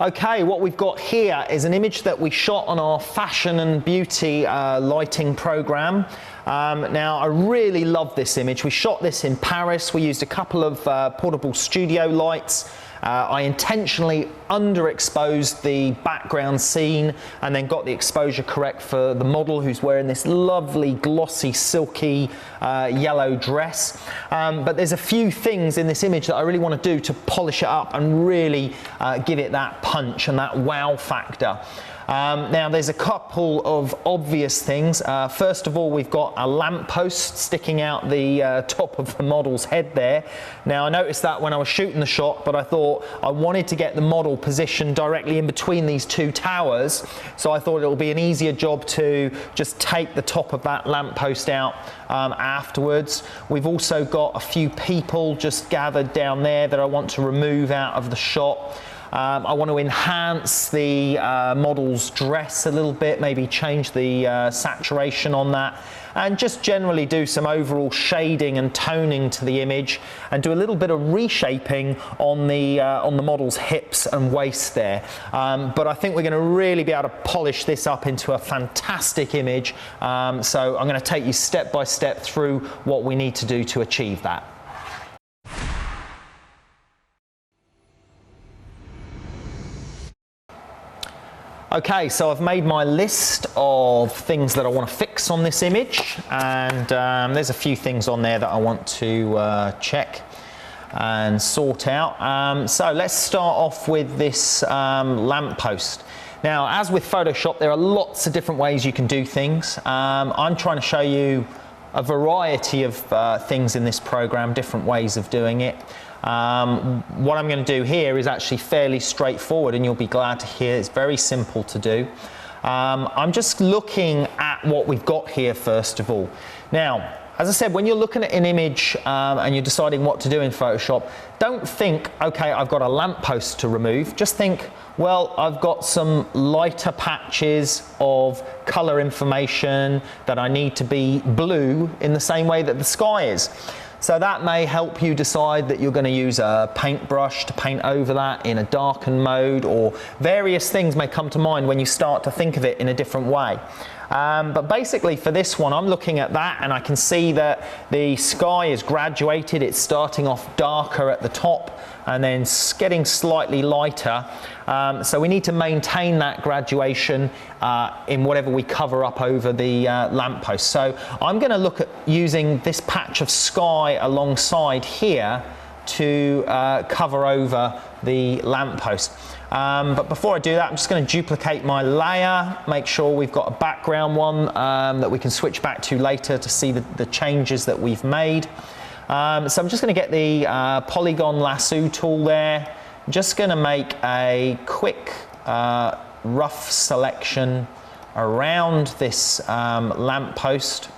Okay, what we've got here is an image that we shot on our fashion and beauty lighting program. Now, I really love this image. We shot this in Paris. We used a couple of portable studio lights. I intentionally underexposed the background scene and then got the exposure correct for the model, who's wearing this lovely, glossy, silky yellow dress. But there's a few things in this image that I really want to do to polish it up and really give it that punch and that wow factor. Now, there's a couple of obvious things. First of all, we've got a lamppost sticking out the top of the model's head there. Now, I noticed that when I was shooting the shot, but I thought I wanted to get the model positioned directly in between these two towers, so I thought it would be an easier job to just take the top of that lamppost out afterwards. We've also got a few people just gathered down there that I want to remove out of the shot. I want to enhance the model's dress a little bit, maybe change the saturation on that, and just generally do some overall shading and toning to the image, and do a little bit of reshaping on the model's hips and waist there. But I think we're going to really be able to polish this up into a fantastic image. So I'm going to take you step by step through what we need to do to achieve that. Okay, so I've made my list of things that I want to fix on this image, and there's a few things on there that I want to check and sort out. So let's start off with this lamppost. Now, as with Photoshop, there are lots of different ways you can do things. I'm trying to show you a variety of things in this program, different ways of doing it. What I'm going to do here is actually fairly straightforward, and you'll be glad to hear it's very simple to do. I'm just looking at what we've got here first of all. Now, as I said, when you're looking at an image and you're deciding what to do in Photoshop, don't think, okay, I've got a lamppost to remove. Just think, well, I've got some lighter patches of color information that I need to be blue in the same way that the sky is. So that may help you decide that you're going to use a paintbrush to paint over that in a darken mode, or various things may come to mind when you start to think of it in a different way. But basically for this one, I'm looking at that and I can see that the sky is graduated. It's starting off darker at the top and then getting slightly lighter. So we need to maintain that graduation in whatever we cover up over the lamppost. So I'm going to look at using this patch of sky alongside here to cover over the lamppost. But before I do that, I'm just going to duplicate my layer, make sure we've got a background one that we can switch back to later to see the changes that we've made. So I'm just going to get the polygon lasso tool there. I'm just going to make a quick rough selection around this lamppost,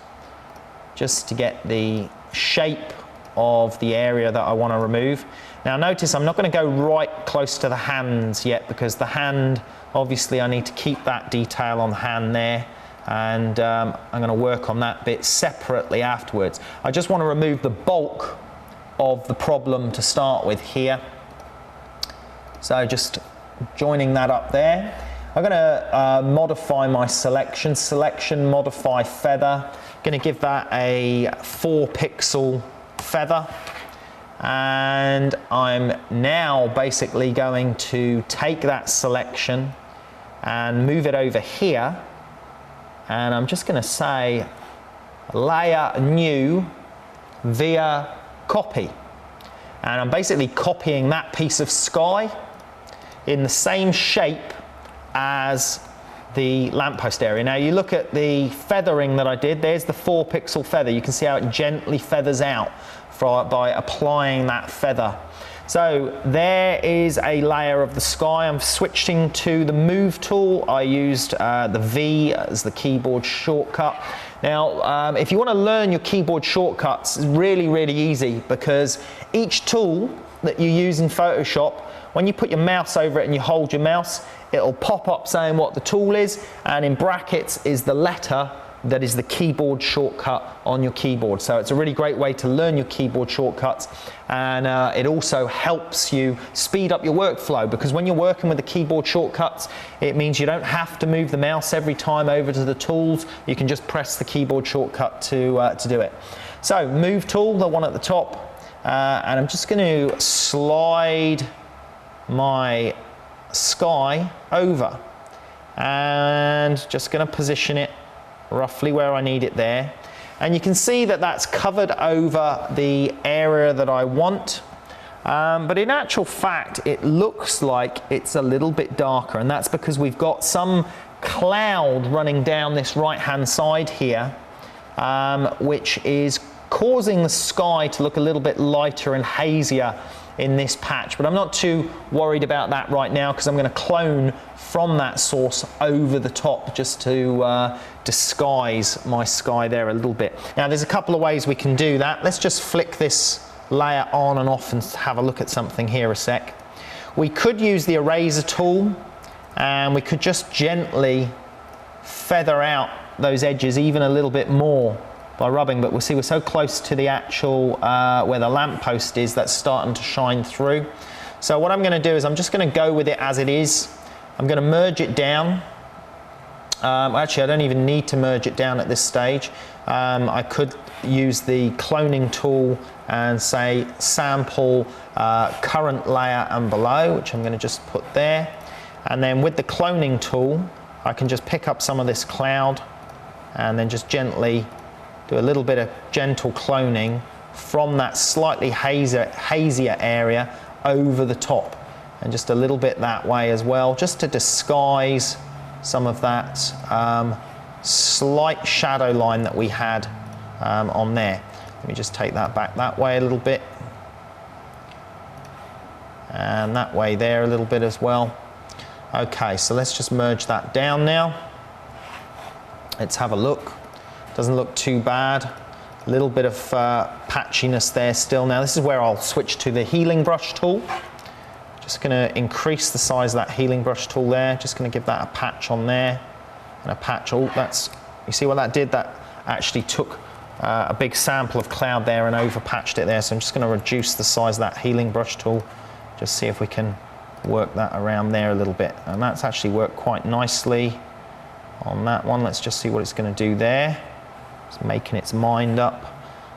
just to get the shape of the area that I want to remove. Now notice I'm not going to go right close to the hands yet, because the hand, obviously I need to keep that detail on the hand there, and I'm going to work on that bit separately afterwards. I just want to remove the bulk of the problem to start with here. So just joining that up there. I'm going to modify my selection, modify feather. I'm going to give that a 4 pixel feather. And I'm now basically going to take that selection and move it over here, and I'm just going to say layer new via copy, and I'm basically copying that piece of sky in the same shape as the lamppost area. Now you look at the feathering that I did, there's the 4 pixel feather. You can see how it gently feathers out by applying that feather. So there is a layer of the sky. I'm switching to the move tool. I used the V as the keyboard shortcut. Now if you want to learn your keyboard shortcuts, it's really, really easy, because each tool that you use in Photoshop, when you put your mouse over it and you hold your mouse, it'll pop up saying what the tool is, and in brackets is the letter that is the keyboard shortcut on your keyboard. So it's a really great way to learn your keyboard shortcuts, and it also helps you speed up your workflow, because when you're working with the keyboard shortcuts, it means you don't have to move the mouse every time over to the tools. You can just press the keyboard shortcut to do it. So move tool, the one at the top, and I'm just going to slide my sky over and just going to position it roughly where I need it there, and you can see that that's covered over the area that I want, but in actual fact it looks like it's a little bit darker, and that's because we've got some cloud running down this right hand side here, which is causing the sky to look a little bit lighter and hazier in this patch. But I'm not too worried about that right now, because I'm going to clone from that source over the top just to disguise my sky there a little bit. Now there's a couple of ways we can do that. Let's just flick this layer on and off and have a look at something here a sec. We could use the eraser tool, and we could just gently feather out those edges even a little bit more by rubbing, but we'll see we're so close to the actual where the lamppost is, that's starting to shine through. So what I'm going to do is I'm just going to go with it as it is. I'm going to merge it down. Actually, I don't even need to merge it down at this stage. I could use the cloning tool and say sample current layer and below, which I'm going to just put there. And then with the cloning tool, I can just pick up some of this cloud and then just gently do a little bit of gentle cloning from that slightly hazier area over the top, and just a little bit that way as well, just to disguise some of that slight shadow line that we had on there. Let me just take that back that way a little bit, and that way there a little bit as well. Okay, so let's just merge that down now. Let's have a look. Doesn't look too bad. A little bit of patchiness there still. Now this is where I'll switch to the healing brush tool. Just going to increase the size of that healing brush tool there. Just going to give that a patch on there and a patch. Oh, that's, you see what that did? That actually took a big sample of cloud there and over patched it there. So I'm just going to reduce the size of that healing brush tool. Just see if we can work that around there a little bit. And that's actually worked quite nicely on that one. Let's just see what it's going to do there. It's making its mind up.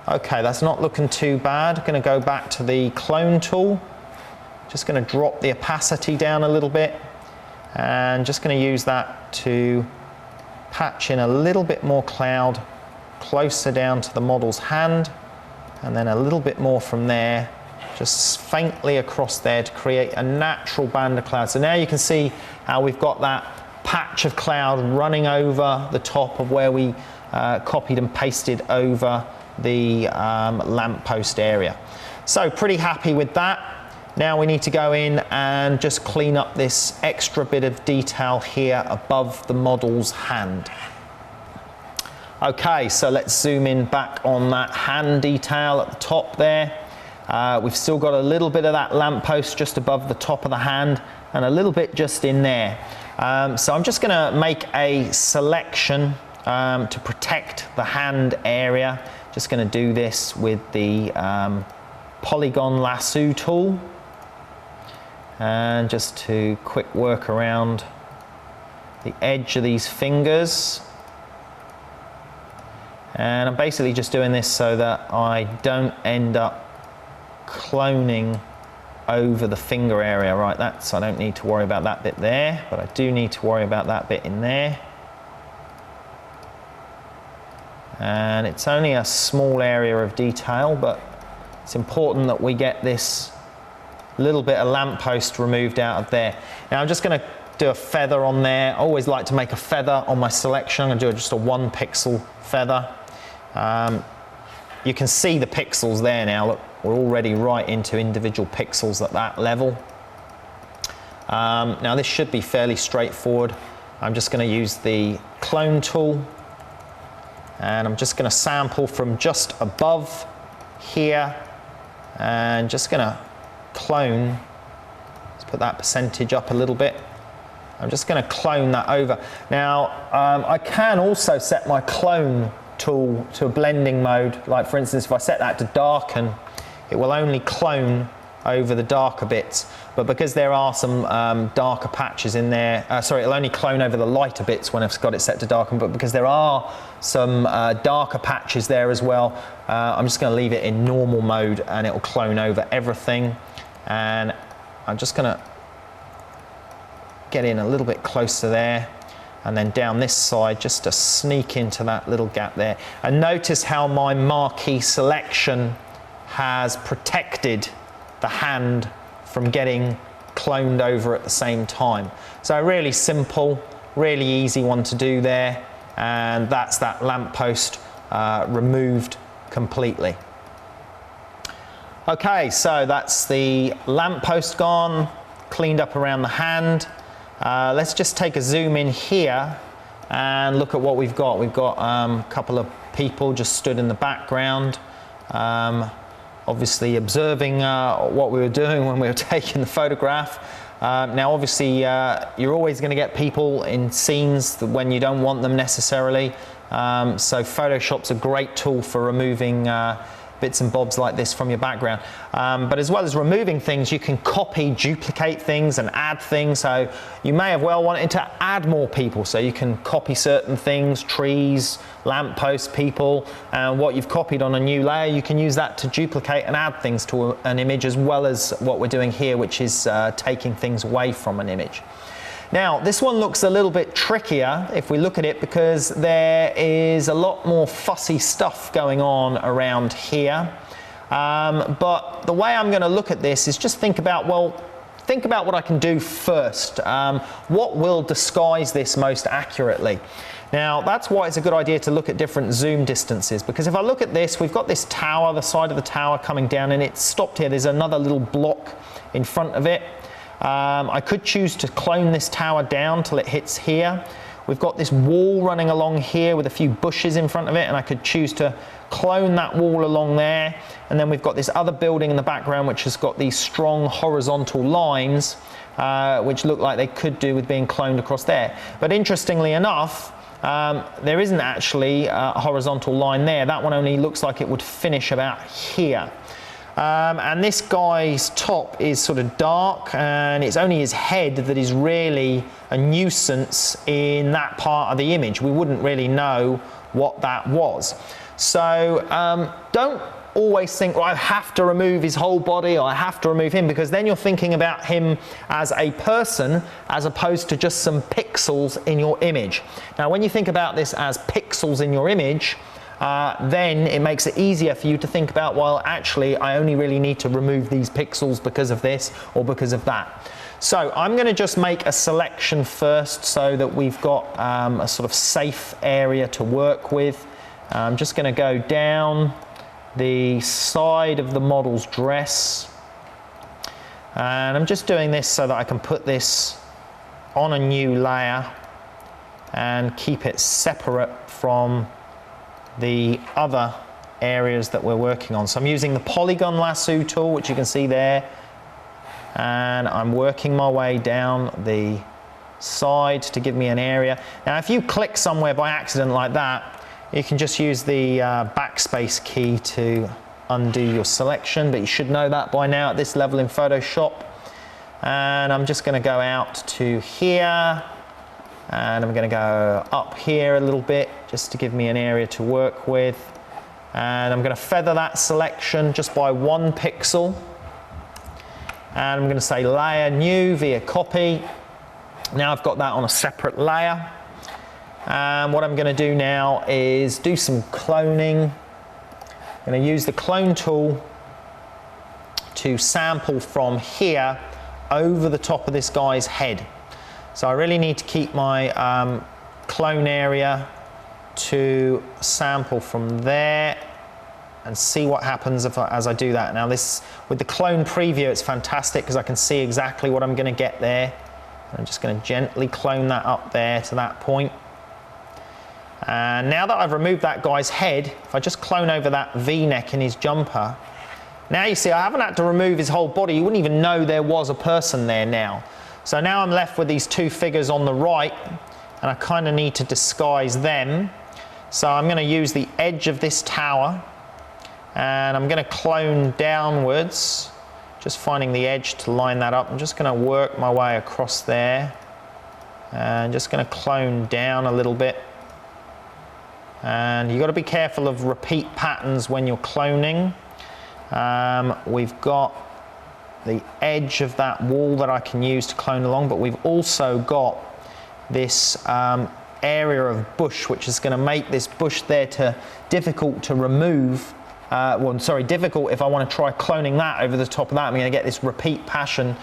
Okay, that's not looking too bad. Going to go back to the clone tool. Just going to drop the opacity down a little bit, and just going to use that to patch in a little bit more cloud closer down to the model's hand, and then a little bit more from there, just faintly across there to create a natural band of cloud. So now you can see how we've got that patch of cloud running over the top of where we copied and pasted over the lamppost area. So pretty happy with that. Now we need to go in and just clean up this extra bit of detail here above the model's hand. Okay, so let's zoom in back on that hand detail at the top there. We've still got a little bit of that lamppost just above the top of the hand and a little bit just in there. So I'm just going to make a selection to protect the hand area. Just going to do this with the polygon lasso tool, and just to quick work around the edge of these fingers. And I'm basically just doing this so that I don't end up cloning over the finger area. Right, that's, I don't need to worry about that bit there, but I do need to worry about that bit in there. And it's only a small area of detail, but it's important that we get this little bit of lamppost removed out of there. Now I'm just going to do a feather on there. I always like to make a feather on my selection. I'm going to do just a 1 pixel feather. You can see the pixels there now. Look, we're already right into individual pixels at that level. Now this should be fairly straightforward. I'm just going to use the clone tool, and I'm just going to sample from just above here, and just going to clone. Let's put that percentage up a little bit. I'm just going to clone that over. Now, I can also set my clone tool to a blending mode. Like for instance, if I set that to darken, it will only clone over the darker bits. But because there are some darker patches in there, sorry, it'll only clone over the lighter bits when I've got it set to darken, but because there are some darker patches there as well, I'm just going to leave it in normal mode and it will clone over everything. And I'm just going to get in a little bit closer there, and then down this side just to sneak into that little gap there. And notice how my marquee selection has protected the hand from getting cloned over at the same time. So really simple, really easy one to do there, and that's that lamppost removed completely. Okay, so that's the lamppost gone, cleaned up around the hand. Let's just take a zoom in here and look at what we've got. We've got a couple of people just stood in the background, obviously observing what we were doing when we were taking the photograph. Now obviously you're always going to get people in scenes when you don't want them necessarily, so Photoshop's a great tool for removing bits and bobs like this from your background. But as well as removing things, you can copy, duplicate things and add things. So you may have well wanted to add more people. So you can copy certain things, trees, lampposts, people, and what you've copied on a new layer, you can use that to duplicate and add things to an image, as well as what we're doing here, which is taking things away from an image. Now, this one looks a little bit trickier if we look at it, because there is a lot more fussy stuff going on around here. But the way I'm going to look at this is just think about, well, think about what I can do first. What will disguise this most accurately? Now, that's why it's a good idea to look at different zoom distances, because if I look at this, we've got this tower, the side of the tower coming down, and it's stopped here. There's another little block in front of it. I could choose to clone this tower down till it hits here. We've got this wall running along here with a few bushes in front of it, and I could choose to clone that wall along there. And then we've got this other building in the background which has got these strong horizontal lines, which look like they could do with being cloned across there. But interestingly enough, there isn't actually a horizontal line there. That one only looks like it would finish about here. And this guy's top is sort of dark, and it's only his head that is really a nuisance in that part of the image. We wouldn't really know what that was. So don't always think, well, I have to remove his whole body, or I have to remove him, because then you're thinking about him as a person as opposed to just some pixels in your image. Now, when you think about this as pixels in your image, then it makes it easier for you to think about, well, actually, I only really need to remove these pixels because of this or because of that. So I'm going to just make a selection first so that we've got a sort of safe area to work with. I'm just going to go down the side of the model's dress, and I'm just doing this so that I can put this on a new layer and keep it separate from the other areas that we're working on. So I'm using the polygon lasso tool, which you can see there, and I'm working my way down the side to give me an area. Now, if you click somewhere by accident like that, you can just use the backspace key to undo your selection, but you should know that by now at this level in Photoshop. And I'm just going to go out to here, and I'm going to go up here a little bit just to give me an area to work with. And I'm going to feather that selection just by 1 pixel. And I'm going to say layer new via copy. Now I've got that on a separate layer. And what I'm going to do now is do some cloning. I'm going to use the clone tool to sample from here over the top of this guy's head. So I really need to keep my clone area to sample from there and see what happens as I do that. Now this, with the clone preview, it's fantastic because I can see exactly what I'm going to get there. I'm just going to gently clone that up there to that point. And now that I've removed that guy's head, if I just clone over that V-neck in his jumper, now you see I haven't had to remove his whole body. You wouldn't even know there was a person there now. So now I'm left with these two figures on the right, and I kind of need to disguise them. So I'm going to use the edge of this tower, and I'm going to clone downwards, just finding the edge to line that up. I'm just going to work my way across there, and just going to clone down a little bit. And you've got to be careful of repeat patterns when you're cloning. We've got the edge of that wall that I can use to clone along, but we've also got this area of bush, which is going to make this bush there difficult to remove. Difficult if I want to try cloning that over the top of that. I'm going to get this repeat pattern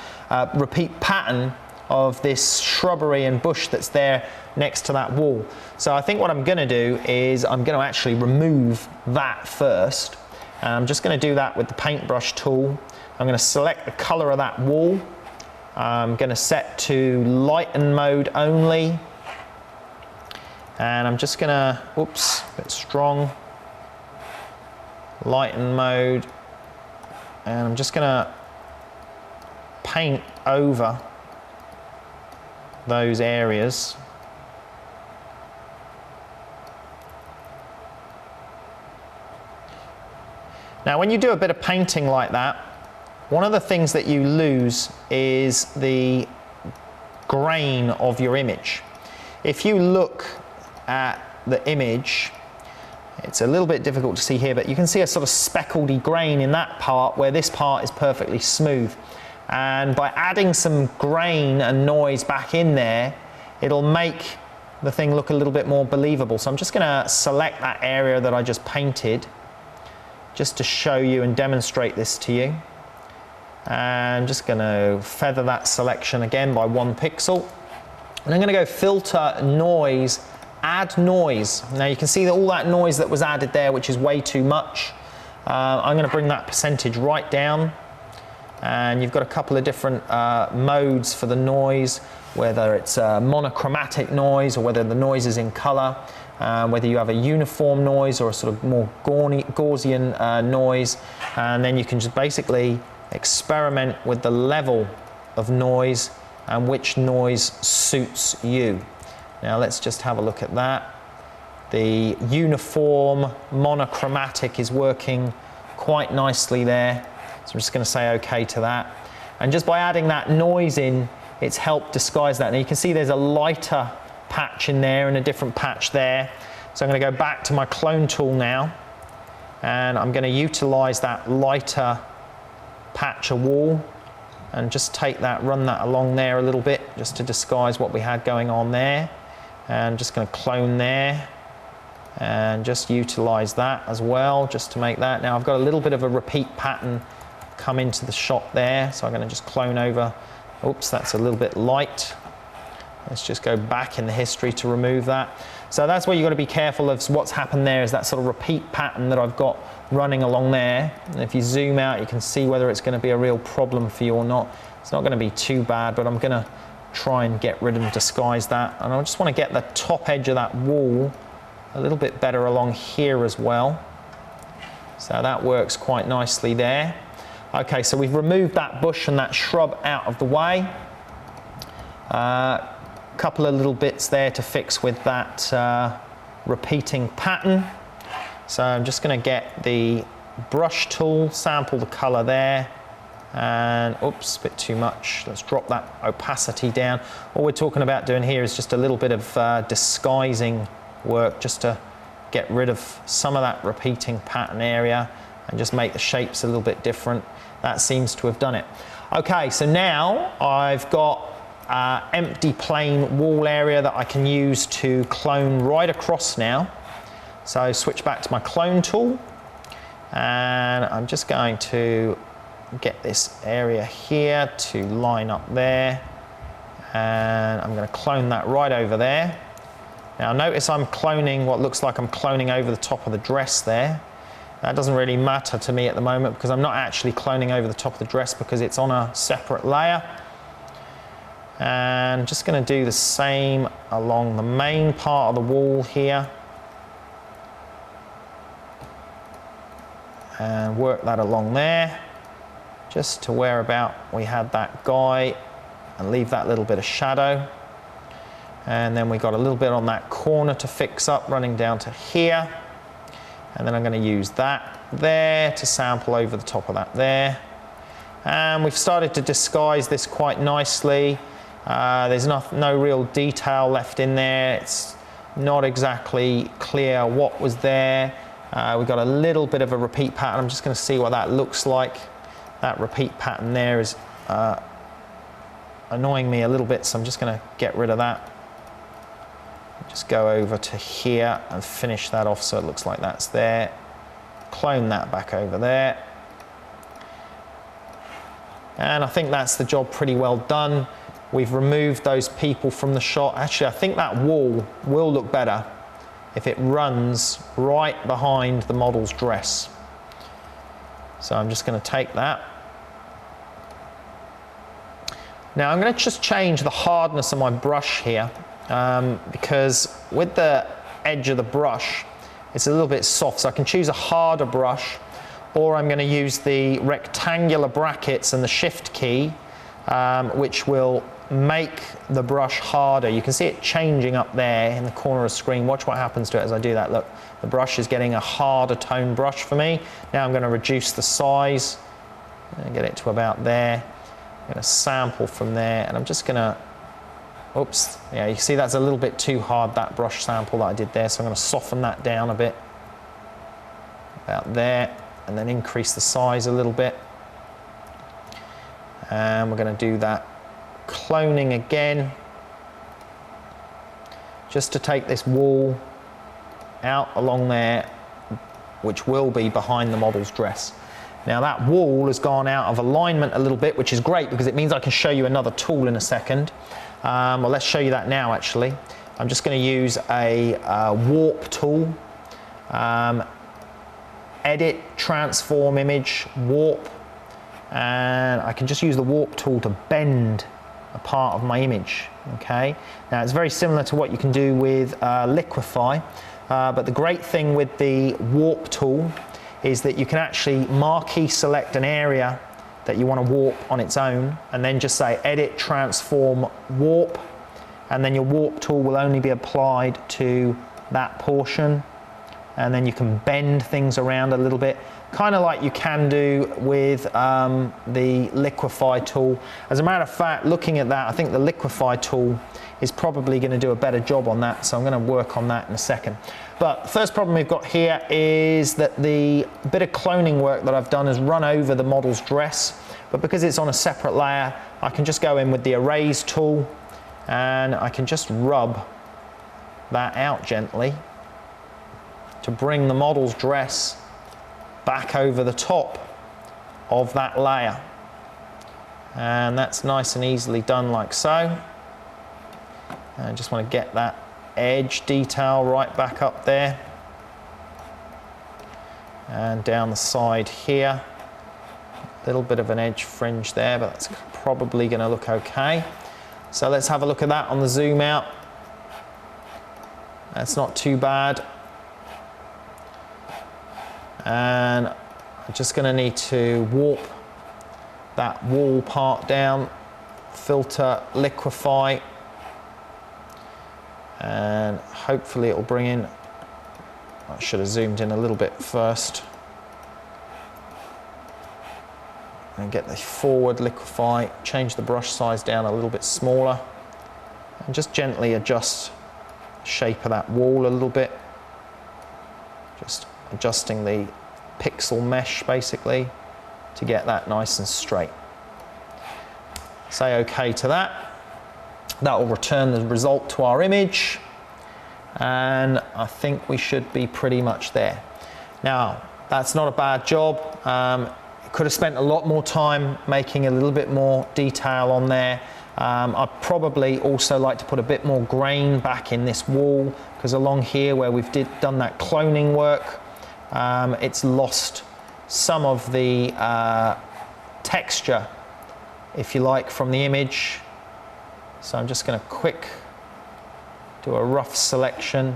of this shrubbery and bush that's there next to that wall. So I think what I'm going to do is I'm going to actually remove that first. And I'm just going to do that with the paintbrush tool. I'm going to select the color of that wall. I'm going to set to lighten mode only. And I'm just going to, oops, a bit strong. Lighten mode. And I'm just going to paint over those areas. Now, when you do a bit of painting like that, one of the things that you lose is the grain of your image. If you look at the image, it's a little bit difficult to see here, but you can see a sort of speckledy grain in that part where this part is perfectly smooth. And by adding some grain and noise back in there, it'll make the thing look a little bit more believable. So I'm just going to select that area that I just painted, just to show you and demonstrate this to you. And I'm just going to feather that selection again by 1 pixel. And I'm going to go filter, noise, add noise. Now you can see that all that noise that was added there, which is way too much. I'm going to bring that percentage right down. And you've got a couple of different modes for the noise, whether it's monochromatic noise or whether the noise is in color. Whether you have a uniform noise or a sort of more Gaussian noise, and then you can just basically experiment with the level of noise and which noise suits you. Now let's just have a look at that. The uniform monochromatic is working quite nicely there, so I'm just going to say OK to that. And just by adding that noise in, it's helped disguise that. Now you can see there's a lighter patch in there and a different patch there. So I'm going to go back to my clone tool now, and I'm going to utilize that lighter patch of wall and just take that, run that along there a little bit just to disguise what we had going on there. And just going to clone there and just utilize that as well, just to make that. Now I've got a little bit of a repeat pattern come into the shot there, so I'm going to just clone over. Oops, that's a little bit light. Let's just go back in the history to remove that. So that's where you've got to be careful of what's happened there, is that sort of repeat pattern that I've got running along there. And if you zoom out, you can see whether it's going to be a real problem for you or not. It's not going to be too bad, but I'm going to try and get rid and disguise that. And I just want to get the top edge of that wall a little bit better along here as well. So that works quite nicely there. Okay, so we've removed that bush and that shrub out of the way. Couple of little bits there to fix with that repeating pattern. So I'm just going to get the brush tool, sample the color there, and oops, a bit too much. Let's drop that opacity down. All we're talking about doing here is just a little bit of disguising work, just to get rid of some of that repeating pattern area and just make the shapes a little bit different. That seems to have done it. Okay, so now I've got empty plain wall area that I can use to clone right across now. So switch back to my clone tool, and I'm just going to get this area here to line up there, and I'm going to clone that right over there. Now notice I'm cloning what looks like I'm cloning over the top of the dress there. That doesn't really matter to me at the moment because I'm not actually cloning over the top of the dress because it's on a separate layer. And just going to do the same along the main part of the wall here. And work that along there, just to where about we had that guy and leave that little bit of shadow. And then we got a little bit on that corner to fix up, running down to here. And then I'm going to use that there to sample over the top of that there. And we've started to disguise this quite nicely. There's no real detail left in there. It's not exactly clear what was there. We've got a little bit of a repeat pattern. I'm just going to see what that looks like. That repeat pattern there is annoying me a little bit, so I'm just going to get rid of that. Just go over to here and finish that off so it looks like that's there. Clone that back over there. And I think that's the job pretty well done. We've removed those people from the shot. Actually, I think that wall will look better if it runs right behind the model's dress. So I'm just going to take that. Now I'm going to just change the hardness of my brush here because with the edge of the brush, it's a little bit soft. So I can choose a harder brush, or I'm going to use the rectangular brackets and the shift key, which will make the brush harder. You can see it changing up there in the corner of the screen. Watch what happens to it as I do that. Look, the brush is getting a harder tone brush for me. Now I'm going to reduce the size and get it to about there. I'm going to sample from there, and I'm just going to, oops, yeah, you see that's a little bit too hard, that brush sample that I did there, so I'm going to soften that down a bit, about there, and then increase the size a little bit. And we're going to do that cloning again, just to take this wall out along there, which will be behind the model's dress. Now that wall has gone out of alignment a little bit, which is great because it means I can show you another tool in a second. Well, let's show you that now actually. I'm just going to use a warp tool. Edit, transform image, warp. And I can just use the warp tool to bend a part of my image, okay? Now it's very similar to what you can do with liquify, but the great thing with the warp tool is that you can actually marquee select an area that you want to warp on its own, and then just say edit, transform, warp, and then your warp tool will only be applied to that portion, and then you can bend things around a little bit, kind of like you can do with the liquify tool. As a matter of fact, looking at that, I think the liquify tool is probably going to do a better job on that, so I'm going to work on that in a second. But the first problem we've got here is that the bit of cloning work that I've done has run over the model's dress, but because it's on a separate layer, I can just go in with the erase tool and I can just rub that out gently to bring the model's dress back over the top of that layer. And that's nice and easily done like so. And I just want to get that edge detail right back up there. And down the side here. A little bit of an edge fringe there, but that's probably going to look okay. So let's have a look at that on the zoom out. That's not too bad. And I'm just going to need to warp that wall part down, filter, liquify, and hopefully it will bring in, I should have zoomed in a little bit first, and get the forward liquify, change the brush size down a little bit smaller, and just gently adjust the shape of that wall a little bit, just adjusting the pixel mesh basically to get that nice and straight. Say OK to that. That will return the result to our image, and I think we should be pretty much there. Now that's not a bad job. Could have spent a lot more time making a little bit more detail on there. I'd probably also like to put a bit more grain back in this wall, because along here where we've done that cloning work, it's lost some of the texture, if you like, from the image. So I'm just going to do a rough selection.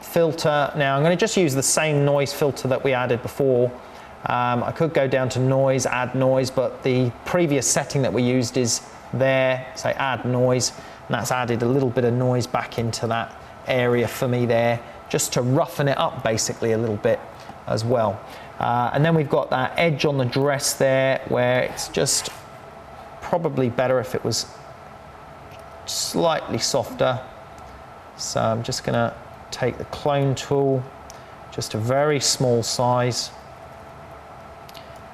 Filter. Now I'm going to just use the same noise filter that we added before. I could go down to noise, add noise, but the previous setting that we used is there, say add noise, and that's added a little bit of noise back into that area for me there, just to roughen it up basically a little bit as well. And then we've got that edge on the dress there where it's just probably better if it was slightly softer. So I'm just going to take the clone tool, just a very small size,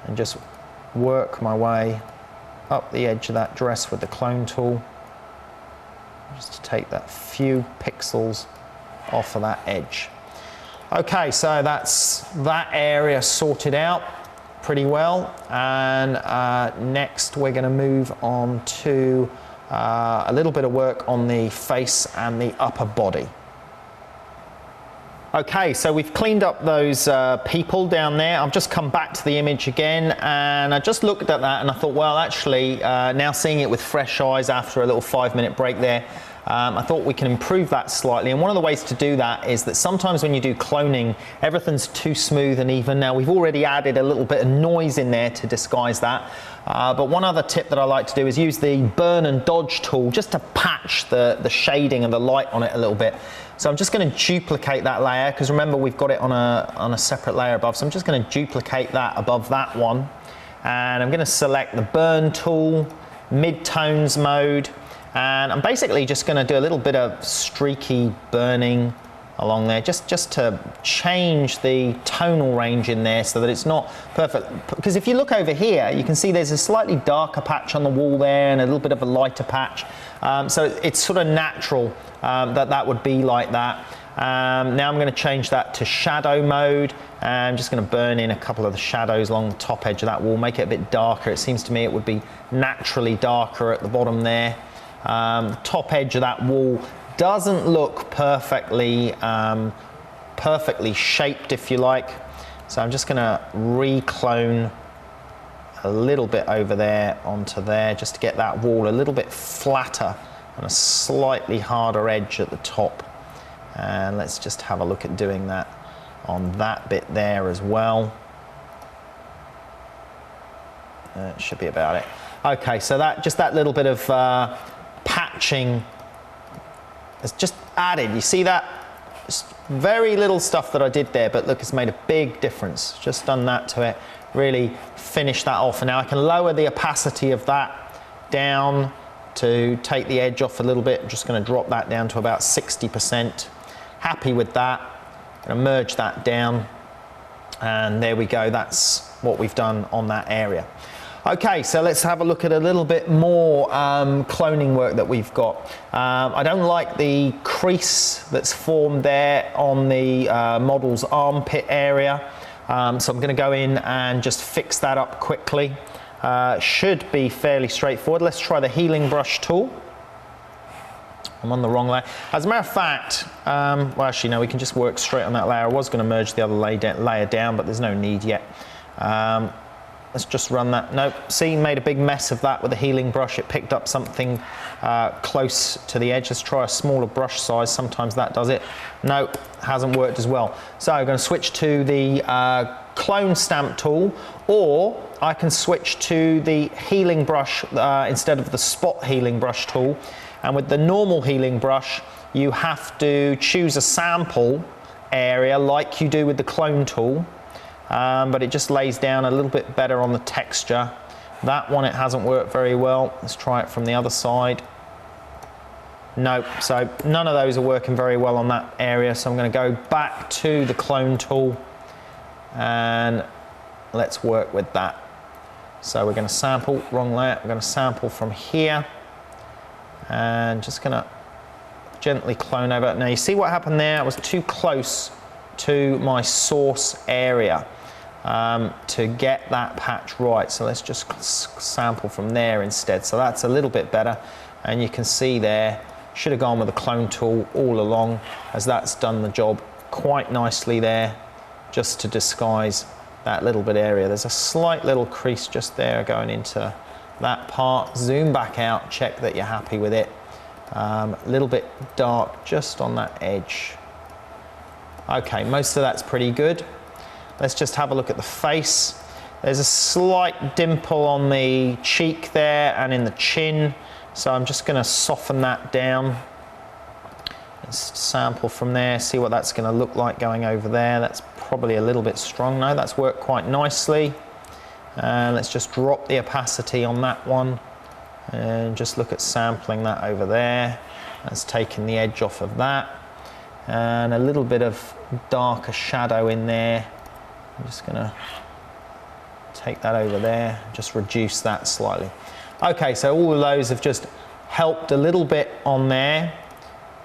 and just work my way up the edge of that dress with the clone tool, just to take that few pixels off of that edge. Okay, so that's that area sorted out pretty well, and next we're going to move on to a little bit of work on the face and the upper body. Okay, so we've cleaned up those people down there. I've just come back to the image again, and I just looked at that and I thought, well, actually, now seeing it with fresh eyes after a little 5-minute break there, I thought we can improve that slightly. And one of the ways to do that is that sometimes when you do cloning, everything's too smooth and even. Now, we've already added a little bit of noise in there to disguise that. But one other tip that I like to do is use the burn and dodge tool just to patch the shading and the light on it a little bit. So I'm just going to duplicate that layer, because remember we've got it on a separate layer above. So I'm just going to duplicate that above that one. And I'm going to select the burn tool, mid-tones mode. And I'm basically just going to do a little bit of streaky burning along there, just to change the tonal range in there so that it's not perfect. Because if you look over here, you can see there's a slightly darker patch on the wall there and a little bit of a lighter patch. So it's sort of natural that would be like that. Now I'm going to change that to shadow mode. And I'm just going to burn in a couple of the shadows along the top edge of that wall, make it a bit darker. It seems to me it would be naturally darker at the bottom there. The top edge of that wall doesn't look perfectly shaped, if you like. So I'm just going to reclone a little bit over there onto there, just to get that wall a little bit flatter and a slightly harder edge at the top. And let's just have a look at doing that on that bit there as well. That should be about it. Okay, so that little bit of patching is just added. You see that? Just very little stuff that I did there, but look, it's made a big difference. Just done that to it, really finished that off. And now I can lower the opacity of that down to take the edge off a little bit. I'm just going to drop that down to about 60%. Happy with that. I'm going to merge that down, and there we go. That's what we've done on that area. Okay, so let's have a look at a little bit more cloning work that we've got. I don't like the crease that's formed there on the model's armpit area. So I'm going to go in and just fix that up quickly. Should be fairly straightforward. Let's try the healing brush tool. I'm on the wrong layer. As a matter of fact, well, actually, no, we can just work straight on that layer. I was going to merge the other layer down, but there's no need yet. Let's just run that. Nope, see, made a big mess of that with the healing brush. It picked up something close to the edge. Let's try a smaller brush size. Sometimes that does it. No, hasn't worked as well. So I'm going to switch to the clone stamp tool, or I can switch to the healing brush instead of the spot healing brush tool. And with the normal healing brush, you have to choose a sample area like you do with the clone tool. But it just lays down a little bit better on the texture. That one, it hasn't worked very well. Let's try it from the other side. Nope, so none of those are working very well on that area. So I'm going to go back to the clone tool and let's work with that. So we're going to sample, wrong layer, we're going to sample from here and just going to gently clone over. Now you see what happened there? I was too close to my source area to get that patch right. So let's just sample from there instead. So that's a little bit better. And you can see there, should have gone with the clone tool all along, as that's done the job quite nicely there, just to disguise that little bit area. There's a slight little crease just there going into that part. Zoom back out, check that you're happy with it. A little bit dark just on that edge. Okay, most of that's pretty good. Let's just have a look at the face. There's a slight dimple on the cheek there and in the chin, so I'm just going to soften that down. Let's sample from there, see what that's going to look like going over there. That's probably a little bit strong. No, that's worked quite nicely. And let's just drop the opacity on that one and just look at sampling that over there. That's taken the edge off of that. And a little bit of darker shadow in there. I'm just going to take that over there, just reduce that slightly. Okay, so all of those have just helped a little bit on there.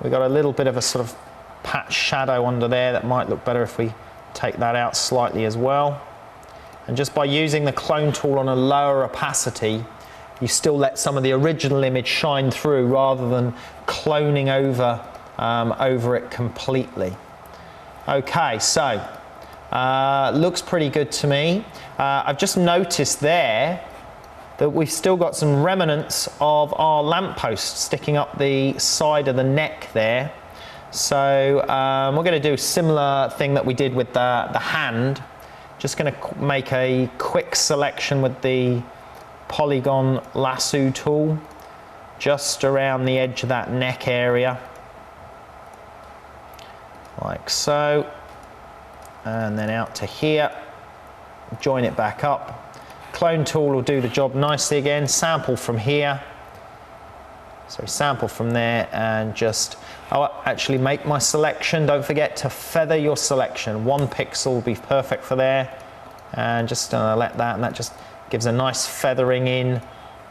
We've got a little bit of a sort of patch shadow under there that might look better if we take that out slightly as well. And just by using the clone tool on a lower opacity, you still let some of the original image shine through rather than cloning over it completely. Okay, so looks pretty good to me. I've just noticed there that we've still got some remnants of our lamppost sticking up the side of the neck there. So we're going to do a similar thing that we did with the hand. Just going to make a quick selection with the polygon lasso tool just around the edge of that neck area, like so, and then out to here, join it back up. Clone tool will do the job nicely again. Sample from here, so sample from there, and just actually make my selection. Don't forget to feather your selection. 1 pixel will be perfect for there, and just let that, and that just gives a nice feathering in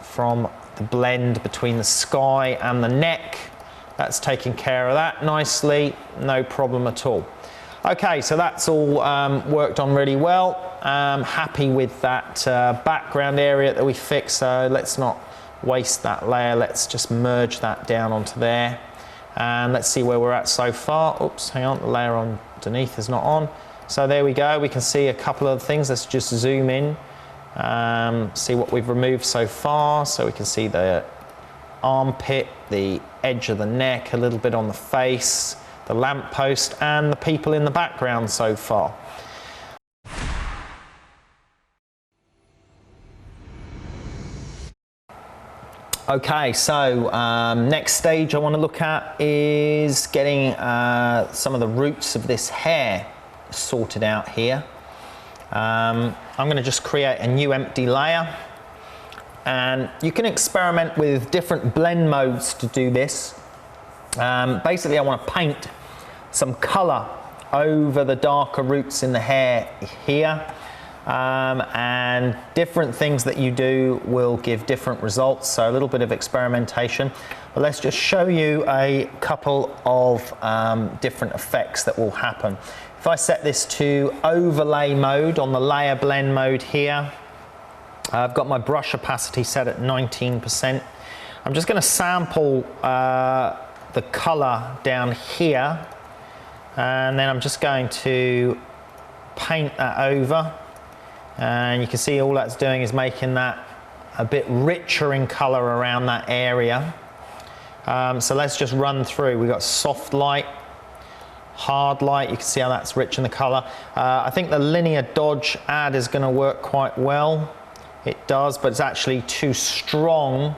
from the blend between the sky and the neck. That's taking care of that nicely, no problem at all. Okay, so that's all worked on really well. Happy with that background area that we fixed, so let's not waste that layer. Let's just merge that down onto there. And let's see where we're at so far. Oops, hang on, the layer underneath is not on. So there we go, we can see a couple of things. Let's just zoom in, see what we've removed so far. So we can see the armpit, the edge of the neck, a little bit on the face, the lamppost, and the people in the background so far. Okay, so next stage I want to look at is getting some of the roots of this hair sorted out here. I'm going to just create a new empty layer, and you can experiment with different blend modes to do this. Basically I want to paint some colour over the darker roots in the hair here, and different things that you do will give different results, so a little bit of experimentation. But let's just show you a couple of different effects that will happen. If I set this to overlay mode on the layer blend mode here, I've got my brush opacity set at 19%. I'm just going to sample the colour down here, and then I'm just going to paint that over, and you can see all that's doing is making that a bit richer in colour around that area. So let's just run through. We've got soft light, hard light, you can see how that's rich in the colour. I think the linear dodge add is going to work quite well. It does, but it's actually too strong,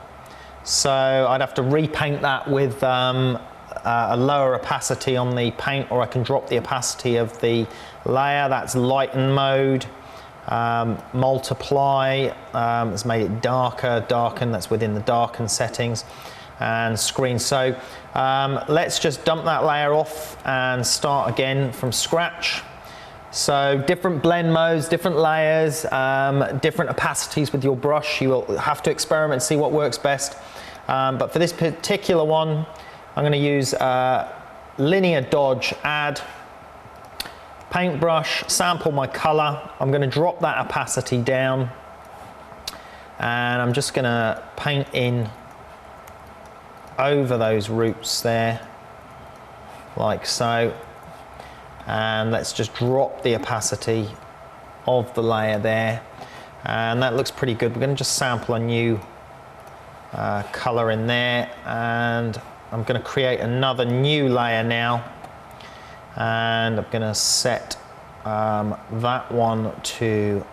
so I'd have to repaint that with a lower opacity on the paint, or I can drop the opacity of the layer. That's lighten mode. Multiply has made it darker, darken, that's within the darken settings, and screen. So let's just dump that layer off and start again from scratch. So different blend modes, different layers, different opacities with your brush. You will have to experiment, see what works best. But for this particular one, I'm going to use linear dodge add, paintbrush, sample my color. I'm going to drop that opacity down, and I'm just going to paint in over those roots there, like so. And let's just drop the opacity of the layer there, and that looks pretty good. We're going to just sample a new color in there, and I'm going to create another new layer now, and I'm going to set that one to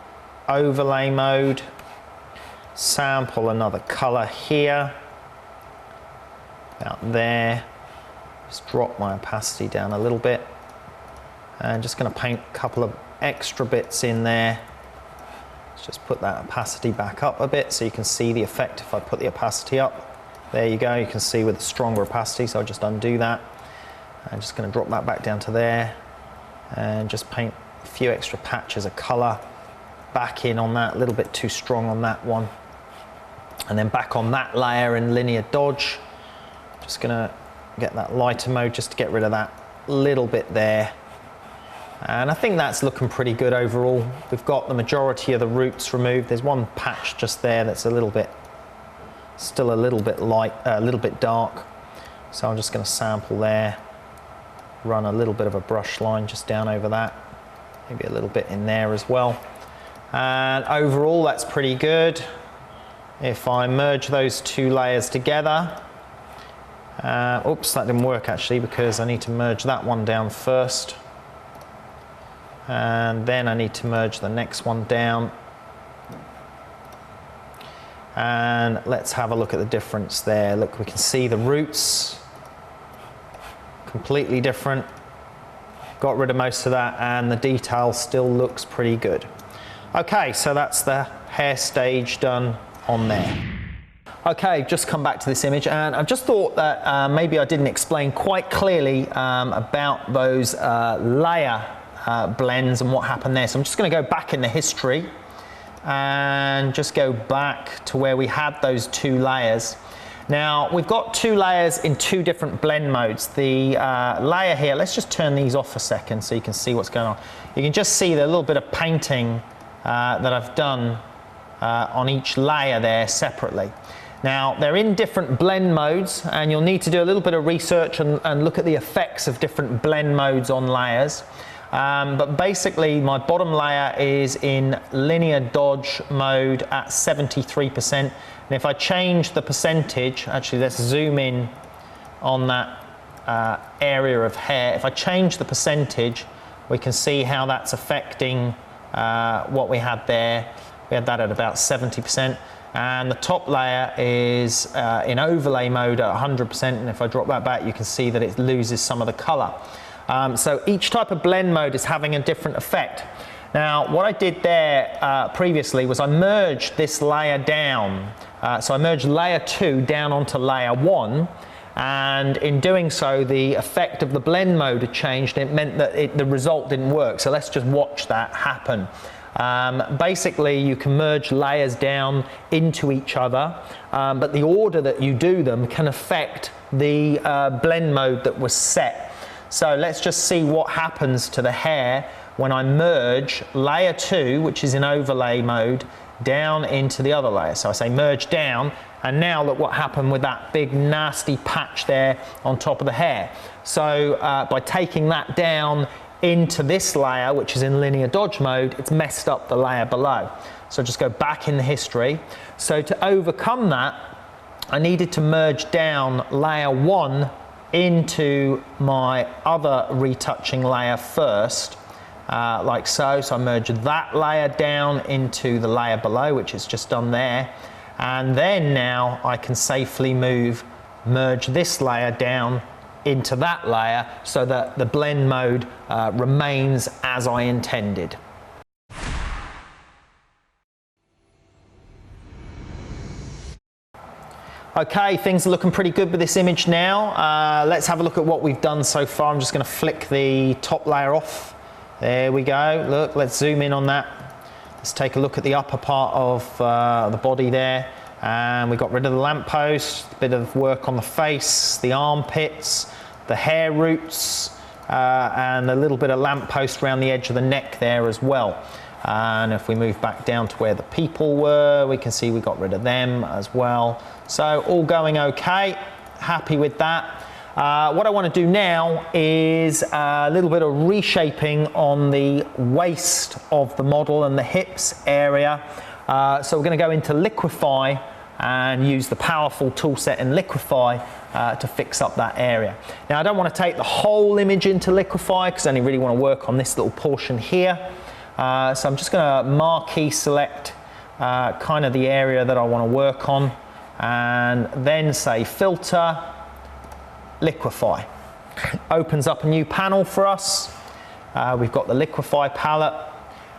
overlay mode, sample another color here, about there. Just drop my opacity down a little bit, and just going to paint a couple of extra bits in there. Let's just put that opacity back up a bit so you can see the effect if I put the opacity up. There you go, you can see with the stronger opacity, so I'll just undo that. I'm just going to drop that back down to there and just paint a few extra patches of colour back in on that, a little bit too strong on that one. And then back on that layer in linear dodge, just going to get that lighter mode just to get rid of that little bit there. And I think that's looking pretty good overall. We've got the majority of the roots removed. There's one patch just there that's a little bit, still a little bit light, a little bit dark. So I'm just going to sample there, run a little bit of a brush line just down over that, maybe a little bit in there as well. And overall that's pretty good. If I merge those two layers together, oops, that didn't work actually because I need to merge that one down first. And then I need to merge the next one down. And let's have a look at the difference there. Look, we can see the roots, completely different. Got rid of most of that and the detail still looks pretty good. Okay, so that's the hair stage done on there. Okay, just come back to this image and I've just thought that maybe I didn't explain quite clearly about those layer blends and what happened there. So I'm just going to go back in the history and just go back to where we had those two layers. Now we've got two layers in two different blend modes. The layer here, let's just turn these off a second so you can see what's going on. You can just see the little bit of painting that I've done on each layer there separately. Now they're in different blend modes and you'll need to do a little bit of research and look at the effects of different blend modes on layers. But basically my bottom layer is in linear dodge mode at 73%. And if I change the percentage, actually let's zoom in on that area of hair. If I change the percentage, we can see how that's affecting what we had there. We had that at about 70%. And the top layer is in overlay mode at 100%. And if I drop that back, you can see that it loses some of the color. So each type of blend mode is having a different effect. Now, what I did there previously was I merged this layer down. So I merged layer 2 down onto layer 1. And in doing so, the effect of the blend mode had changed. It meant that the result didn't work. So let's just watch that happen. Basically, you can merge layers down into each other, but the order that you do them can affect the blend mode that was set. So let's just see what happens to the hair when I merge layer 2, which is in overlay mode, down into the other layer. So I say merge down, and now look what happened with that big nasty patch there on top of the hair. So by taking that down into this layer, which is in linear dodge mode, it's messed up the layer below. So just go back in the history. So to overcome that, I needed to merge down layer 1 into my other retouching layer first, like so. So I merge that layer down into the layer below, which is just done there. And then now I can safely merge this layer down into that layer so that the blend mode remains as I intended. Okay, things are looking pretty good with this image now. Let's have a look at what we've done so far. I'm just going to flick the top layer off. There we go. Look, let's zoom in on that. Let's take a look at the upper part of the body there. And we got rid of the lamppost, a bit of work on the face, the armpits, the hair roots, and a little bit of lamppost around the edge of the neck there as well. And if we move back down to where the people were, we can see we got rid of them as well. So all going okay, happy with that. What I want to do now is a little bit of reshaping on the waist of the model and the hips area. So we're going to go into Liquify and use the powerful tool set in Liquify to fix up that area. Now I don't want to take the whole image into Liquify because I only really want to work on this little portion here. So I'm just going to marquee select kind of the area that I want to work on, and then say filter, liquefy. Opens up a new panel for us. We've got the liquefy palette,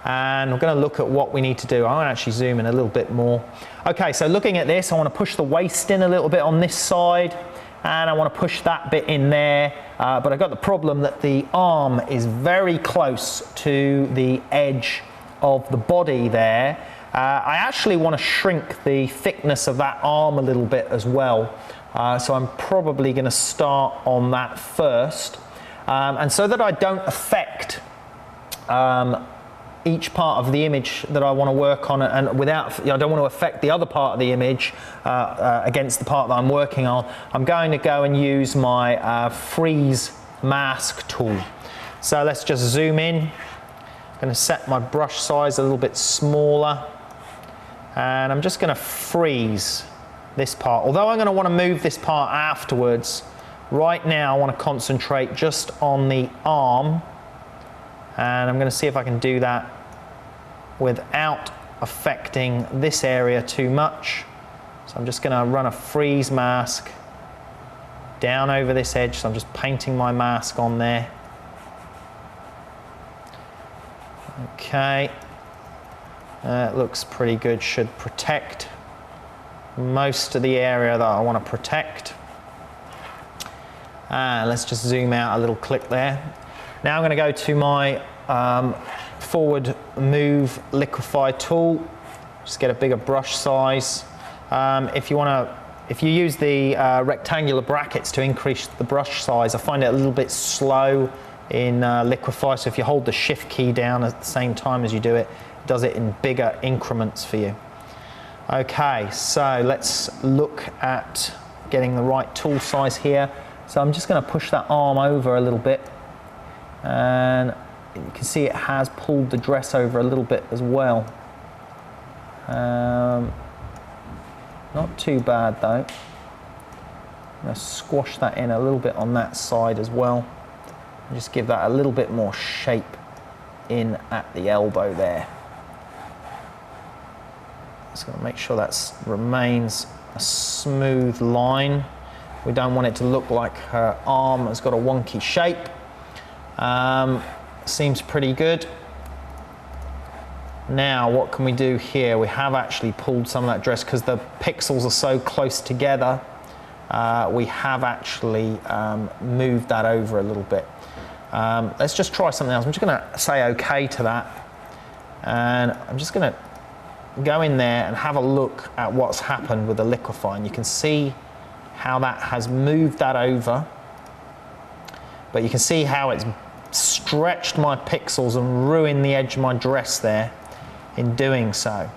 and we're going to look at what we need to do. I want to actually zoom in a little bit more. Okay, so looking at this, I want to push the waist in a little bit on this side, and I want to push that bit in there, but I've got the problem that the arm is very close to the edge of the body there. I actually want to shrink the thickness of that arm a little bit as well, so I'm probably going to start on that first, and so that I don't affect each part of the image that I want to work on, and without, I don't want to affect the other part of the image against the part that I'm working on, I'm going to go and use my freeze mask tool. So let's just zoom in. I'm going to set my brush size a little bit smaller, and I'm just going to freeze this part. Although I'm going to want to move this part afterwards, right now I want to concentrate just on the arm, and I'm going to see if I can do that without affecting this area too much. So I'm just going to run a freeze mask down over this edge, so I'm just painting my mask on there. Okay, it looks pretty good, should protect most of the area that I want to protect. And let's just zoom out a little click there. Now I'm going to go to my forward move liquefy tool. Just get a bigger brush size. If you use the rectangular brackets to increase the brush size, I find it a little bit slow in liquefy. So if you hold the shift key down at the same time as you do it, it does it in bigger increments for you. Okay, so let's look at getting the right tool size here. So I'm just going to push that arm over a little bit, and you can see it has pulled the dress over a little bit as well. Not too bad though. I'm going to squash that in a little bit on that side as well, and just give that a little bit more shape in at the elbow there. Just going to make sure that remains a smooth line. We don't want it to look like her arm has got a wonky shape. Seems pretty good. Now what can we do here? We have actually pulled some of that dress because the pixels are so close together. We have actually moved that over a little bit. Let's just try something else. I'm just going to say okay to that, and I'm just going to go in there and have a look at what's happened with the liquefy, and you can see how that has moved that over, but you can see how it's stretched my pixels and ruined the edge of my dress there in doing so.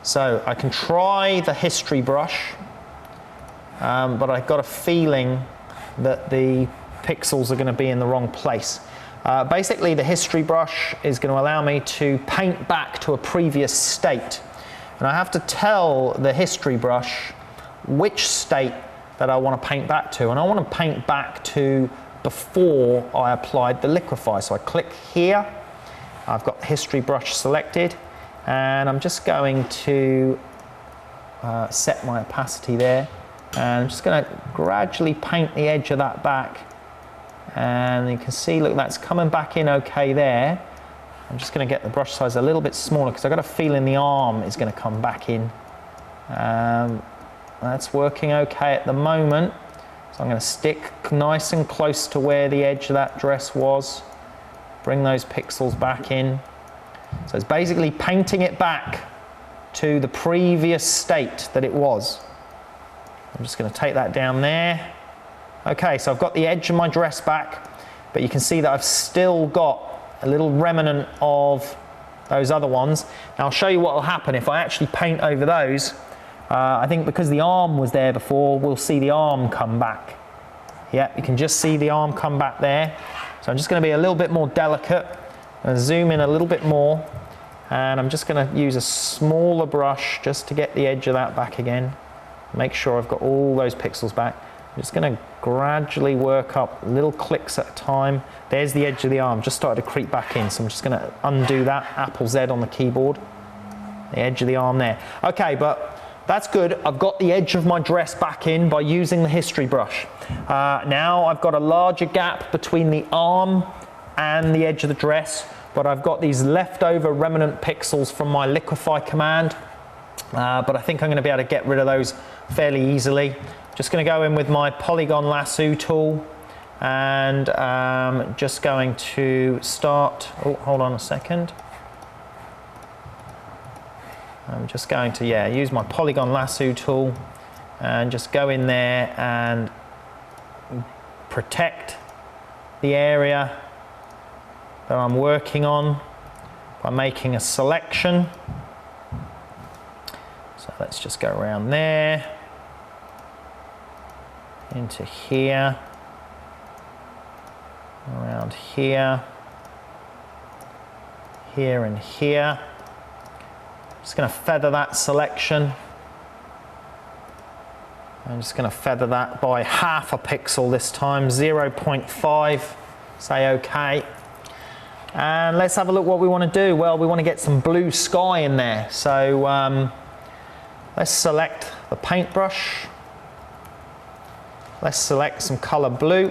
So I can try the history brush, but I've got a feeling that the pixels are going to be in the wrong place. Basically the history brush is going to allow me to paint back to a previous state, and I have to tell the history brush which state that I want to paint back to, and I want to paint back to before I applied the liquefy. So I click here, I've got history brush selected, and I'm just going to set my opacity there, and I'm just going to gradually paint the edge of that back, and you can see, look, that's coming back in okay there. I'm just going to get the brush size a little bit smaller because I've got a feeling the arm is going to come back in. That's working okay at the moment. So I'm going to stick nice and close to where the edge of that dress was. Bring those pixels back in. So it's basically painting it back to the previous state that it was. I'm just going to take that down there. Okay, so I've got the edge of my dress back, but you can see that I've still got a little remnant of those other ones. Now I'll show you what will happen if I actually paint over those. I think because the arm was there before, we'll see the arm come back. Yeah, you can just see the arm come back there. So I'm just going to be a little bit more delicate and zoom in a little bit more, and I'm just going to use a smaller brush just to get the edge of that back again. Make sure I've got all those pixels back. I'm just going to gradually work up little clicks at a time. There's the edge of the arm, just started to creep back in, so I'm just going to undo that, Apple Z on the keyboard. The edge of the arm there. Okay, but that's good. I've got the edge of my dress back in by using the history brush. Now I've got a larger gap between the arm and the edge of the dress, but I've got these leftover remnant pixels from my liquefy command, but I think I'm going to be able to get rid of those fairly easily. Just going to go in with my polygon lasso tool and just going to start, oh, hold on a second. I'm just going to, use my polygon lasso tool and just go in there and protect the area that I'm working on by making a selection. So let's just go around there, into here, around here, here and here. Just going to feather that selection. I'm just going to feather that by half a pixel this time, 0.5, say OK. And let's have a look what we want to do. Well, we want to get some blue sky in there. So let's select the paintbrush. Let's select some color blue.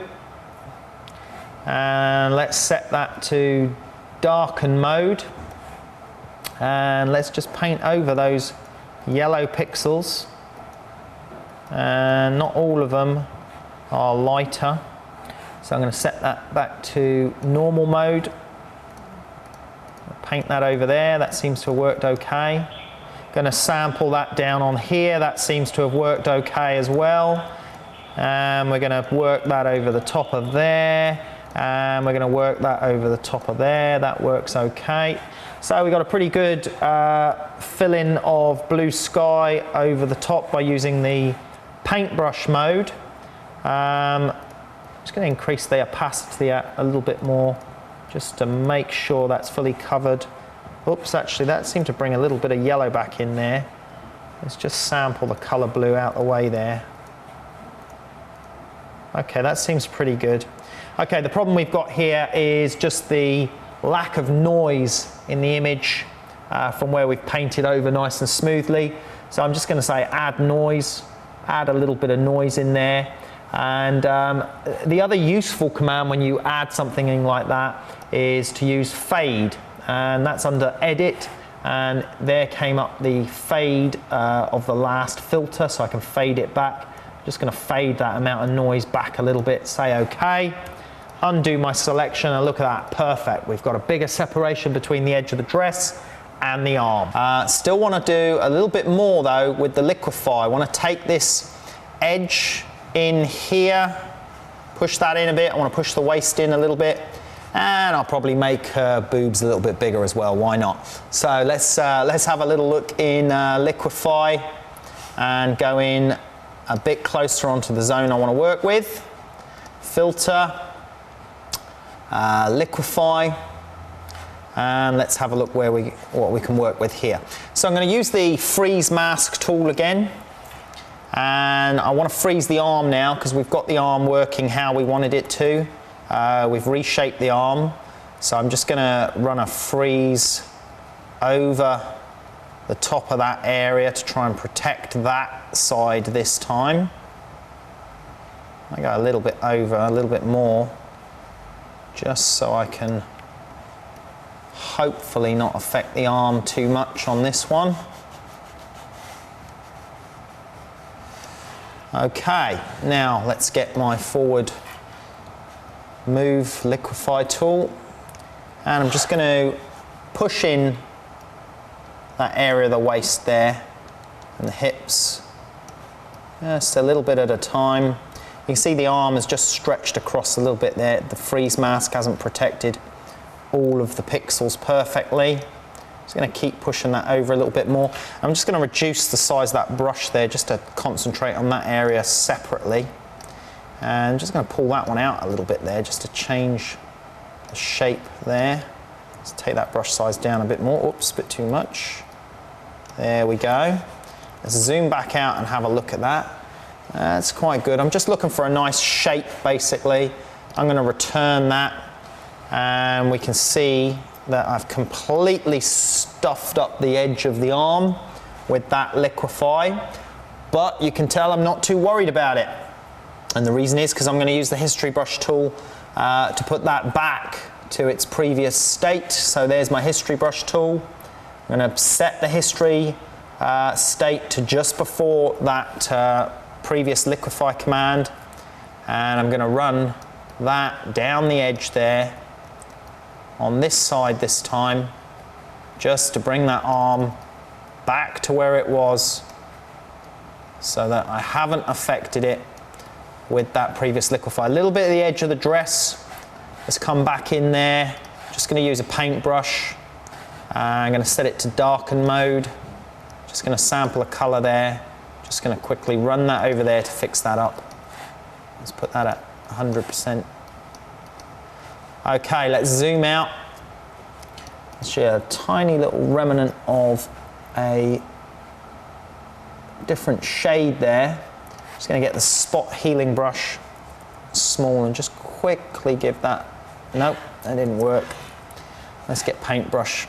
And let's set that to darken mode. And let's just paint over those yellow pixels. And not all of them are lighter. So I'm going to set that back to normal mode. Paint that over there. That seems to have worked okay. Going to sample that down on here. That seems to have worked okay as well. And we're going to work that over the top of there. And we're going to work that over the top of there. That works okay. So we've got a pretty good fill-in of blue sky over the top by using the paintbrush mode. I'm just going to increase the opacity a little bit more just to make sure that's fully covered. Oops, actually that seemed to bring a little bit of yellow back in there. Let's just sample the color blue out the way there. Okay, that seems pretty good. Okay, the problem we've got here is just the lack of noise in the image from where we've painted over nice and smoothly. So I'm just going to say add noise, add a little bit of noise in there. And the other useful command when you add something in like that is to use fade, and that's under edit, and there came up the fade of the last filter, so I can fade it back. Just going to fade that amount of noise back a little bit, say OK. Undo my selection and look at that, perfect. We've got a bigger separation between the edge of the dress and the arm. Still want to do a little bit more though with the liquefy. I want to take this edge in here, push that in a bit. I want to push the waist in a little bit, and I'll probably make her boobs a little bit bigger as well, why not? So let's have a little look in liquefy and go in a bit closer onto the zone I want to work with. Filter, liquefy, and let's have a look what we can work with here. So I'm going to use the freeze mask tool again, and I want to freeze the arm now because we've got the arm working how we wanted it to. We've reshaped the arm, so I'm just going to run a freeze over the top of that area to try and protect that side this time. I go a little bit over, a little bit more, just so I can hopefully not affect the arm too much on this one. Okay, now let's get my forward move liquefy tool, and I'm just going to push in that area of the waist there and the hips, just a little bit at a time. You can see the arm is just stretched across a little bit there. The freeze mask hasn't protected all of the pixels perfectly. Just going to keep pushing that over a little bit more. I'm just going to reduce the size of that brush there just to concentrate on that area separately. And I'm just going to pull that one out a little bit there just to change the shape there. Let's take that brush size down a bit more. Oops, a bit too much. There we go. Let's zoom back out and have a look at that. That's quite good. I'm just looking for a nice shape, basically. I'm going to return that, and we can see that I've completely stuffed up the edge of the arm with that liquefy, but you can tell I'm not too worried about it. And the reason is because I'm going to use the history brush tool to put that back to its previous state. So there's my history brush tool. I'm going to set the history state to just before that previous liquefy command, and I'm going to run that down the edge there on this side this time, just to bring that arm back to where it was so that I haven't affected it with that previous liquefy. A little bit of the edge of the dress has come back in there. Just going to use a paintbrush. I'm going to set it to darken mode. Just going to sample a color there. Just going to quickly run that over there to fix that up. Let's put that at 100%. Okay, let's zoom out. Let's show you a tiny little remnant of a different shade there. Just going to get the spot healing brush small and just quickly give that. Nope, that didn't work. Let's get paintbrush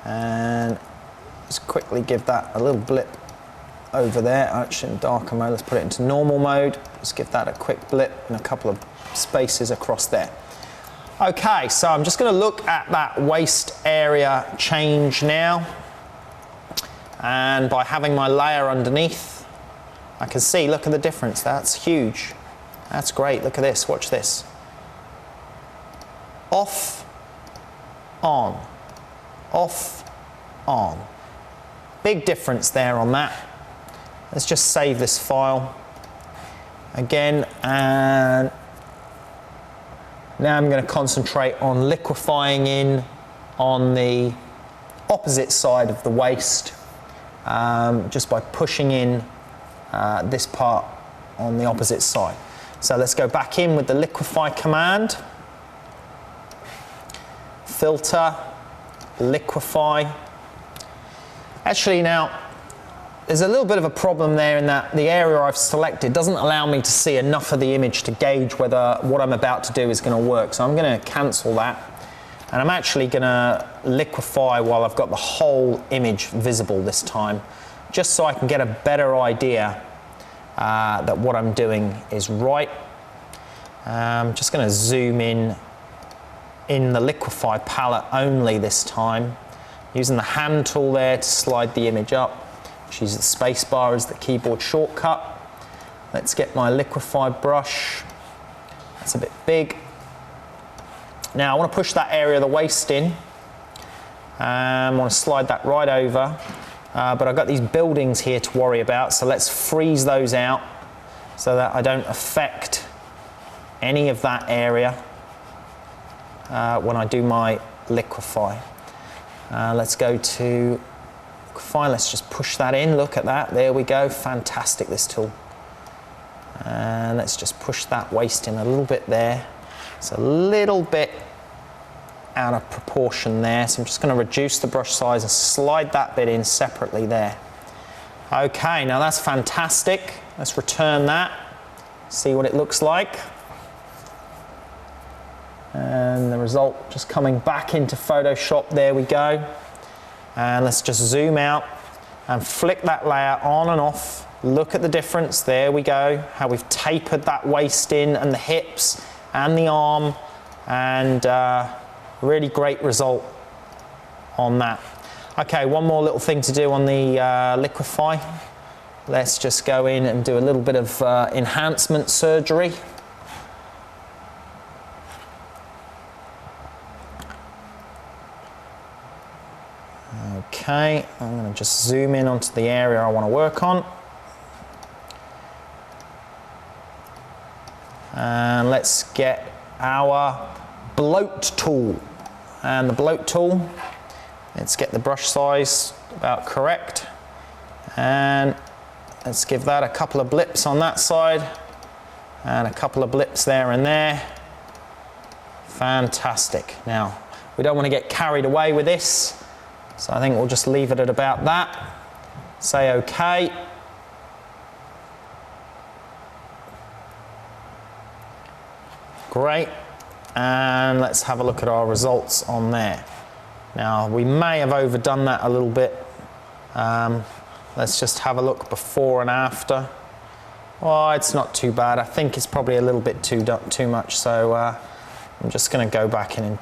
and just quickly give that a little blip over there. Actually in darker mode, let's put it into normal mode. Just give that a quick blip and a couple of spaces across there. Okay, so I'm just going to look at that waist area change now, and by having my layer underneath I can see, look at the difference. That's huge. That's great. Look at this. Watch this. Off, on, off, on. Big difference there on that. Let's just save this file again, and now I'm going to concentrate on liquefying in on the opposite side of the waist, just by pushing in this part on the opposite side. So let's go back in with the liquefy command. Filter, liquefy. Actually now, there's a little bit of a problem there in that the area I've selected doesn't allow me to see enough of the image to gauge whether what I'm about to do is going to work. So I'm going to cancel that, and I'm actually going to liquefy while I've got the whole image visible this time, just so I can get a better idea that what I'm doing is right. I'm just going to zoom in the liquefy palette only this time, using the hand tool there to slide the image up. Use the space bar as the keyboard shortcut. Let's get my liquefy brush. That's a bit big. Now I want to push that area of the waist in. I want to slide that right over. But I've got these buildings here to worry about, so let's freeze those out so that I don't affect any of that area when I do my liquefy. Let's go to liquefy, let's just push that in, look at that, there we go, fantastic this tool. And let's just push that waist in a little bit there. It's a little bit out of proportion there, so I'm just going to reduce the brush size and slide that bit in separately there. Okay, now that's fantastic. Let's return that, see what it looks like. And the result just coming back into Photoshop, there we go. And let's just zoom out and flick that layer on and off. Look at the difference, there we go, how we've tapered that waist in and the hips and the arm, and really great result on that. Okay, one more little thing to do on the liquefy. Let's just go in and do a little bit of enhancement surgery. Okay, I'm going to just zoom in onto the area I want to work on. And let's get our bloat tool. And the bloat tool, let's get the brush size about correct. And let's give that a couple of blips on that side and a couple of blips there and there. Fantastic. Now, we don't want to get carried away with this, so I think we'll just leave it at about that. Say OK. Great. And let's have a look at our results on there. Now, we may have overdone that a little bit. Let's just have a look before and after. Oh, it's not too bad. I think it's probably a little bit too much, so I'm just going to go back in and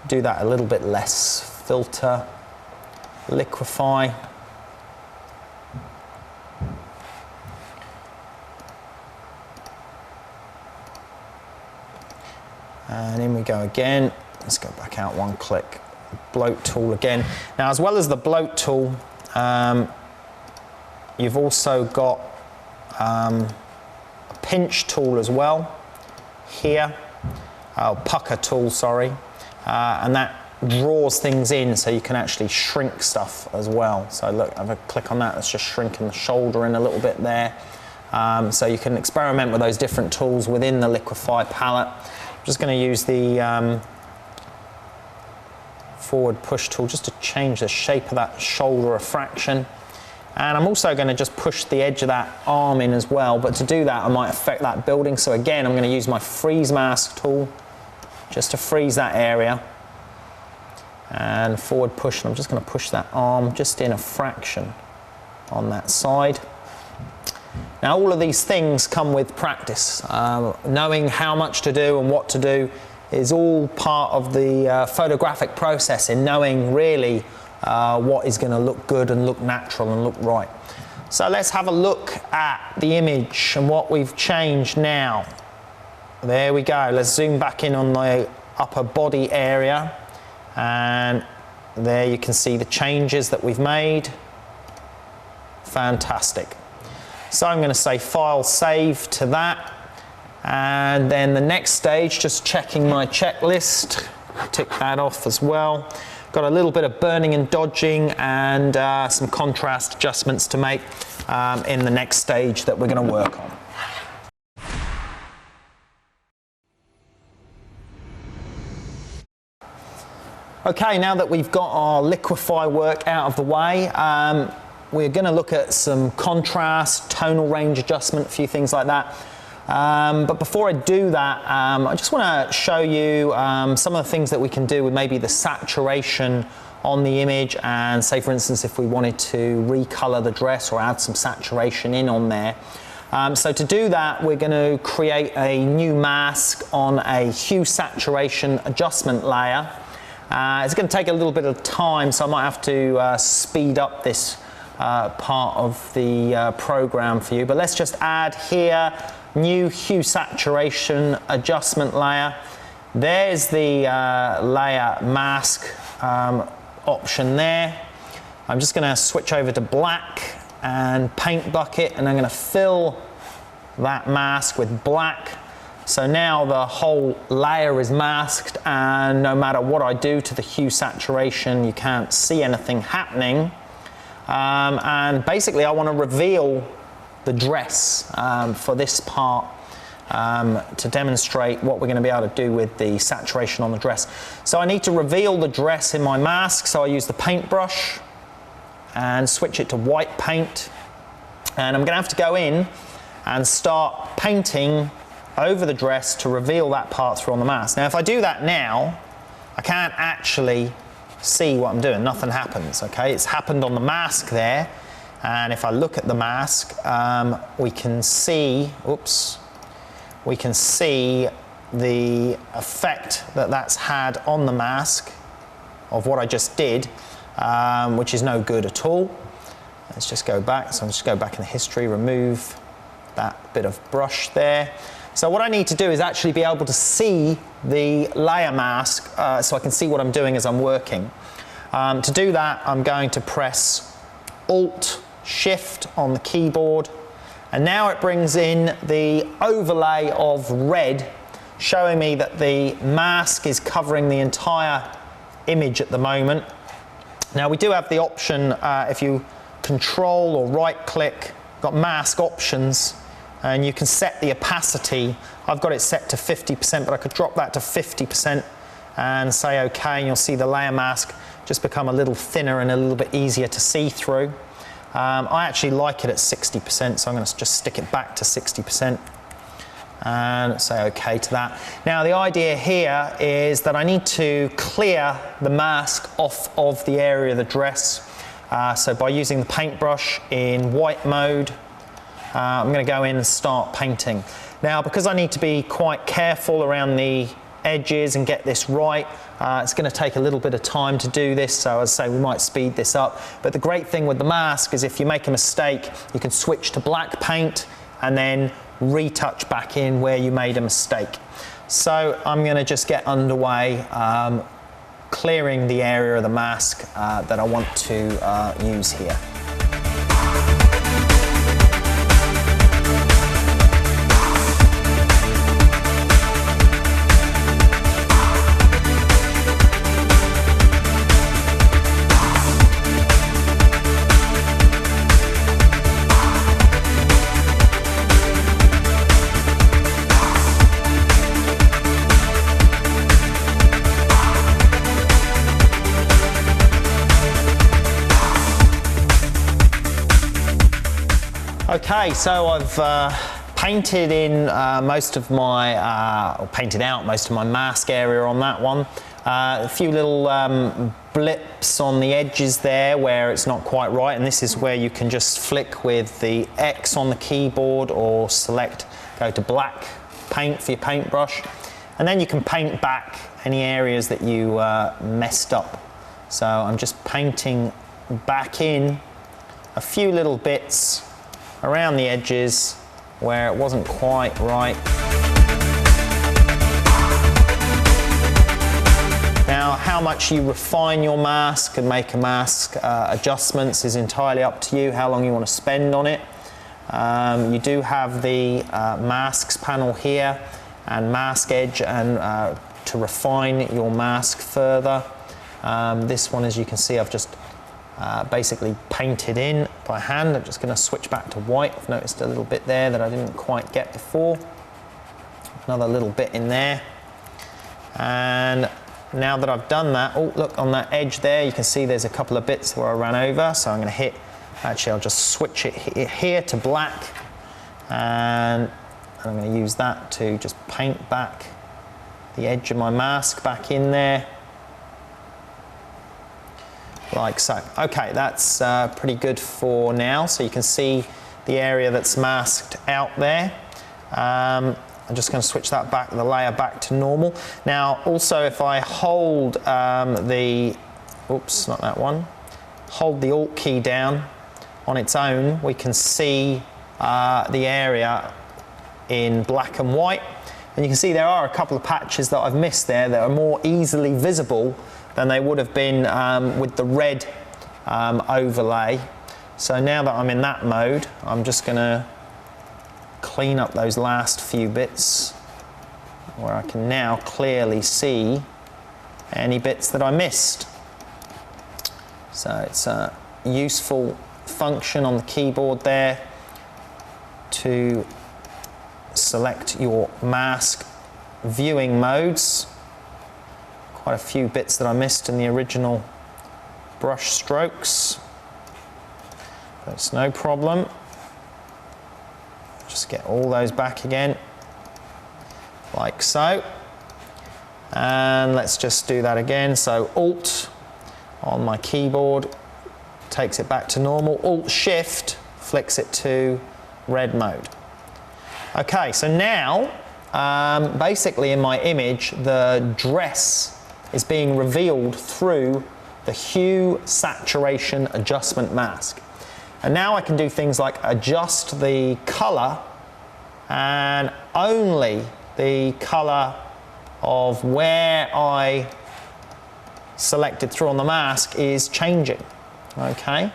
do that a little bit less. Filter, liquefy. And in we go again. Let's go back out one click. Bloat tool again. Now, as well as the bloat tool, you've also got a pinch tool as well here. Pucker tool, sorry. And that draws things in so you can actually shrink stuff as well. So look, have a click on that. That's just shrinking the shoulder in a little bit there. So you can experiment with those different tools within the liquefy palette. I'm just going to use the forward push tool just to change the shape of that shoulder a fraction. And I'm also going to just push the edge of that arm in as well, but to do that I might affect that building. So again, I'm going to use my freeze mask tool just to freeze that area. And forward push, and I'm just going to push that arm just in a fraction on that side. Now, all of these things come with practice. Knowing how much to do and what to do is all part of the photographic process in knowing really what is going to look good and look natural and look right. So let's have a look at the image and what we've changed now. There we go. Let's zoom back in on the upper body area, and there you can see the changes that we've made. Fantastic. So I'm going to say file save to that, and then the next stage, just checking my checklist, tick that off as well. Got a little bit of burning and dodging and some contrast adjustments to make in the next stage that we're going to work on. Okay, now that we've got our liquefy work out of the way, we're going to look at some contrast, tonal range adjustment, a few things like that. But before I do that, I just want to show you some of the things that we can do with maybe the saturation on the image, and say for instance if we wanted to recolor the dress or add some saturation in on there. So to do that, we're going to create a new mask on a hue saturation adjustment layer. It's going to take a little bit of time, so I might have to speed up this part of the program for you. But let's just add here, new hue saturation adjustment layer. There's the layer mask option there. I'm just going to switch over to black and paint bucket, and I'm going to fill that mask with black. So now the whole layer is masked, and no matter what I do to the hue saturation, you can't see anything happening. And basically I want to reveal the dress for this part to demonstrate what we're going to be able to do with the saturation on the dress. So I need to reveal the dress in my mask, so I use the paintbrush and switch it to white paint, and I'm going to have to go in and start painting over the dress to reveal that part through on the mask. Now if I do that now, I can't actually see what I'm doing. Nothing happens, okay? It's happened on the mask there, and if I look at the mask, we can see, we can see the effect that that's had on the mask of what I just did, which is no good at all. Let's just go back. So I'll just go back in the history, remove that bit of brush there. So what I need to do is actually be able to see the layer mask so I can see what I'm doing as I'm working. To do that, I'm going to press Alt Shift on the keyboard, and now it brings in the overlay of red, showing me that the mask is covering the entire image at the moment. Now we do have the option, if you control or right click, got mask options, and you can set the opacity. I've got it set to 50%, but I could drop that to 50% and say OK, and you'll see the layer mask just become a little thinner and a little bit easier to see through. I actually like it at 60%, so I'm going to just stick it back to 60%. and say OK to that. Now the idea here is that I need to clear the mask off of the area of the dress. So by using the paintbrush in white mode, I'm going to go in and start painting. Now because I need to be quite careful around the edges and get this right, it's going to take a little bit of time to do this, so as I say, we might speed this up. But the great thing with the mask is if you make a mistake, you can switch to black paint and then retouch back in where you made a mistake. So I'm going to just get underway, clearing the area of the mask that I want to use here. Okay, so I've painted in most of my, or painted out most of my mask area on that one. A few little blips on the edges there where it's not quite right, and this is where you can just flick with the X on the keyboard or select, go to black paint for your paintbrush, and then you can paint back any areas that you messed up. So I'm just painting back in a few little bits around the edges where it wasn't quite right. Now, how much you refine your mask and make a mask adjustments is entirely up to you, how long you want to spend on it. You do have the masks panel here and mask edge and to refine your mask further. This one, as you can see, I've just basically painted in by hand. I'm just going to switch back to white. I've noticed a little bit there that I didn't quite get before. Another little bit in there. And now that I've done that, oh look, on that edge there you can see there's a couple of bits where I ran over, so I'm going to hit, actually I'll just switch it here to black, and I'm going to use that to just paint back the edge of my mask back in there. Like so. Okay, that's pretty good for now. So you can see the area that's masked out there. I'm just going to switch that back, the layer back to normal. Now, also if I hold oops, not that one, hold the Alt key down on its own, we can see the area in black and white. And you can see there are a couple of patches that I've missed there that are more easily visible than they would have been with the red overlay. So now that I'm in that mode, I'm just going to clean up those last few bits where I can now clearly see any bits that I missed. So it's a useful function on the keyboard there to select your mask viewing modes. Quite a few bits that I missed in the original brush strokes. That's no problem. Just get all those back again, like so. And let's just do that again. So Alt on my keyboard takes it back to normal. Alt Shift flicks it to red mode. Okay, so now basically in my image the dress is being revealed through the hue saturation adjustment mask. And now I can do things like adjust the color, and only the color of where I selected through on the mask is changing. Okay,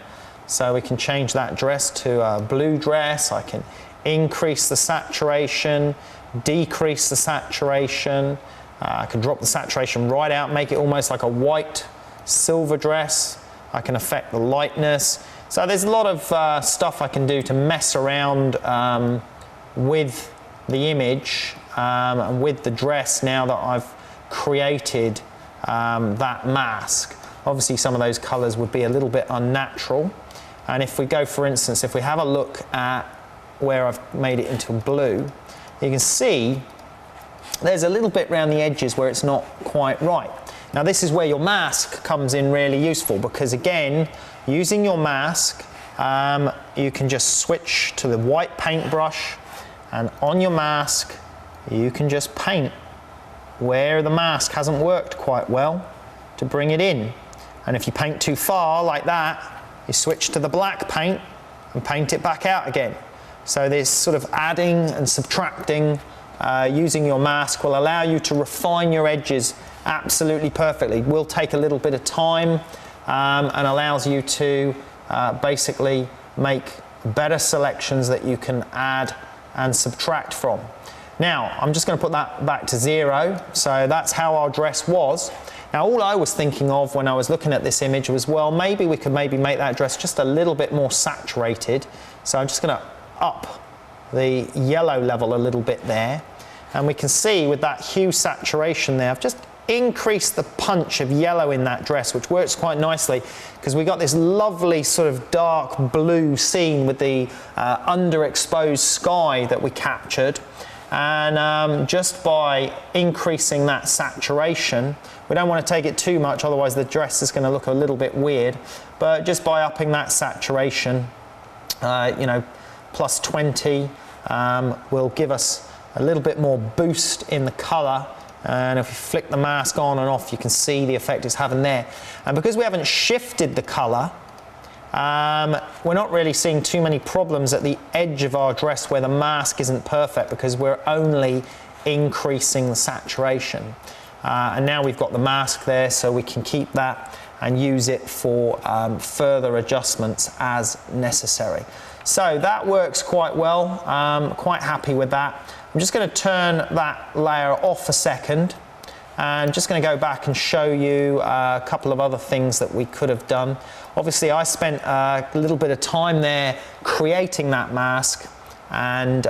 so we can change that dress to a blue dress. I can increase the saturation, decrease the saturation. I can drop the saturation right out, make it almost like a white silver dress. I can affect the lightness. So there's a lot of stuff I can do to mess around with the image and with the dress now that I've created that mask. Obviously some of those colors would be a little bit unnatural. And if we go, for instance, if we have a look at where I've made it into blue, you can see there's a little bit around the edges where it's not quite right. Now this is where your mask comes in really useful, because again, using your mask, you can just switch to the white paintbrush, and on your mask you can just paint where the mask hasn't worked quite well to bring it in. And if you paint too far like that, you switch to the black paint and paint it back out again. So this sort of adding and subtracting using your mask will allow you to refine your edges absolutely perfectly. It will take a little bit of time and allows you to basically make better selections that you can add and subtract from. Now, I'm just going to put that back to 0. So that's how our dress was. Now, all I was thinking of when I was looking at this image was, well, maybe we could maybe make that dress just a little bit more saturated. So I'm just going to up the yellow level a little bit there. And we can see with that hue saturation there, I've just increased the punch of yellow in that dress, which works quite nicely because we got this lovely sort of dark blue scene with the underexposed sky that we captured. And just by increasing that saturation, we don't want to take it too much, otherwise the dress is going to look a little bit weird, but just by upping that saturation, you know, plus 20 will give us a little bit more boost in the colour. And if you flick the mask on and off, you can see the effect it's having there. And because we haven't shifted the colour, we're not really seeing too many problems at the edge of our dress where the mask isn't perfect, because we're only increasing the saturation. And now we've got the mask there, so we can keep that and use it for further adjustments as necessary. So that works quite well. Quite happy with that. I'm just going to turn that layer off a second, and just going to go back and show you a couple of other things that we could have done. Obviously, I spent a little bit of time there creating that mask and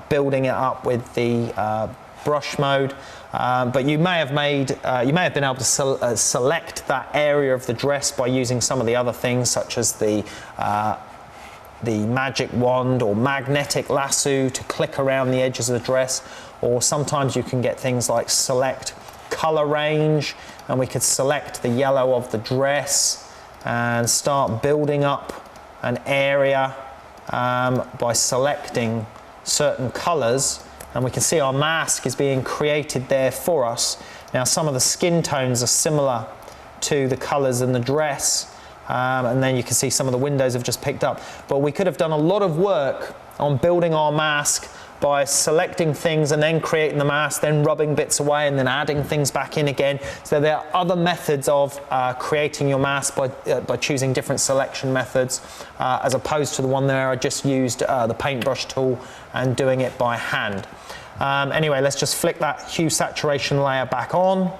building it up with the brush mode. But you may have been able to select that area of the dress by using some of the other things, such as the magic wand or magnetic lasso to click around the edges of the dress, or sometimes you can get things like select color range, and we could select the yellow of the dress and start building up an area by selecting certain colors, and we can see our mask is being created there for us. Now, some of the skin tones are similar to the colors in the dress. And then you can see some of the windows have just picked up. But we could have done a lot of work on building our mask by selecting things and then creating the mask, then rubbing bits away and then adding things back in again. So there are other methods of creating your mask by choosing different selection methods, as opposed to the one there I just used the paintbrush tool and doing it by hand. Anyway, let's just flick that hue saturation layer back on.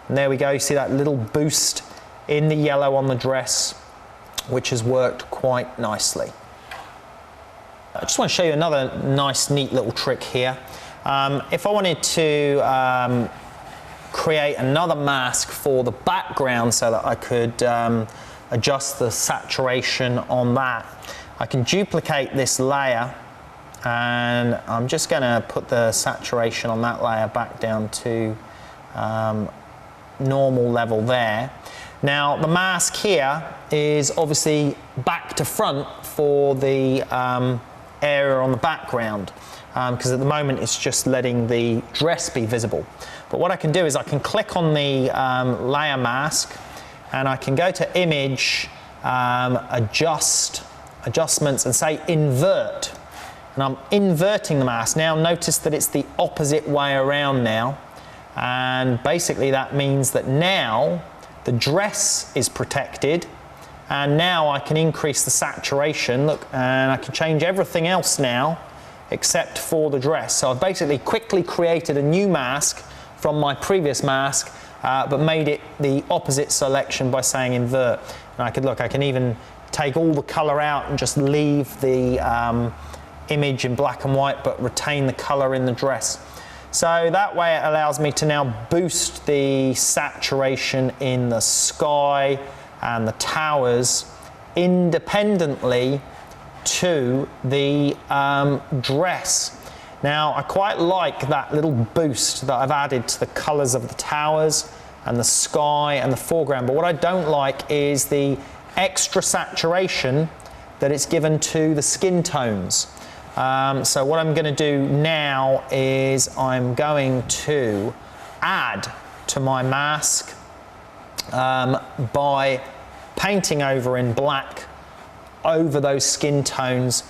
And there we go, you see that little boost in the yellow on the dress, which has worked quite nicely. I just want to show you another nice, neat little trick here. If I wanted to create another mask for the background so that I could adjust the saturation on that, I can duplicate this layer, and I'm just going to put the saturation on that layer back down to normal level there. Now, the mask here is obviously back to front for the area on the background, because at the moment it's just letting the dress be visible. But what I can do is I can click on the layer mask, and I can go to Image, Adjustments, and say Invert. And I'm inverting the mask. Now notice that it's the opposite way around now. And basically that means that now the dress is protected, and now I can increase the saturation, look, and I can change everything else now except for the dress. So I've basically quickly created a new mask from my previous mask, but made it the opposite selection by saying invert. And I can even take all the color out and just leave the image in black and white, but retain the color in the dress. So that way it allows me to now boost the saturation in the sky and the towers independently to the dress. Now, I quite like that little boost that I've added to the colours of the towers and the sky and the foreground, but what I don't like is the extra saturation that it's given to the skin tones. So what I'm going to do now is I'm going to add to my mask by painting over in black over those skin tones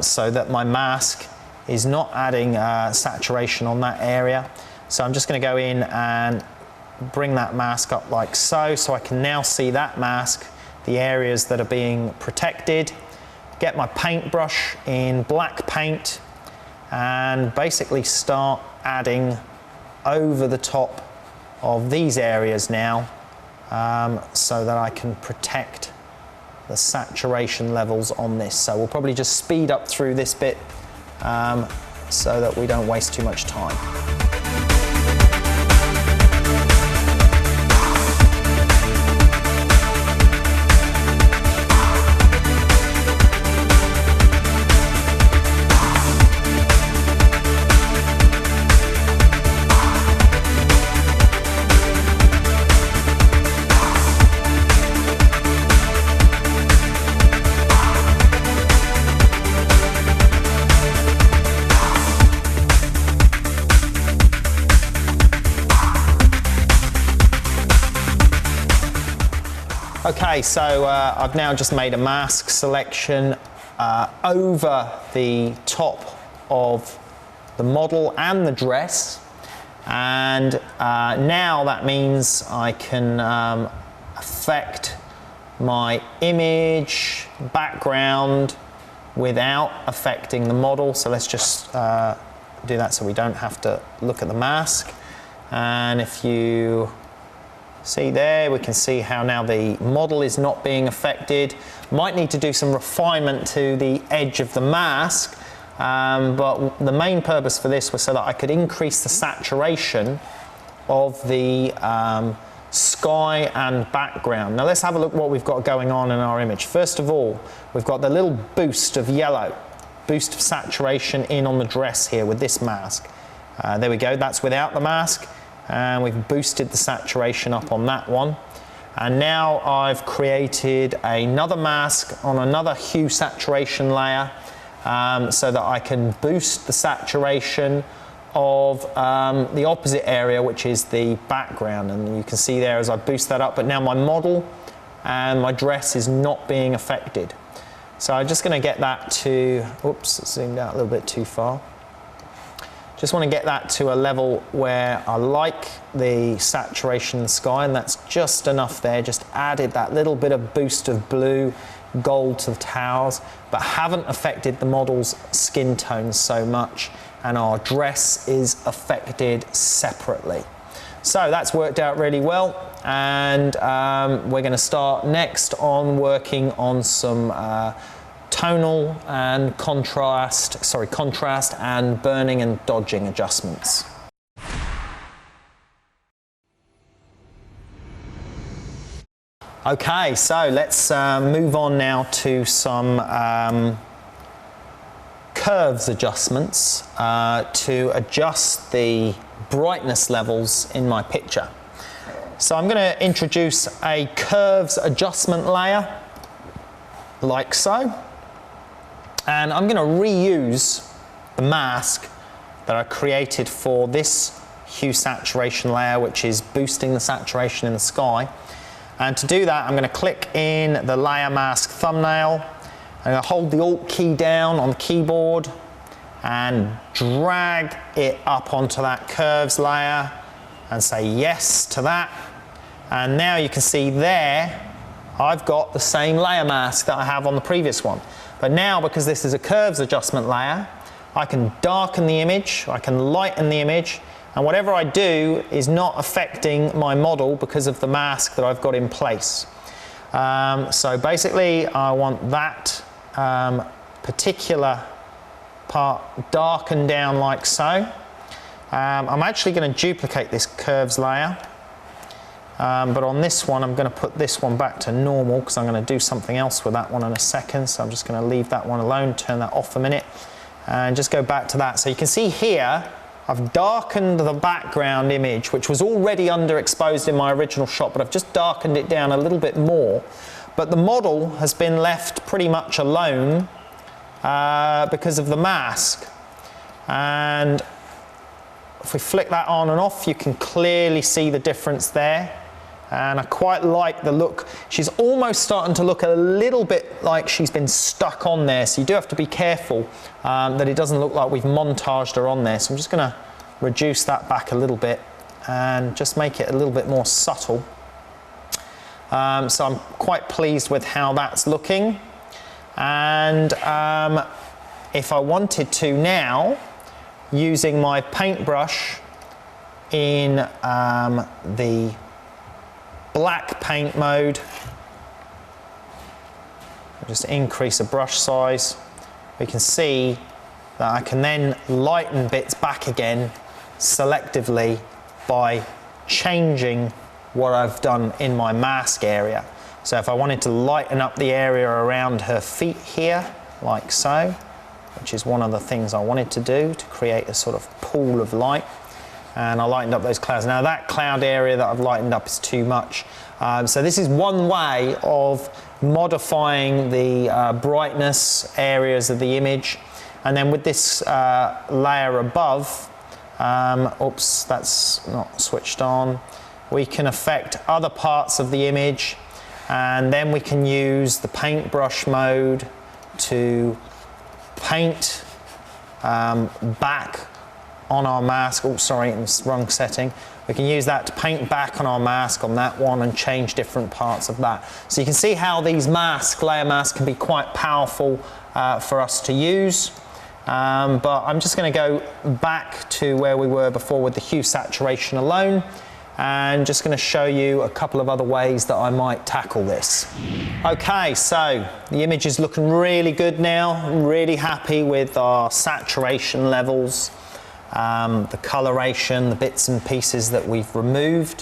so that my mask is not adding saturation on that area. So I'm just going to go in and bring that mask up like so, so I can now see that mask, the areas that are being protected. Get my paintbrush in black paint and basically start adding over the top of these areas now so that I can protect the saturation levels on this. So we'll probably just speed up through this bit so that we don't waste too much time. Okay, so I've now just made a mask selection over the top of the model and the dress, and now that means I can affect my image background without affecting the model. So let's just do that so we don't have to look at the mask. And if you see there, we can see how now the model is not being affected. Might need to do some refinement to the edge of the mask, but the main purpose for this was so that I could increase the saturation of the sky and background. Now let's have a look what we've got going on in our image. First of all, we've got the little boost of yellow, boost of saturation in on the dress here with this mask. There we go, that's without the mask. And we've boosted the saturation up on that one. And now I've created another mask on another hue saturation layer so that I can boost the saturation of the opposite area, which is the background. And you can see there as I boost that up, but now my model and my dress is not being affected. So I'm just going to get that to, oops, it zoomed out a little bit too far. Just want to get that to a level where I like the saturation in the sky, and that's just enough there. Just added that little bit of boost of blue, gold to the towers, but haven't affected the model's skin tones so much, and our dress is affected separately. So that's worked out really well, and we're going to start next on working on some tonal and contrast and burning and dodging adjustments. Okay, so let's move on now to some curves adjustments to adjust the brightness levels in my picture. So I'm going to introduce a curves adjustment layer like so. And I'm going to reuse the mask that I created for this hue saturation layer, which is boosting the saturation in the sky. And to do that, I'm going to click in the layer mask thumbnail. I'm going to hold the Alt key down on the keyboard and drag it up onto that curves layer and say yes to that. And now you can see there, I've got the same layer mask that I have on the previous one. But now, because this is a curves adjustment layer, I can darken the image, I can lighten the image, and whatever I do is not affecting my model because of the mask that I've got in place. So basically, I want that particular part darkened down like so. I'm actually going to duplicate this curves layer. But on this one, I'm going to put this one back to normal because I'm going to do something else with that one in a second. So I'm just going to leave that one alone, turn that off a minute. and just go back to that. So you can see here, I've darkened the background image, which was already underexposed in my original shot, but I've just darkened it down a little bit more. But the model has been left pretty much alone because of the mask. And if we flick that on and off, you can clearly see the difference there. And I quite like the look. She's almost starting to look a little bit like she's been stuck on there. So you do have to be careful that it doesn't look like we've montaged her on there. So I'm just going to reduce that back a little bit and just make it a little bit more subtle. So I'm quite pleased with how that's looking. And if I wanted to now, using my paintbrush in the black paint mode, just increase the brush size, we can see that I can then lighten bits back again selectively by changing what I've done in my mask area. So if I wanted to lighten up the area around her feet here, like so, which is one of the things I wanted to do to create a sort of pool of light, and I lightened up those clouds. Now that cloud area that I've lightened up is too much. So this is one way of modifying the brightness areas of the image. And then with this layer above, oops, that's not switched on, we can affect other parts of the image, and then we can use the paintbrush mode to paint back on our mask. Oh, sorry, in the wrong setting. We can use that to paint back on our mask on that one and change different parts of that. So you can see how these layer masks can be quite powerful for us to use. But I'm just going to go back to where we were before with the hue saturation alone, and just going to show you a couple of other ways that I might tackle this. Okay, so the image is looking really good now. I'm really happy with our saturation levels, the coloration, the bits and pieces that we've removed.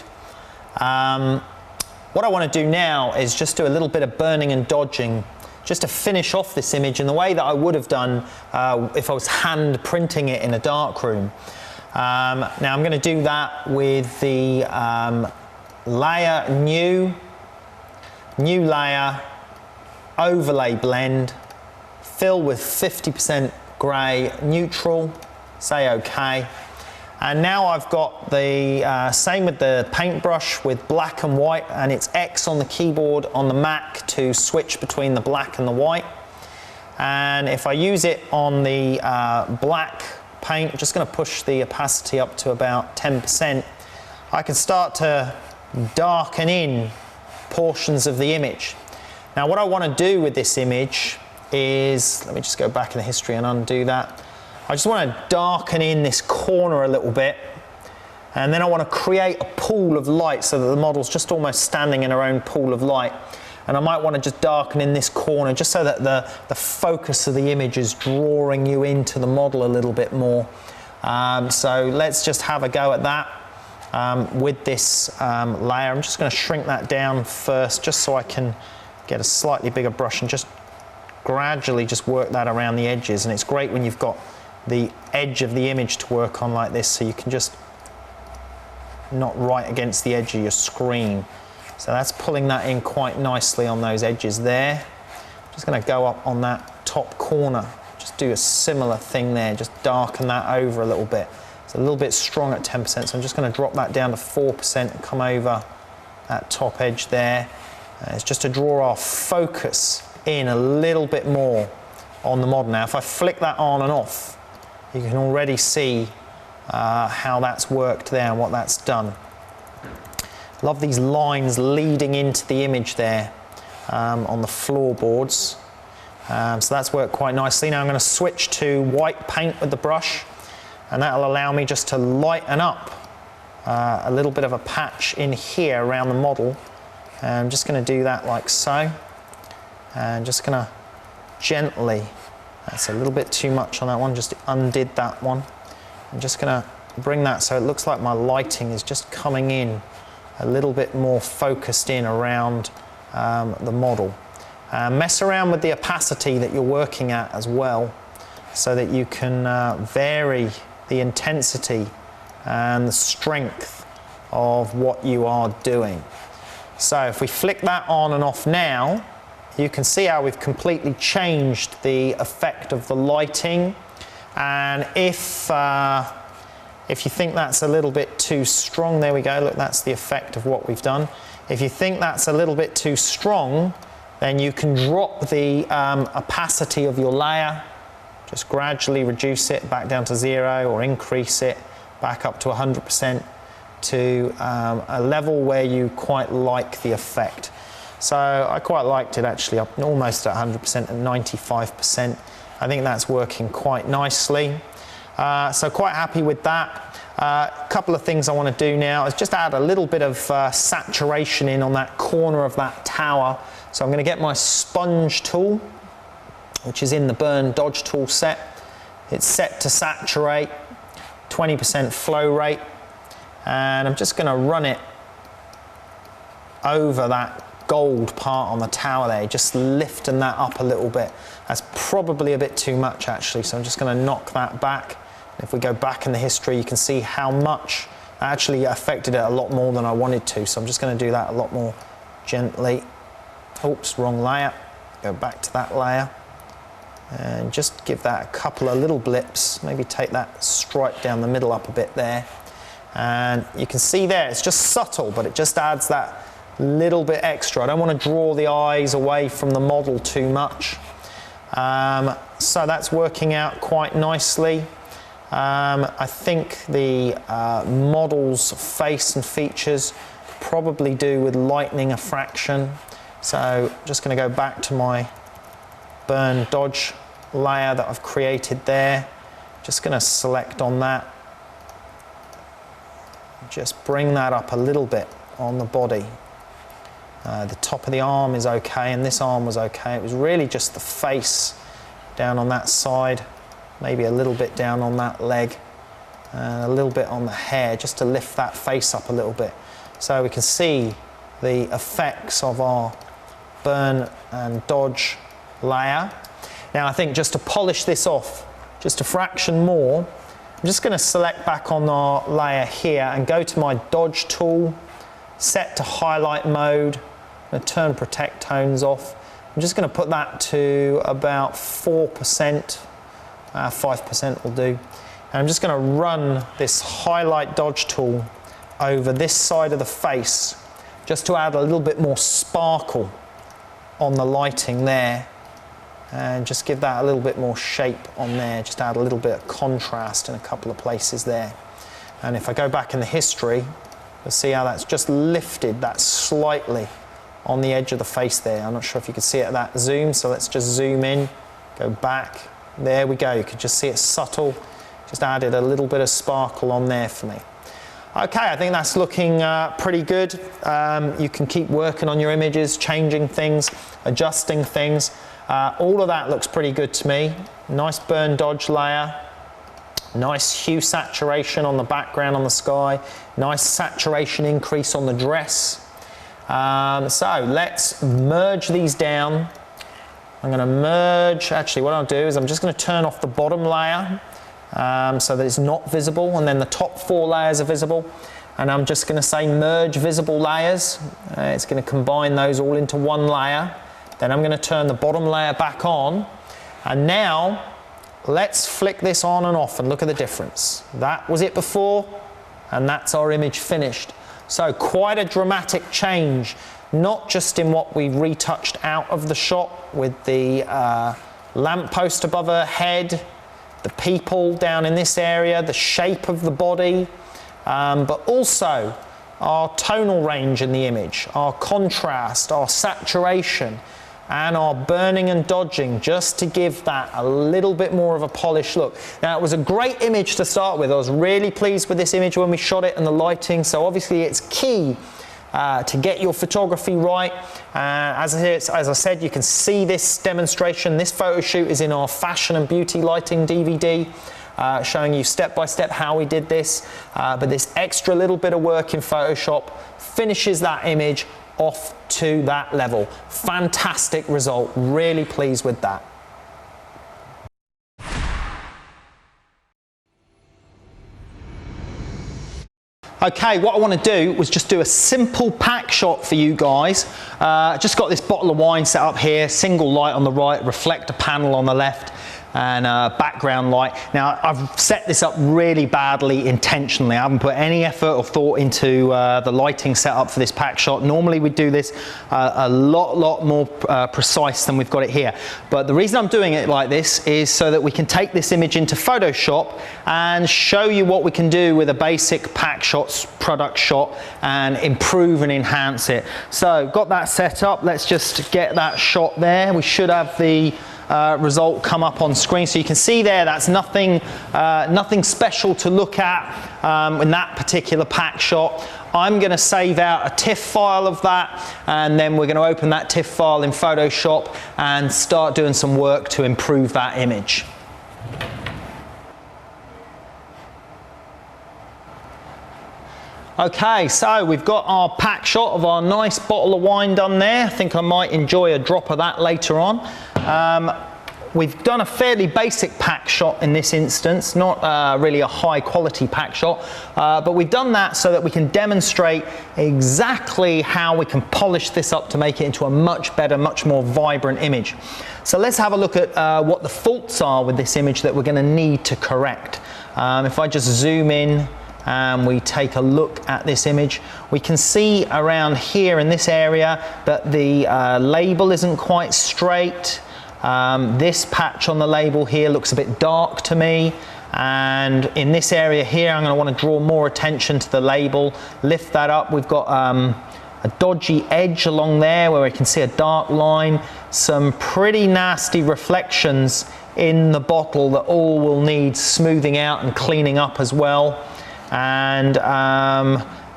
What I want to do now is just do a little bit of burning and dodging, just to finish off this image in the way that I would have done if I was hand printing it in a darkroom. Now I'm going to do that with the layer new layer, overlay blend, fill with 50% grey, neutral, say OK. And now I've got the same with the paintbrush with black and white, and it's X on the keyboard on the Mac to switch between the black and the white. And if I use it on the black paint, I'm just going to push the opacity up to about 10%. I can start to darken in portions of the image. Now what I want to do with this image is, let me just go back in the history and undo that. I just want to darken in this corner a little bit, and then I want to create a pool of light so that the model's just almost standing in her own pool of light. And I might want to just darken in this corner just so that the focus of the image is drawing you into the model a little bit more. So let's just have a go at that with this layer. I'm just going to shrink that down first just so I can get a slightly bigger brush and just gradually just work that around the edges. And it's great when you've got the edge of the image to work on like this, so you can just not right against the edge of your screen. So that's pulling that in quite nicely on those edges there. Just going to go up on that top corner, just do a similar thing there, just darken that over a little bit. It's a little bit strong at 10%, so I'm just going to drop that down to 4% and come over that top edge there. It's just to draw our focus in a little bit more on the model. Now if I flick that on and off, you can already see how that's worked there and what that's done. Love these lines leading into the image there on the floorboards. So that's worked quite nicely. Now I'm going to switch to white paint with the brush, and that'll allow me just to lighten up a little bit of a patch in here around the model. And I'm just going to do that like so, and just going to gently, that's a little bit too much on that one, just undid that one. I'm just going to bring that so it looks like my lighting is just coming in a little bit more focused in around the model. Mess around with the opacity that you're working at as well. so that you can vary the intensity and the strength of what you are doing. So if we flick that on and off now, you can see how we've completely changed the effect of the lighting. And if you think that's a little bit too strong, there we go, look, that's the effect of what we've done. If you think that's a little bit too strong, then you can drop the opacity of your layer, just gradually reduce it back down to 0 or increase it back up to 100% to a level where you quite like the effect. So I quite liked it actually, up almost at 100% at 95%. I think that's working quite nicely. So quite happy with that. A couple of things I want to do now is just add a little bit of saturation in on that corner of that tower. So I'm going to get my sponge tool, which is in the burn dodge tool set. It's set to saturate, 20% flow rate, and I'm just going to run it over that gold part on the tower there, just lifting that up a little bit. That's probably a bit too much actually, so I'm just going to knock that back. If we go back in the history, you can see how much I actually affected it a lot more than I wanted to, so I'm just going to do that a lot more gently. Oops, wrong layer. Go back to that layer and just give that a couple of little blips, maybe take that stripe down the middle up a bit there, and you can see there it's just subtle, but it just adds that little bit extra. I don't want to draw the eyes away from the model too much. So that's working out quite nicely. I think the model's face and features probably do with lightening a fraction. So I'm just going to go back to my burn dodge layer that I've created there. Just going to select on that. Just bring that up a little bit on the body. The top of the arm is okay, and this arm was okay. It was really just the face down on that side, maybe a little bit down on that leg, and a little bit on the hair, just to lift that face up a little bit. So we can see the effects of our burn and dodge layer. Now I think just to polish this off just a fraction more, I'm just going to select back on our layer here and go to my dodge tool, set to highlight mode, and turn protect tones off. I'm just going to put that to about 4%, 5% will do. And I'm just going to run this highlight dodge tool over this side of the face just to add a little bit more sparkle on the lighting there, and just give that a little bit more shape on there, just add a little bit of contrast in a couple of places there. And if I go back in the history, you'll see how that's just lifted that slightly on the edge of the face there. I'm not sure if you can see it at that zoom, so let's just zoom in, go back. There we go, you can just see it's subtle, just added a little bit of sparkle on there for me. Okay, I think that's looking pretty good. You can keep working on your images, changing things, adjusting things. All of that looks pretty good to me. Nice burn dodge layer, nice hue saturation on the background on the sky, nice saturation increase on the dress. So let's merge these down. I'm going to merge, actually what I'll do is I'm just going to turn off the bottom layer so that it's not visible, and then the top 4 layers are visible, and I'm just going to say merge visible layers. It's going to combine those all into one layer. Then I'm going to turn the bottom layer back on, and now let's flick this on and off and look at the difference. That was it before, and that's our image finished. So quite a dramatic change, not just in what we retouched out of the shot with the lamppost above her head, the people down in this area, the shape of the body, but also our tonal range in the image, our contrast, our saturation, and our burning and dodging, just to give that a little bit more of a polished look. Now, it was a great image to start with. I was really pleased with this image when we shot it and the lighting, so obviously it's key to get your photography right. As I said, you can see this demonstration. This photo shoot is in our fashion and beauty lighting DVD, showing you step by step how we did this. But this extra little bit of work in Photoshop finishes that image off to that level. Fantastic result. Really pleased with that. Okay, what I want to do was just do a simple pack shot for you guys. Just got this bottle of wine set up here, single light on the right, reflector panel on the left, and background light. Now, I've set this up really badly intentionally. I haven't put any effort or thought into the lighting setup for this pack shot. Normally we do this a lot more precise than we've got it here. But the reason I'm doing it like this is so that we can take this image into Photoshop and show you what we can do with a basic pack shots, product shot, and improve and enhance it. So, got that set up. Let's just get that shot there. We should have the result come up on screen, so you can see there that's nothing special to look at in that particular pack shot. I'm going to save out a TIFF file of that, and then we're going to open that TIFF file in Photoshop and start doing some work to improve that image. Okay, so we've got our pack shot of our nice bottle of wine done there. I think I might enjoy a drop of that later on. We've done a fairly basic pack shot in this instance, not really a high quality pack shot, but we've done that so that we can demonstrate exactly how we can polish this up to make it into a much better, much more vibrant image. So let's have a look at what the faults are with this image that we're going to need to correct. If I just zoom in and we take a look at this image, we can see around here in this area that the label isn't quite straight. This patch on the label here looks a bit dark to me, and in this area here I'm going to want to draw more attention to the label, lift that up. We've got a dodgy edge along there where we can see a dark line, some pretty nasty reflections in the bottle that all will need smoothing out and cleaning up as well. And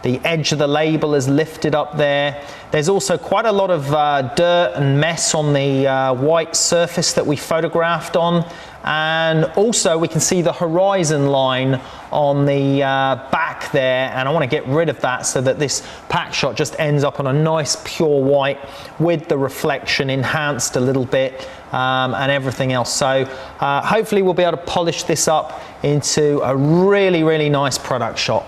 the edge of the label is lifted up there. There's also quite a lot of dirt and mess on the white surface that we photographed on, and also we can see the horizon line on the back there, and I want to get rid of that so that this pack shot just ends up on a nice pure white with the reflection enhanced a little bit, and everything else. So hopefully we'll be able to polish this up into a really nice product shot.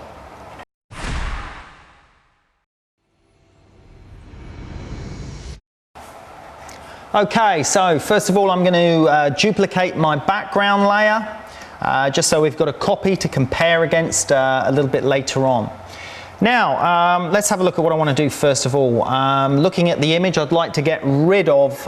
Okay, so first of all I'm going to duplicate my background layer, just so we've got a copy to compare against a little bit later on. Now, let's have a look at what I want to do first of all. Looking at the image, I'd like to get rid of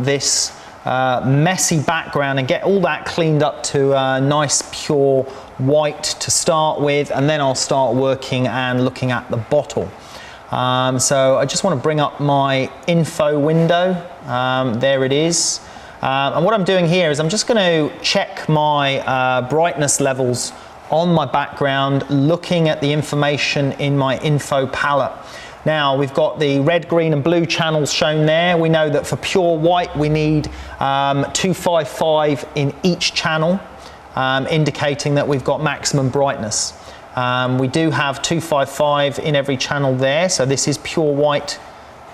this messy background and get all that cleaned up to a nice pure white to start with, and then I'll start working and looking at the bottle. So I just want to bring up my info window. There it is. And what I'm doing here is I'm just going to check my brightness levels on my background, looking at the information in my info palette. Now we've got the red, green and blue channels shown there. We know that for pure white we need 255 in each channel, indicating that we've got maximum brightness. We do have 255 in every channel there, so this is pure white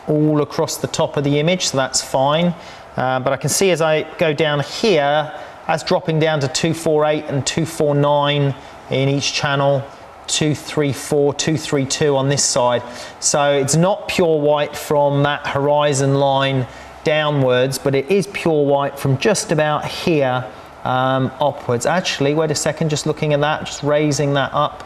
all across the top of the image, so that's fine. But I can see as I go down here, that's dropping down to 248 and 249 in each channel, 234, 232 on this side. So it's not pure white from that horizon line downwards, but it is pure white from just about here upwards. Actually, wait a second, just looking at that, just raising that up.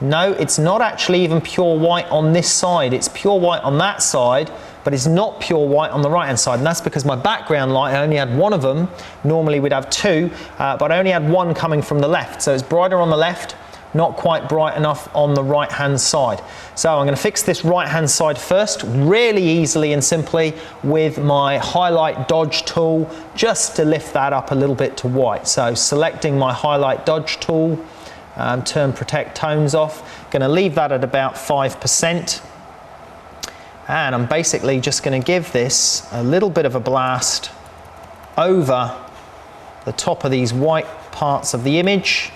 No, it's not actually even pure white on this side. It's pure white on that side, but it's not pure white on the right hand side, and that's because my background light, I only had one of them. Normally we'd have two, but I only had one coming from the left, so it's brighter on the left, not quite bright enough on the right hand side. So I'm going to fix this right hand side first, really easily and simply with my highlight dodge tool, just to lift that up a little bit to white. So selecting my highlight dodge tool, turn protect tones off, going to leave that at about 5%, and I'm basically just going to give this a little bit of a blast over the top of these white parts of the image,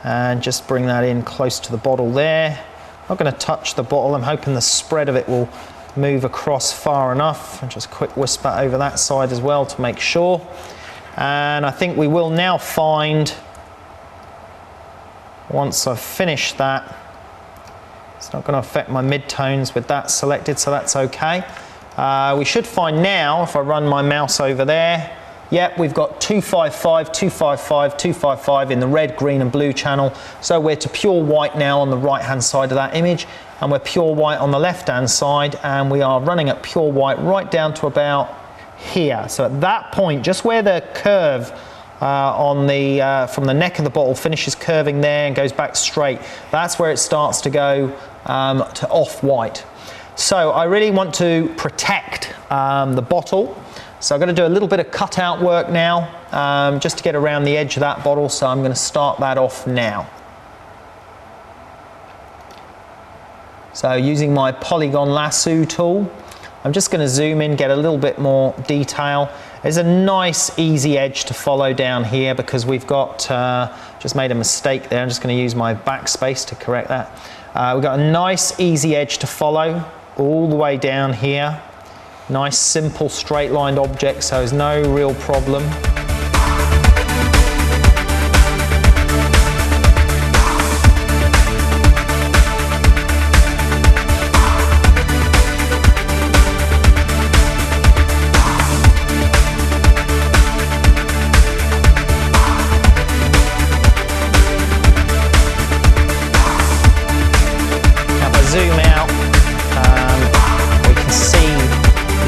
and just bring that in close to the bottle there. I'm not going to touch the bottle, I'm hoping the spread of it will move across far enough, and just quick whisper over that side as well to make sure. And I think we will now find, once I've finished that, It's not going to affect my mid-tones with that selected, so that's okay. We should find now, if I run my mouse over there, yep, we've got 255, 255, 255 in the red, green and blue channel. So we're to pure white now on the right-hand side of that image, and we're pure white on the left-hand side, and we are running at pure white right down to about here. So at that point, just where the curve from the neck of the bottle finishes curving there and goes back straight, that's where it starts to go to off-white. So I really want to protect the bottle. So I'm going to do a little bit of cutout work now, just to get around the edge of that bottle. So I'm going to start that off now. So using my polygon lasso tool, I'm just going to zoom in, get a little bit more detail. There's a nice easy edge to follow down here because we've got, just made a mistake there. I'm just going to use my backspace to correct that. We've got a nice easy edge to follow all the way down here. Nice simple straight lined object, so there's no real problem. Zoom out, we can see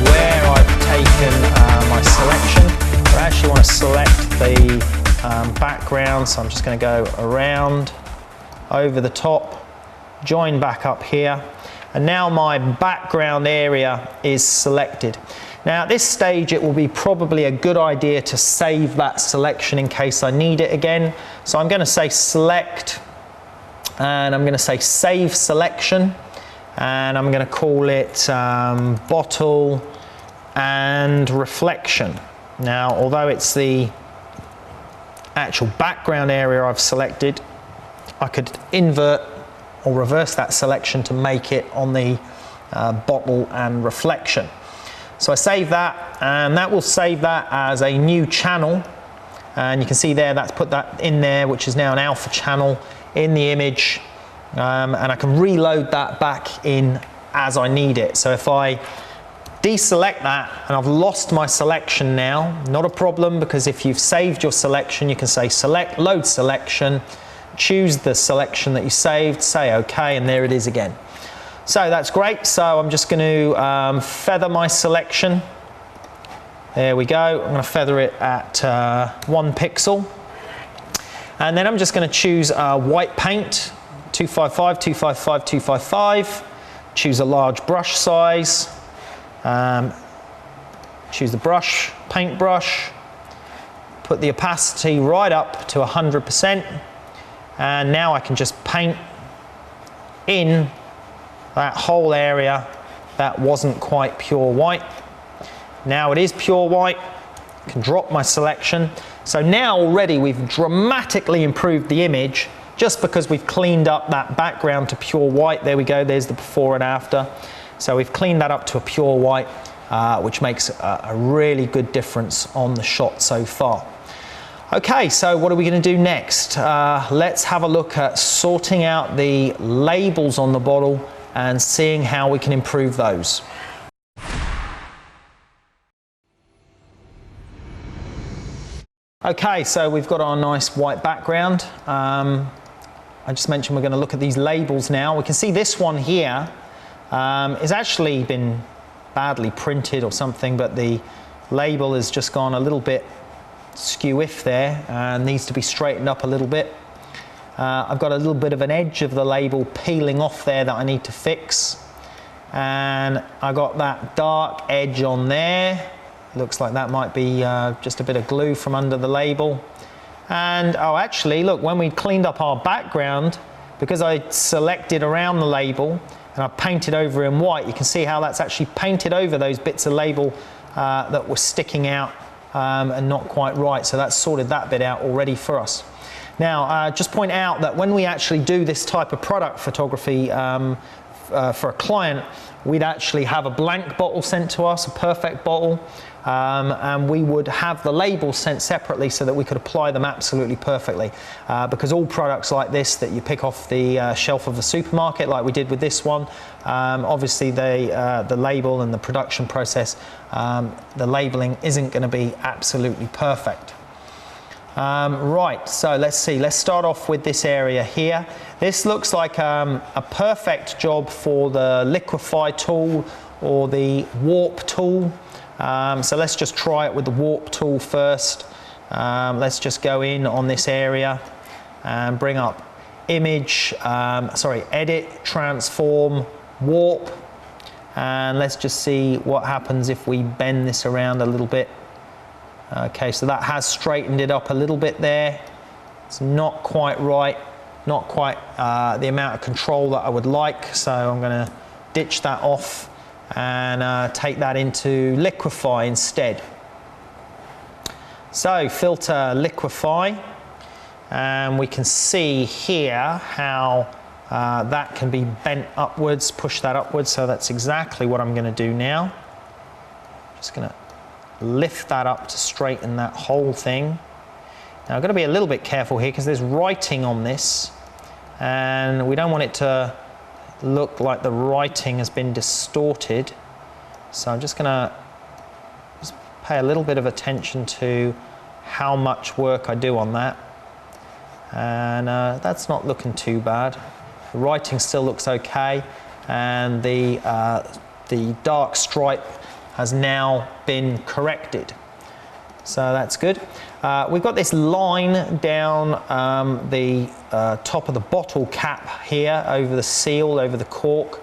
where I've taken my selection. I actually want to select the background, so I'm just going to go around, over the top, join back up here, and now my background area is selected. Now at this stage it will be probably a good idea to save that selection in case I need it again. So I'm going to say select, and I'm going to say save selection, and I'm going to call it bottle and reflection. Now although it's the actual background area I've selected, I could invert or reverse that selection to make it on the bottle and reflection. So I save that, and that will save that as a new channel, and you can see there that's put that in there, which is now an alpha channel in the image, and I can reload that back in as I need it. So if I deselect that and I've lost my selection now, not a problem, because if you've saved your selection you can say select, load selection, choose the selection that you saved, say OK, and there it is again. So that's great. So I'm just going to feather my selection. There we go. I'm going to feather it at 1 pixel. And then I'm just going to choose white paint, 255, 255, 255. Choose a large brush size. Choose the brush, paintbrush. Put the opacity right up to 100%. And now I can just paint in that whole area that wasn't quite pure white. Now it is pure white. I can drop my selection. So now already we've dramatically improved the image just because we've cleaned up that background to pure white. There we go, there's the before and after. So we've cleaned that up to a pure white, which makes a really good difference on the shot so far. Okay, so what are we going to do next? Let's have a look at sorting out the labels on the bottle and seeing how we can improve those. Okay, so we've got our nice white background. I just mentioned we're going to look at these labels now. We can see this one here has actually been badly printed or something, but the label has just gone a little bit skew-if there and needs to be straightened up a little bit. I've got a little bit of an edge of the label peeling off there that I need to fix, and I got that dark edge on there. Looks like that might be just a bit of glue from under the label. And oh, actually look, when we cleaned up our background, because I selected around the label and I painted over in white, you can see how that's actually painted over those bits of label that were sticking out and not quite right. So that's sorted that bit out already for us. Now just point out that when we actually do this type of product photography for a client, we'd actually have a blank bottle sent to us, a perfect bottle, and we would have the labels sent separately so that we could apply them absolutely perfectly. Because all products like this that you pick off the shelf of the supermarket, like we did with this one, obviously the label and the production process, the labeling isn't going to be absolutely perfect. Right, so let's see, let's start off with this area here. This looks like a perfect job for the liquefy tool or the warp tool. So let's just try it with the warp tool first. Let's just go in on this area and bring up image, edit, transform, warp. And let's just see what happens if we bend this around a little bit. Okay, so that has straightened it up a little bit there. It's not quite right, not quite the amount of control that I would like. So I'm going to ditch that off and take that into liquefy instead. So filter liquefy, and we can see here how that can be bent upwards, push that upwards. So that's exactly what I'm going to do now. Just going to lift that up to straighten that whole thing. Now I've got to be a little bit careful here because there's writing on this and we don't want it to look like the writing has been distorted. So I'm just going to pay a little bit of attention to how much work I do on that. And that's not looking too bad. The writing still looks okay, and the dark stripe has now been corrected. So that's good. We've got this line down the top of the bottle cap here, over the seal, over the cork.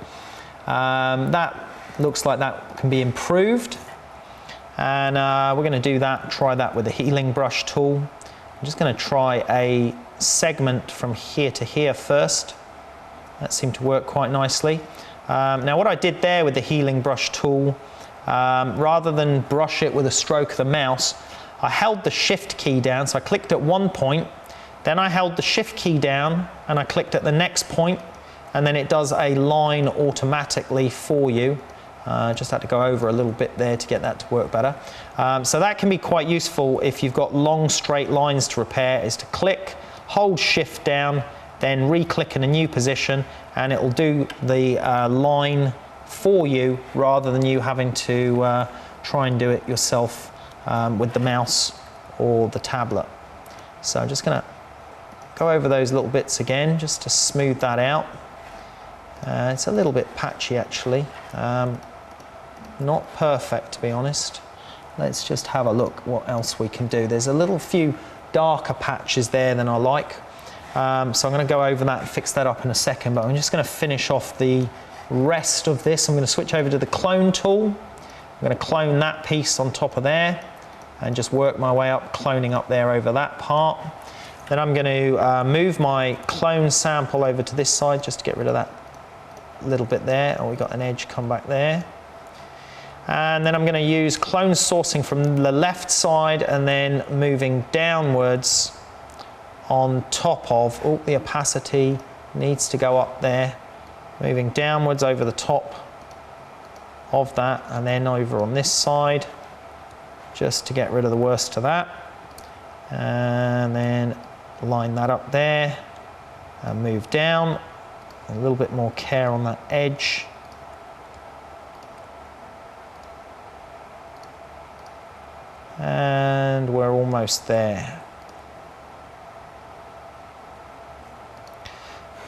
That looks like that can be improved. And we're going to do that, try that with the healing brush tool. I'm just going to try a segment from here to here first. That seemed to work quite nicely. Now what I did there with the healing brush tool, rather than brush it with a stroke of the mouse, I held the shift key down. So I clicked at one point, then I held the shift key down and I clicked at the next point, and then it does a line automatically for you. Just had to go over a little bit there to get that to work better. So that can be quite useful if you've got long straight lines to repair, is to click, hold shift down, then re-click in a new position, and it will do the line for you rather than you having to try and do it yourself with the mouse or the tablet. So I'm just going to go over those little bits again just to smooth that out. It's a little bit patchy actually, not perfect to be honest. Let's just have a look what else we can do. There's a little few darker patches there than I like, so I'm going to go over that and fix that up in a second, but I'm just going to finish off the rest of this. I'm going to switch over to the clone tool. I'm going to clone that piece on top of there and just work my way up, cloning up there over that part. Then I'm going to move my clone sample over to this side just to get rid of that little bit there. Oh, we got an edge come back there. And then I'm going to use clone sourcing from the left side and then moving downwards on top of, oh, the opacity needs to go up there. Moving downwards over the top of that and then over on this side just to get rid of the worst of that. And then line that up there and move down. A little bit more care on that edge. And we're almost there.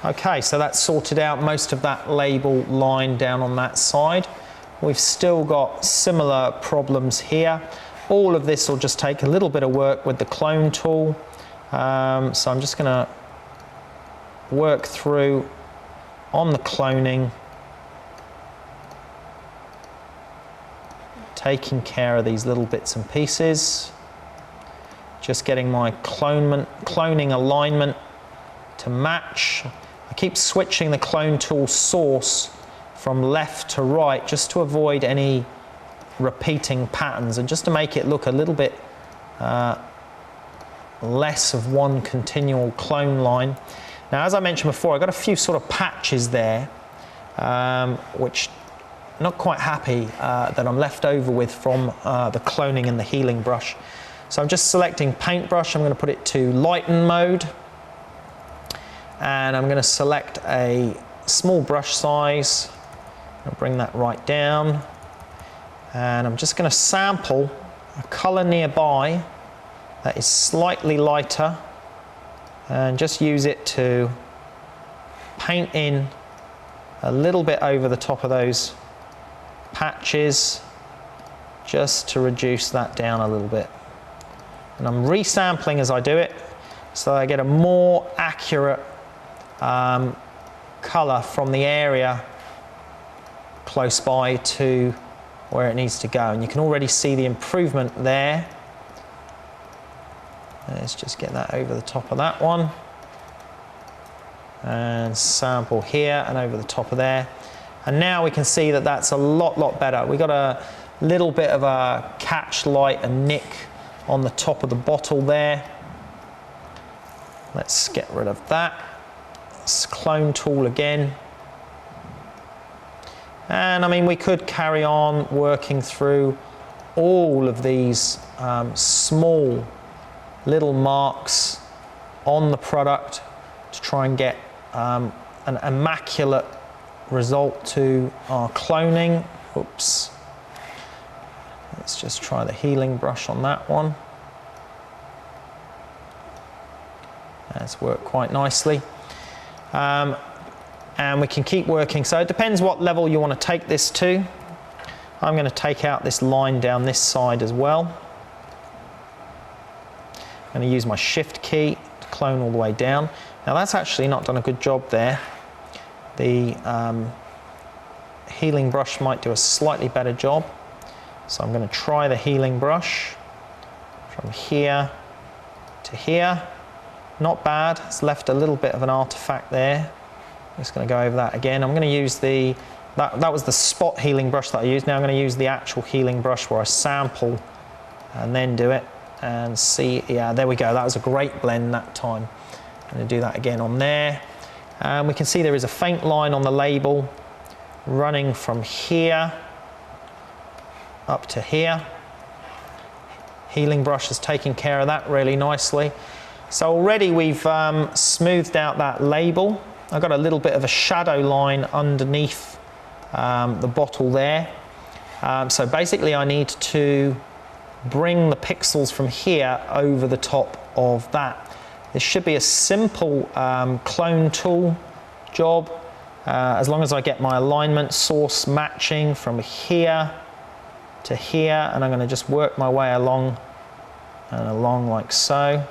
Okay, so that's sorted out most of that label line down on that side. We've still got similar problems here. All of this will just take a little bit of work with the clone tool. So I'm just going to work through on the cloning, taking care of these little bits and pieces, just getting my cloning alignment to match. I keep switching the clone tool source from left to right just to avoid any repeating patterns and just to make it look a little bit less of one continual clone line. Now, as I mentioned before, I've got a few sort of patches there. which I'm not quite happy that I'm left over with from the cloning and the healing brush. So I'm just selecting paintbrush. I'm going to put it to lighten mode, and I'm going to select a small brush size. I'll bring that right down, and I'm just going to sample a colour nearby that is slightly lighter, and just use it to paint in a little bit over the top of those patches, just to reduce that down a little bit. And I'm resampling as I do it, so I get a more accurate colour from the area close by to where it needs to go. And you can already see the improvement there. Let's just get that over the top of that one. And sample here and over the top of there. And now we can see that that's a lot better. We got a little bit of a catch light and nick on the top of the bottle there. Let's get rid of that. Let's clone tool again. And I mean, we could carry on working through all of these small little marks on the product to try and get an immaculate result to our cloning. Oops. Let's just try the healing brush on that one. That's worked quite nicely. And we can keep working. So it depends what level you want to take this to. I'm going to take out this line down this side as well. I'm going to use my shift key to clone all the way down. Now that's actually not done a good job there. The healing brush might do a slightly better job. So I'm going to try the healing brush from here to here. Not bad. It's left a little bit of an artifact there. I'm just going to go over that again. I'm going to use that was the spot healing brush that I used. Now I'm going to use the actual healing brush where I sample and then do it and see. Yeah, there we go. That was a great blend that time. I'm going to do that again on there. And we can see there is a faint line on the label running from here up to here. Healing brush is taking care of that really nicely. So already we've smoothed out that label. I've got a little bit of a shadow line underneath the bottle there. So basically I need to bring the pixels from here over the top of that. This should be a simple clone tool job, as long as I get my alignment source matching from here to here, and I'm going to just work my way along and along like so.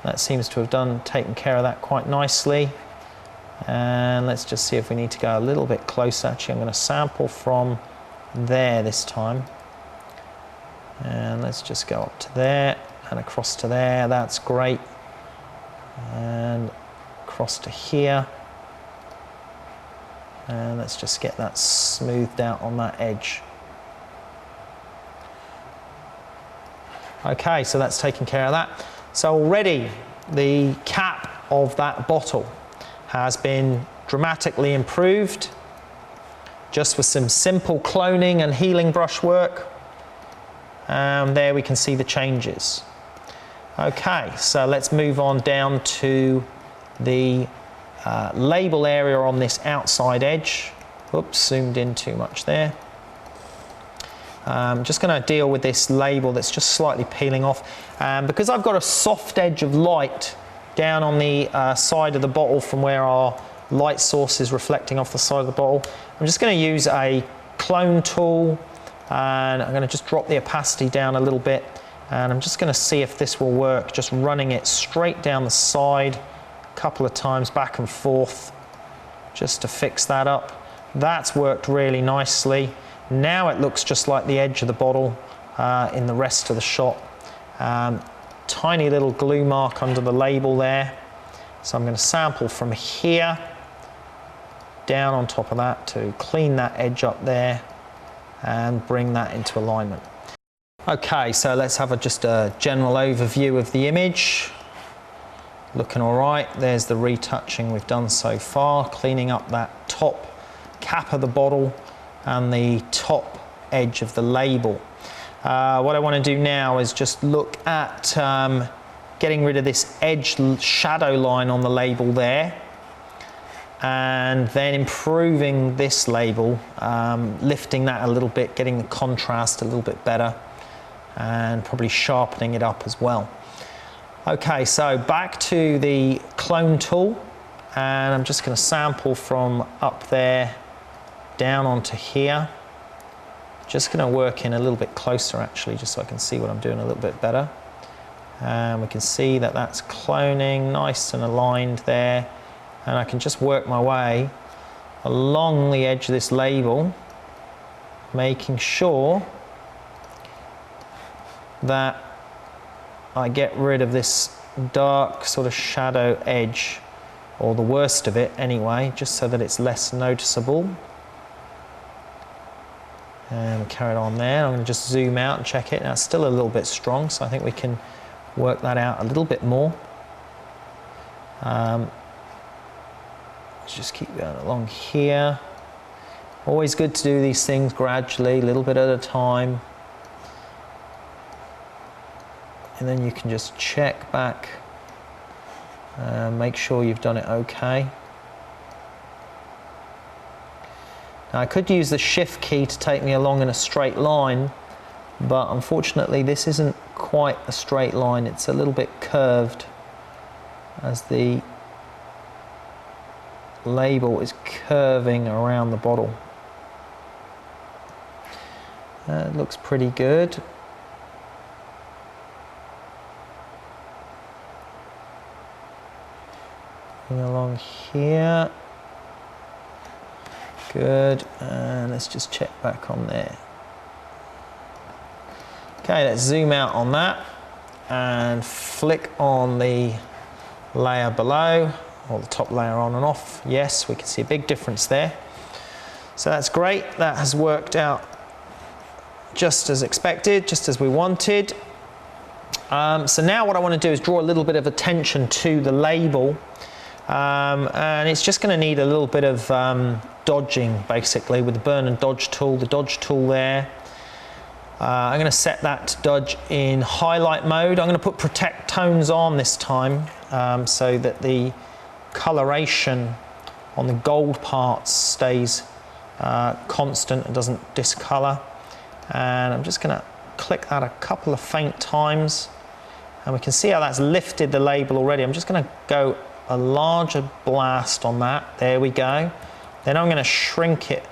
That seems to have taken care of that quite nicely. And let's just see if we need to go a little bit closer. Actually, I'm going to sample from there this time. And let's just go up to there and across to there. That's great. And across to here. And let's just get that smoothed out on that edge. Okay, so that's taken care of that. So already the cap of that bottle has been dramatically improved just with some simple cloning and healing brush work. There we can see the changes. Okay, so let's move on down to the label area on this outside edge. Oops, zoomed in too much there. Just going to deal with this label that's just slightly peeling off. Because I've got a soft edge of light down on the side of the bottle from where our light source is reflecting off the side of the bottle, I'm just going to use a clone tool, and I'm going to just drop the opacity down a little bit, and I'm just going to see if this will work, just running it straight down the side a couple of times back and forth just to fix that up. That's worked really nicely. Now it looks just like the edge of the bottle in the rest of the shot. Tiny little glue mark under the label there. So I'm going to sample from here down on top of that to clean that edge up there and bring that into alignment. Okay, so let's have just a general overview of the image. Looking all right. There's the retouching we've done so far, cleaning up that top cap of the bottle and the top edge of the label. What I want to do now is just look at getting rid of this edge shadow line on the label there, and then improving this label, lifting that a little bit, getting the contrast a little bit better, and probably sharpening it up as well. Okay, so back to the clone tool, and I'm just going to sample from up there down onto here. Just going to work in a little bit closer actually, just so I can see what I'm doing a little bit better. And we can see that that's cloning nice and aligned there, and I can just work my way along the edge of this label, making sure that I get rid of this dark sort of shadow edge, or the worst of it anyway, just so that it's less noticeable. And carry it on there. I'm going to just zoom out and check it. Now it's still a little bit strong, so I think we can work that out a little bit more. Let's just keep going along here. Always good to do these things gradually, a little bit at a time. And then you can just check back, make sure you've done it okay. Now I could use the shift key to take me along in a straight line, but unfortunately this isn't quite a straight line, it's a little bit curved as the label is curving around the bottle. It looks pretty good. Along here. Good, and let's just check back on there. Okay, let's zoom out on that and flick on the layer below, or the top layer on and off. Yes, we can see a big difference there. So that's great, that has worked out just as expected, just as we wanted. So now what I want to do is draw a little bit of attention to the label. And it's just going to need a little bit of dodging basically with the burn and dodge tool, the dodge tool there. I'm going to set that to dodge in highlight mode. I'm going to put protect tones on this time, so that the coloration on the gold parts stays constant and doesn't discolor. And I'm just going to click that a couple of faint times, and we can see how that's lifted the label already. I'm just going to go a larger blast on that. There we go. Then I'm going to shrink it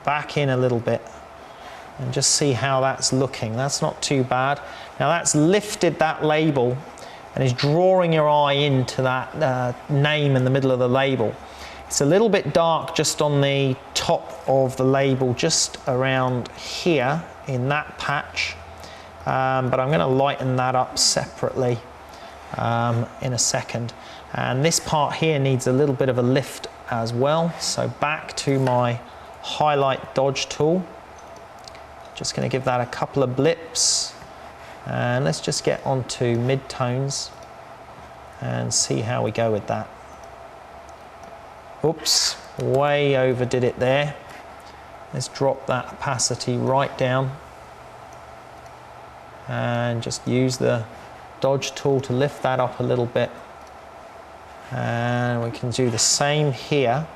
back in a little bit and just see how that's looking. That's not too bad. Now that's lifted that label and is drawing your eye into that name in the middle of the label. It's a little bit dark just on the top of the label, just around here in that patch, but I'm going to lighten that up separately in a second. And this part here needs a little bit of a lift as well. So back to my highlight dodge tool. Just going to give that a couple of blips. And let's just get onto mid-tones and see how we go with that. Oops, way overdid it there. Let's drop that opacity right down. And just use the dodge tool to lift that up a little bit. And we can do the same here.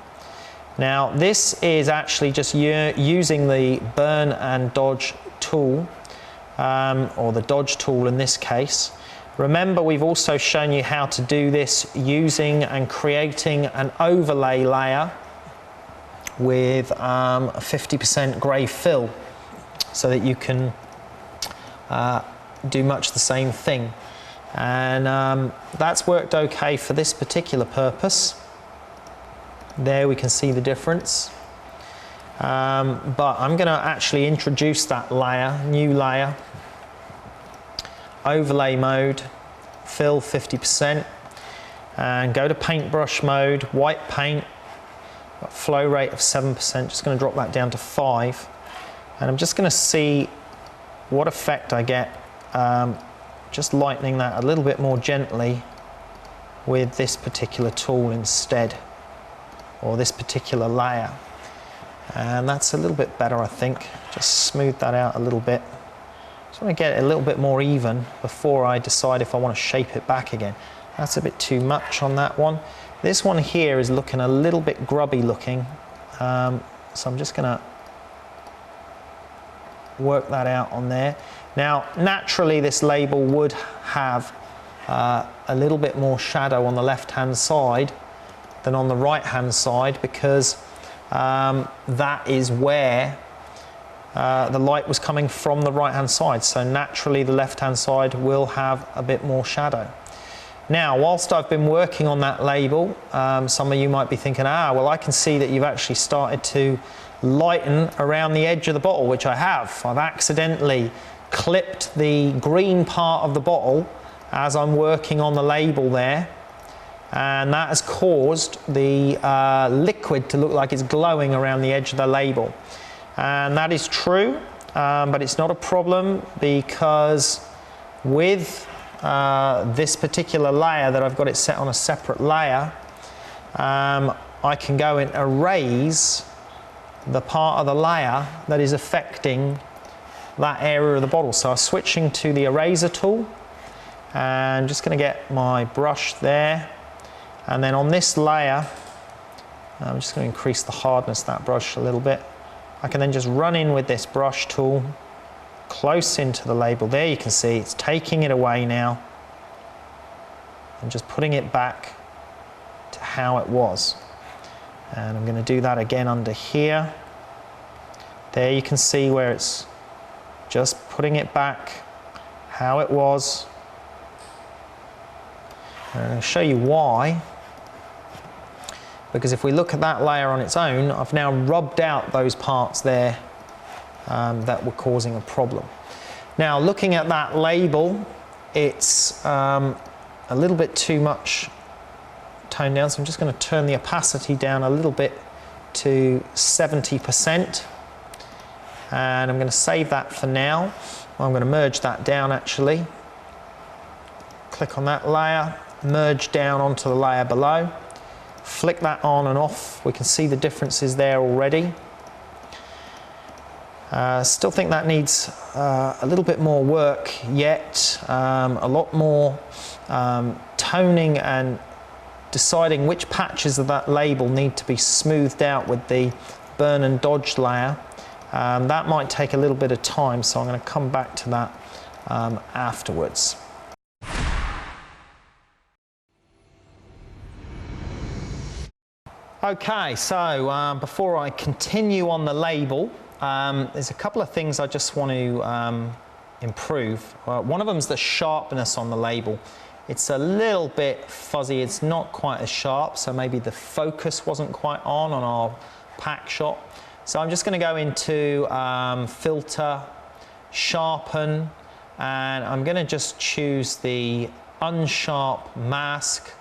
Now this is actually just using the burn and dodge tool, or the dodge tool in this case. Remember, we've also shown you how to do this using and creating an overlay layer with a 50% grey fill, so that you can do much the same thing. And that's worked okay for this particular purpose. There we can see the difference. But I'm going to actually introduce that layer, new layer, overlay mode, fill 50%, and go to paintbrush mode, white paint, got flow rate of 7%, just going to drop that down to 5. And I'm just going to see what effect I get. Just lightening that a little bit more gently with this particular tool instead, or this particular layer. And that's a little bit better, I think. Just smooth that out a little bit. Just want to get it a little bit more even before I decide if I want to shape it back again. That's a bit too much on that one. This one here is looking a little bit grubby looking. So I'm just going to work that out on there. Now, naturally, this label would have a little bit more shadow on the left-hand side than on the right-hand side, because that is where the light was coming from, the right-hand side. So naturally, the left-hand side will have a bit more shadow. Now, whilst I've been working on that label, some of you might be thinking, well, I can see that you've actually started to lighten around the edge of the bottle, which I have. I've accidentally clipped the green part of the bottle as I'm working on the label there, and that has caused the liquid to look like it's glowing around the edge of the label. And that is true, but it's not a problem, because with this particular layer that I've got it set on a separate layer, I can go and erase the part of the layer that is affecting that area of the bottle. So I'm switching to the eraser tool, and just going to get my brush there, and then on this layer I'm just going to increase the hardness of that brush a little bit. I can then just run in with this brush tool close into the label. There you can see it's taking it away now and just putting it back to how it was. And I'm going to do that again under here. There you can see where it's just putting it back how it was. And I'm going to show you why. Because if we look at that layer on its own, I've now rubbed out those parts there that were causing a problem. Now, looking at that label, it's a little bit too much toned down, so I'm just going to turn the opacity down a little bit to 70%, and I'm going to save that for now. I'm going to merge that down actually. Click on that layer, merge down onto the layer below, flick that on and off. We can see the differences there already. Still think that needs a little bit more work yet, a lot more toning and deciding which patches of that label need to be smoothed out with the burn and dodge layer. That might take a little bit of time, so I'm going to come back to that afterwards. Okay, so before I continue on the label, there's a couple of things I just want to improve. One of them is the sharpness on the label. It's a little bit fuzzy, it's not quite as sharp, so maybe the focus wasn't quite on our pack shot. So I'm just going to go into filter, sharpen, and I'm going to just choose the unsharp mask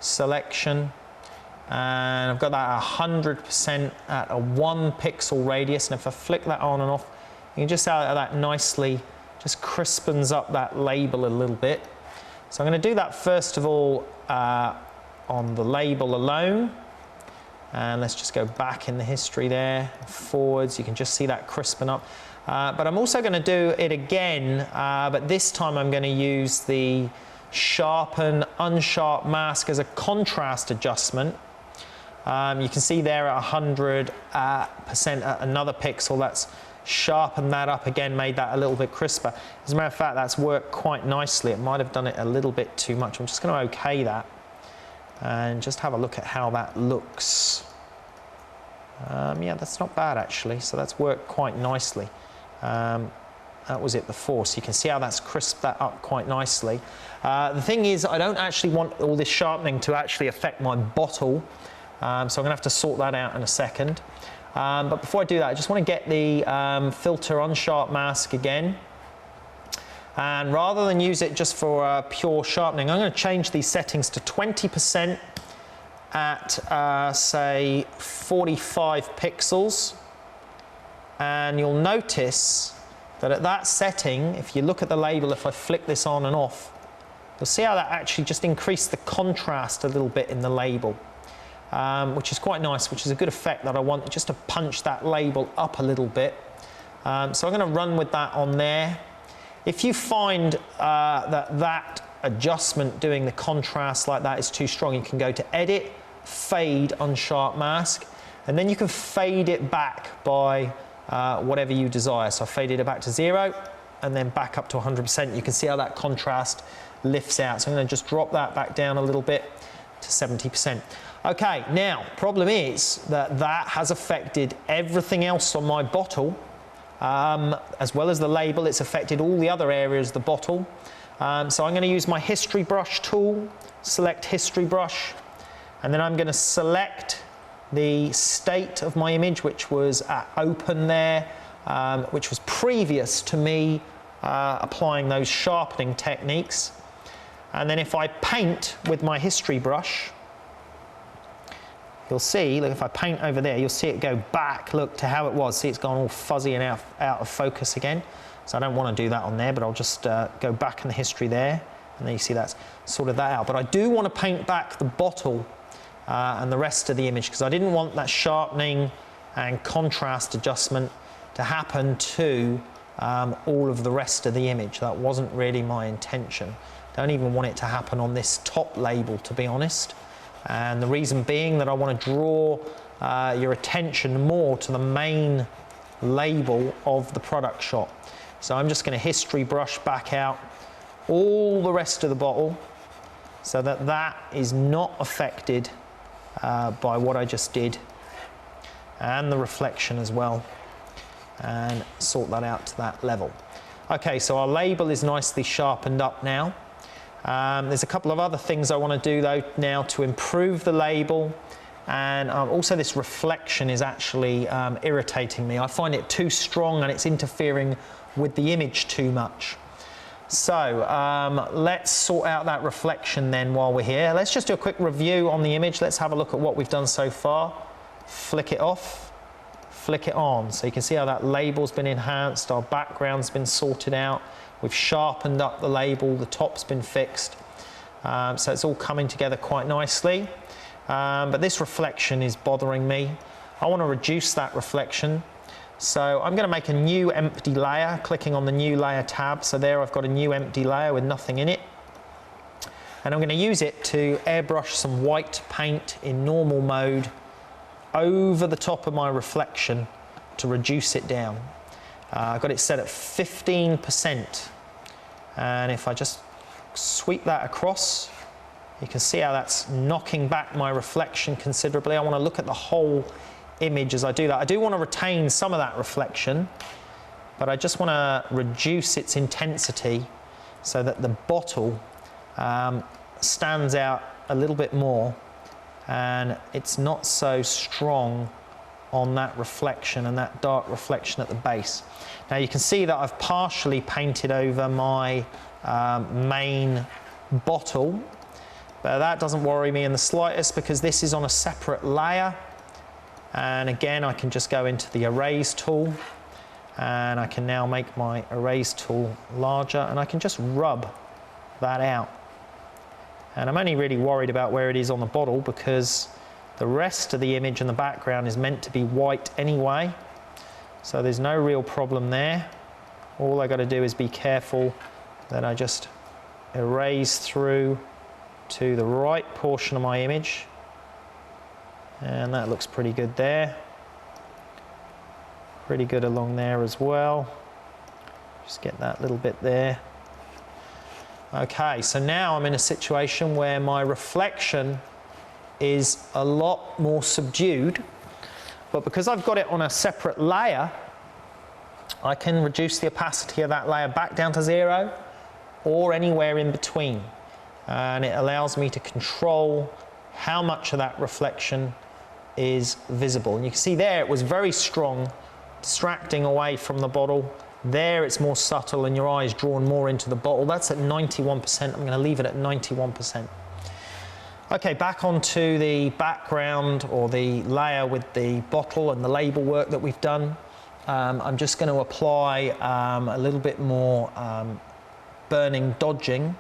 selection. And I've got that 100% at a 1 pixel radius, and if I flick that on and off, you can just see how that nicely just crispens up that label a little bit. So I'm going to do that first of all on the label alone, and let's just go back in the history there, forwards, you can just see that crispen up. But I'm also going to do it again, but this time I'm going to use the sharpen, unsharp mask as a contrast adjustment. You can see there at 100% at another pixel, that's sharpened that up again, made that a little bit crisper. As a matter of fact, that's worked quite nicely. It might have done it a little bit too much. I'm just going to OK that and just have a look at how that looks. Yeah, that's not bad actually, so that's worked quite nicely. That was it before, so you can see how that's crisped that up quite nicely. The thing is, I don't actually want all this sharpening to actually affect my bottle, so I'm going to have to sort that out in a second. But before I do that, I just want to get the filter unsharp mask again. And rather than use it just for pure sharpening, I'm going to change these settings to 20% at, say, 45 pixels. And you'll notice that at that setting, if you look at the label, if I flick this on and off, you'll see how that actually just increased the contrast a little bit in the label. which is quite nice, which is a good effect that I want, just to punch that label up a little bit. So I'm going to run with that on there. If you find that adjustment, doing the contrast like that, is too strong, you can go to Edit, Fade, Unsharp Mask, and then you can fade it back by whatever you desire. So I faded it back to 0 and then back up to 100%. You can see how that contrast lifts out. So I'm going to just drop that back down a little bit to 70%. Okay, now, problem is that that has affected everything else on my bottle, as well as the label. It's affected all the other areas of the bottle. So I'm going to use my history brush tool, select history brush, and then I'm going to select the state of my image, which was at open there, which was previous to me applying those sharpening techniques. And then if I paint with my history brush, you'll see, look, if I paint over there, you'll see it go back, look, to how it was. See, it's gone all fuzzy and out of focus again. So I don't want to do that on there, but I'll just go back in the history there. And then you see that's sorted that out. But I do want to paint back the bottle and the rest of the image, because I didn't want that sharpening and contrast adjustment to happen to all of the rest of the image. That wasn't really my intention. Don't even want it to happen on this top label, to be honest. And the reason being that I want to draw your attention more to the main label of the product shot. So I'm just going to history brush back out all the rest of the bottle so that that is not affected by what I just did, and the reflection as well, and sort that out to that level. Okay, so our label is nicely sharpened up now. There's a couple of other things I want to do though now to improve the label, and also this reflection is actually irritating me. I find it too strong and it's interfering with the image too much. So let's sort out that reflection then while we're here. Let's just do a quick review on the image. Let's have a look at what we've done so far. Flick it off, flick it on. So you can see how that label's been enhanced, our background's been sorted out. We've sharpened up the label, the top's been fixed. So it's all coming together quite nicely. But this reflection is bothering me. I want to reduce that reflection. So I'm going to make a new empty layer, clicking on the new layer tab. So there I've got a new empty layer with nothing in it. And I'm going to use it to airbrush some white paint in normal mode over the top of my reflection to reduce it down. I've got it set at 15%. And if I just sweep that across, you can see how that's knocking back my reflection considerably. I want to look at the whole image as I do that. I do want to retain some of that reflection, but I just want to reduce its intensity so that the bottle stands out a little bit more and it's not so strong on that reflection and that dark reflection at the base. Now you can see that I've partially painted over my main bottle, but that doesn't worry me in the slightest because this is on a separate layer. And again, I can just go into the erase tool and I can now make my erase tool larger and I can just rub that out. And I'm only really worried about where it is on the bottle because the rest of the image and the background is meant to be white anyway. So there's no real problem there. All I got to do is be careful that I just erase through to the right portion of my image. And that looks pretty good there. Pretty good along there as well. Just get that little bit there. Okay, so now I'm in a situation where my reflection is a lot more subdued, but because I've got it on a separate layer, I can reduce the opacity of that layer back down to 0 or anywhere in between. And it allows me to control how much of that reflection is visible. And you can see there it was very strong, distracting away from the bottle. There it's more subtle and your eye is drawn more into the bottle. That's at 91%. I'm going to leave it at 91%. Okay, back onto the background or the layer with the bottle and the label work that we've done. I'm just going to apply a little bit more burning dodging.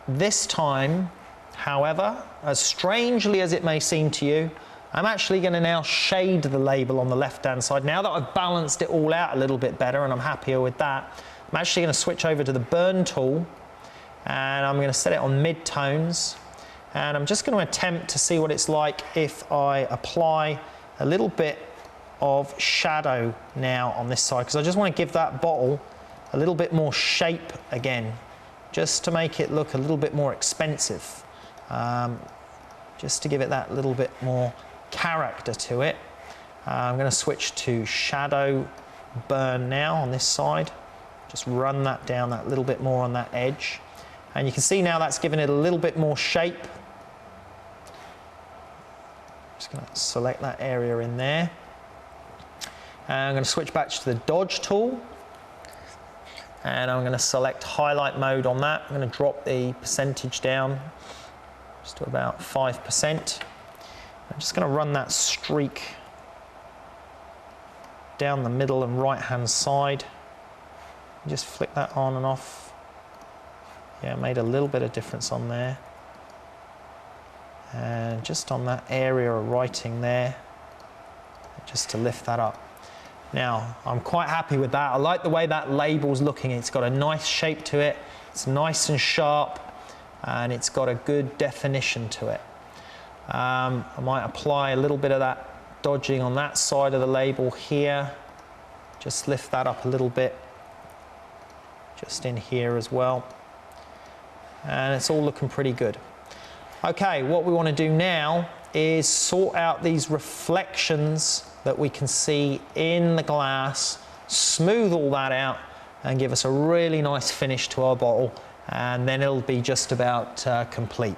This time, However, as strangely as it may seem to you, I'm actually going to now shade the label on the left-hand side. Now that I've balanced it all out a little bit better and I'm happier with that, I'm actually going to switch over to the burn tool and I'm going to set it on mid-tones. And I'm just going to attempt to see what it's like if I apply a little bit of shadow now on this side, because I just want to give that bottle a little bit more shape again, just to make it look a little bit more expensive, just to give it that little bit more character to it. I'm going to switch to shadow burn now on this side. Just run that down that little bit more on that edge. And you can see now that's given it a little bit more shape. Just going to select that area in there. And I'm going to switch back to the dodge tool. And I'm going to select highlight mode on that. I'm going to drop the percentage down just to about 5%. I'm just going to run that streak down the middle and right hand side. Just flick that on and off. Yeah, made a little bit of difference on there. And just on that area of writing there, just to lift that up. Now, I'm quite happy with that. I like the way that label's looking. It's got a nice shape to it. It's nice and sharp, and it's got a good definition to it. I might apply a little bit of that dodging on that side of the label here. Just lift that up a little bit. Just in here as well. And it's all looking pretty good. Okay, what we want to do now is sort out these reflections that we can see in the glass, smooth all that out and give us a really nice finish to our bottle, and then it'll be just about complete.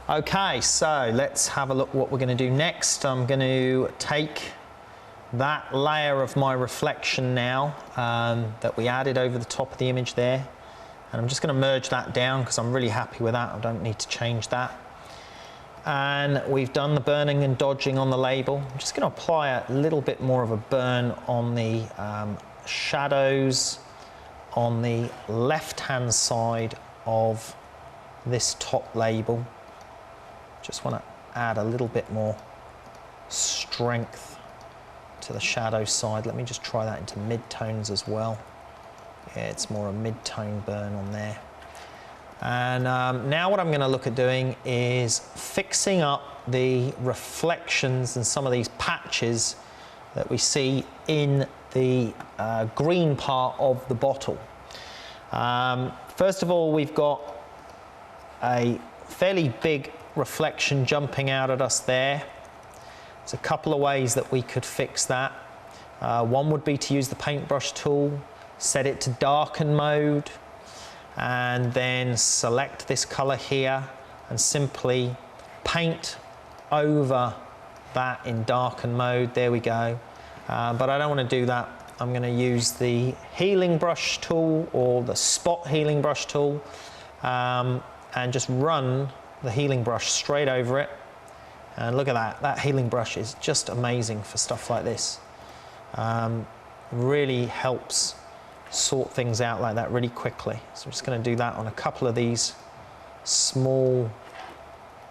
Okay, so let's have a look what we're going to do next. I'm going to take that layer of my reflection now that we added over the top of the image there, and I'm just going to merge that down because I'm really happy with that. I don't need to change that. And we've done the burning and dodging on the label. I'm just going to apply a little bit more of a burn on the shadows on the left-hand side of this top label. Just want to add a little bit more strength to the shadow side. Let me just try that into mid-tones as well. Yeah, it's more a mid-tone burn on there. And now what I'm going to look at doing is fixing up the reflections and some of these patches that we see in the green part of the bottle. First of all, we've got a fairly big reflection jumping out at us there. There's a couple of ways that we could fix that. One would be to use the paintbrush tool, set it to darken mode, and then select this color here and simply paint over that in darken mode. There we go. But I don't want to do that. I'm going to use the healing brush tool or the spot healing brush tool and just run the healing brush straight over it. And look at that, that healing brush is just amazing for stuff like this. Really helps sort things out like that really quickly. So I'm just going to do that on a couple of these small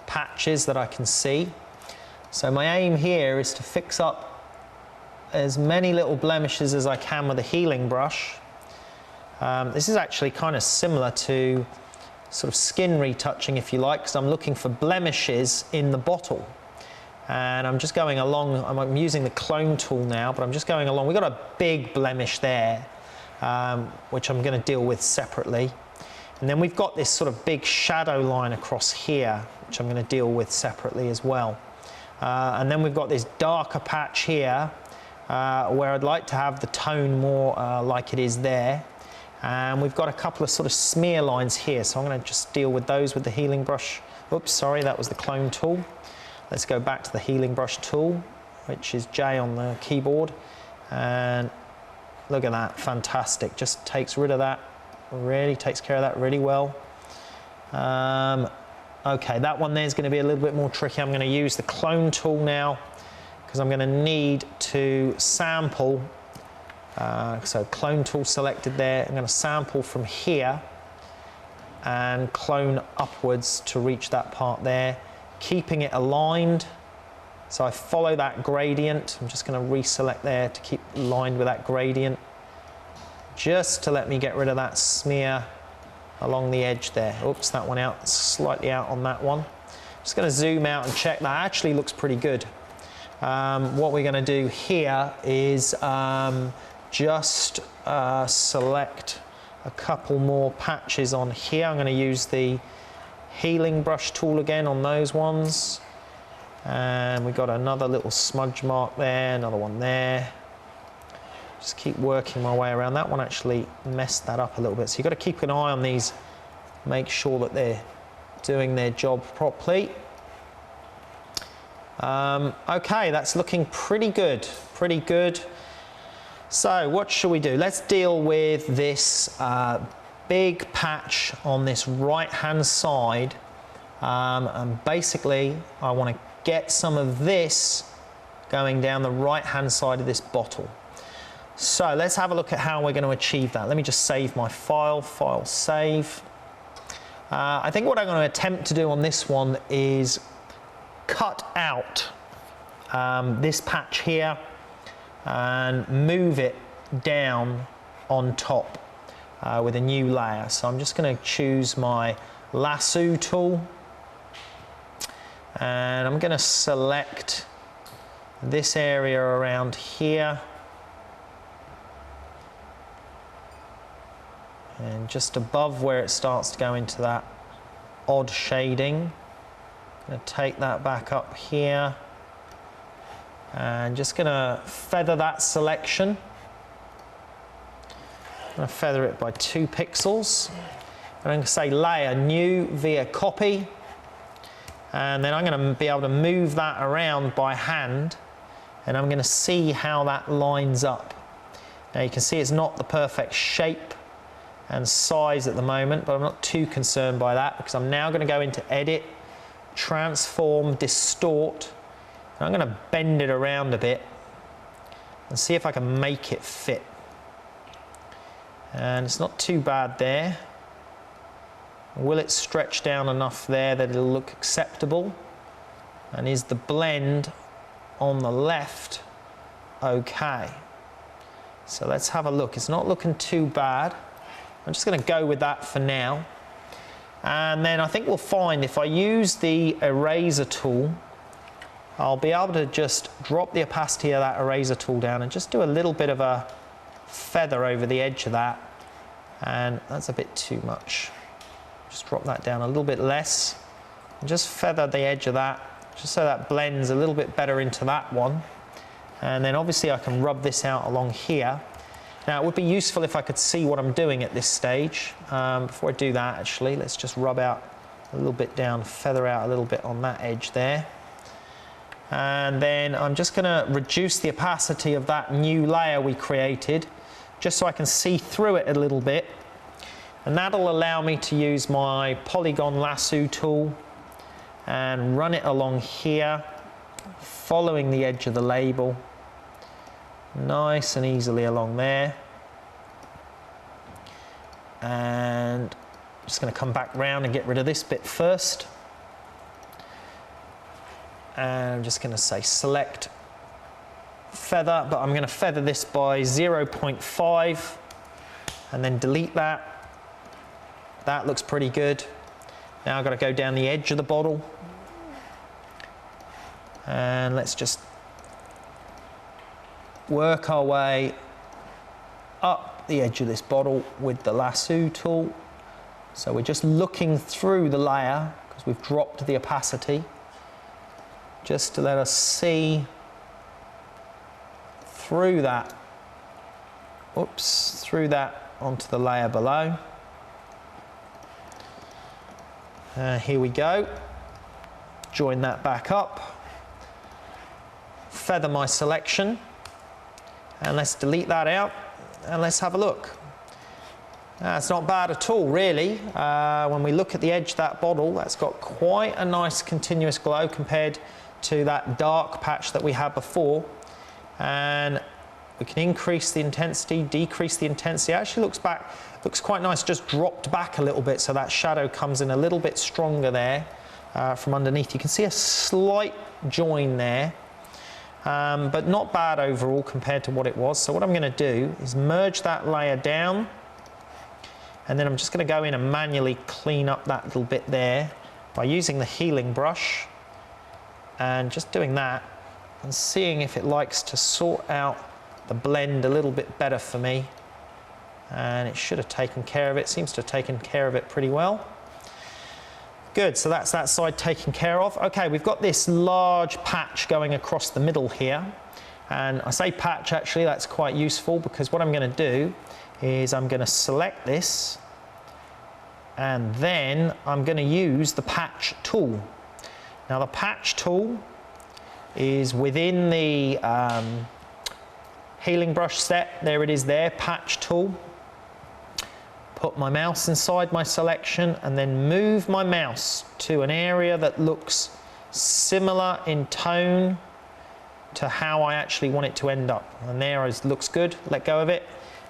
patches that I can see. So my aim here is to fix up as many little blemishes as I can with a healing brush. This is actually kind of similar to sort of skin retouching, if you like, because I'm looking for blemishes in the bottle. And I'm just going along, I'm using the clone tool now, but I'm just going along. We've got a big blemish there, which I'm going to deal with separately. And then we've got this sort of big shadow line across here, which I'm going to deal with separately as well. And then we've got this darker patch here, where I'd like to have the tone more like it is there. And we've got a couple of sort of smear lines here, so I'm going to just deal with those with the healing brush. Oops, sorry, that was the clone tool. Let's go back to the healing brush tool, which is J on the keyboard. And look at that, fantastic. Just takes rid of that, really takes care of that really well. Okay, that one there is going to be a little bit more tricky. I'm going to use the clone tool now because I'm going to need to sample So clone tool selected there. I'm going to sample from here and clone upwards to reach that part there, keeping it aligned. So I follow that gradient. I'm just going to reselect there to keep aligned with that gradient, just to let me get rid of that smear along the edge there. Oops, that one out, slightly out on that one. Just going to zoom out and check. That actually looks pretty good. What we're going to do here is just select a couple more patches on here. I'm going to use the healing brush tool again on those ones. And we've got another little smudge mark there, another one there. Just keep working my way around. That one actually messed that up a little bit. So you've got to keep an eye on these, make sure that they're doing their job properly. Okay, that's looking pretty good, pretty good. So what should we do? Let's deal with this big patch on this right-hand side. And basically, I want to get some of this going down the right-hand side of this bottle. So let's have a look at how we're going to achieve that. Let me just save my file, file save. I think what I'm going to attempt to do on this one is cut out this patch here and move it down on top with a new layer. So I'm just going to choose my lasso tool and I'm going to select this area around here and just above where it starts to go into that odd shading. I'm going to take that back up here and just going to feather that selection. I'm going to feather it by 2 pixels. And I'm going to say layer new via copy. And then I'm going to be able to move that around by hand. And I'm going to see how that lines up. Now you can see it's not the perfect shape and size at the moment, but I'm not too concerned by that because I'm now going to go into edit, transform, distort, and I'm going to bend it around a bit and see if I can make it fit. And it's not too bad there. Will it stretch down enough there that it'll look acceptable? And is the blend on the left okay? So let's have a look. It's not looking too bad. I'm just going to go with that for now. And then I think we'll find if I use the eraser tool, I'll be able to just drop the opacity of that eraser tool down and just do a little bit of a feather over the edge of that. And that's a bit too much. Just drop that down a little bit less. And just feather the edge of that, just so that blends a little bit better into that one. And then obviously I can rub this out along here. Now it would be useful if I could see what I'm doing at this stage. Before I do that actually, let's just rub out a little bit down, feather out a little bit on that edge there. And then I'm just going to reduce the opacity of that new layer we created, just so I can see through it a little bit. And that'll allow me to use my polygon lasso tool and run it along here, following the edge of the label. Nice and easily along there. And I'm just going to come back round and get rid of this bit first. And I'm just going to say select feather, but I'm going to feather this by 0.5 and then delete that. That looks pretty good. Now I've got to go down the edge of the bottle. And let's just work our way up the edge of this bottle with the lasso tool. So we're just looking through the layer because we've dropped the opacity, just to let us see through that, through that onto the layer below. Here we go. Join that back up. Feather my selection. And let's delete that out and let's have a look. It's not bad at all really. When we look at the edge of that bottle, that's got quite a nice continuous glow compared to that dark patch that we had before. And We can increase the intensity, decrease the intensity. It actually looks quite nice, just dropped back a little bit so that shadow comes in a little bit stronger there from underneath. You can see a slight join there, but not bad overall compared to what it was. So what I'm going to do is merge that layer down, and then I'm just going to go in and manually clean up that little bit there by using the healing brush and just doing that and seeing if it likes to sort out the blend a little bit better for me. And it should have taken care of it. Seems to have taken care of it pretty well. Good, so that's that side taken care of. Okay, we've got this large patch going across the middle here. And I say patch, actually, that's quite useful because what I'm going to do is I'm going to select this and then I'm going to use the patch tool. Now the patch tool is within the healing brush set. There it is there, patch tool. Put my mouse inside my selection and then move my mouse to an area that looks similar in tone to how I actually want it to end up. And there it looks good, let go of it.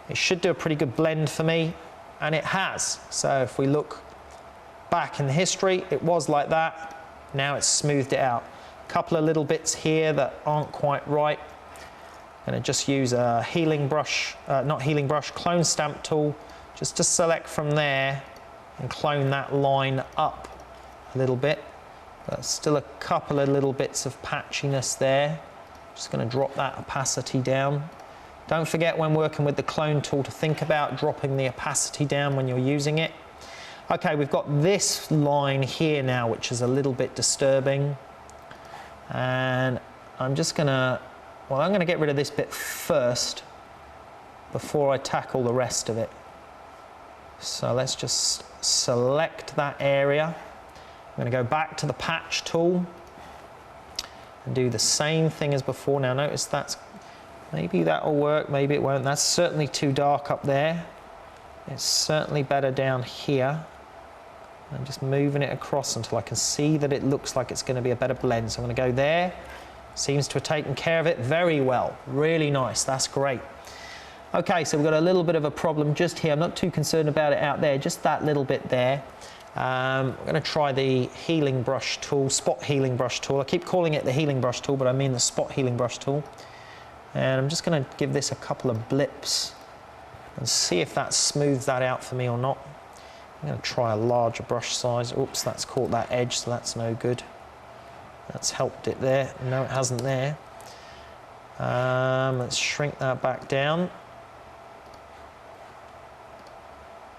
It should do a pretty good blend for me, and it has. So if we look back in the history, it was like that. Now it's smoothed it out. A couple of little bits here that aren't quite right. I'm going to just use a healing brush, clone stamp tool, just to select from there and clone that line up a little bit. But still a couple of little bits of patchiness there. Just going to drop that opacity down. Don't forget when working with the clone tool to think about dropping the opacity down when you're using it. Okay, we've got this line here now, which is a little bit disturbing. And I'm just going to, well, I'm going to get rid of this bit first before I tackle the rest of it. So let's just select that area. I'm going to go back to the patch tool and do the same thing as before. Now notice that's, maybe that'll work, maybe it won't. That's certainly too dark up there. It's certainly better down here. I'm just moving it across until I can see that it looks like it's going to be a better blend. So I'm going to go there. Seems to have taken care of it very well. Really nice, that's great. Okay, so we've got a little bit of a problem just here. I'm not too concerned about it out there, just that little bit there. I'm going to try the healing brush tool, spot healing brush tool. I keep calling it the healing brush tool, but I mean the spot healing brush tool. And I'm just going to give this a couple of blips and see if that smooths that out for me or not. I'm going to try a larger brush size. Oops, that's caught that edge, so that's no good. That's helped it there. No, it hasn't there. Let's shrink that back down.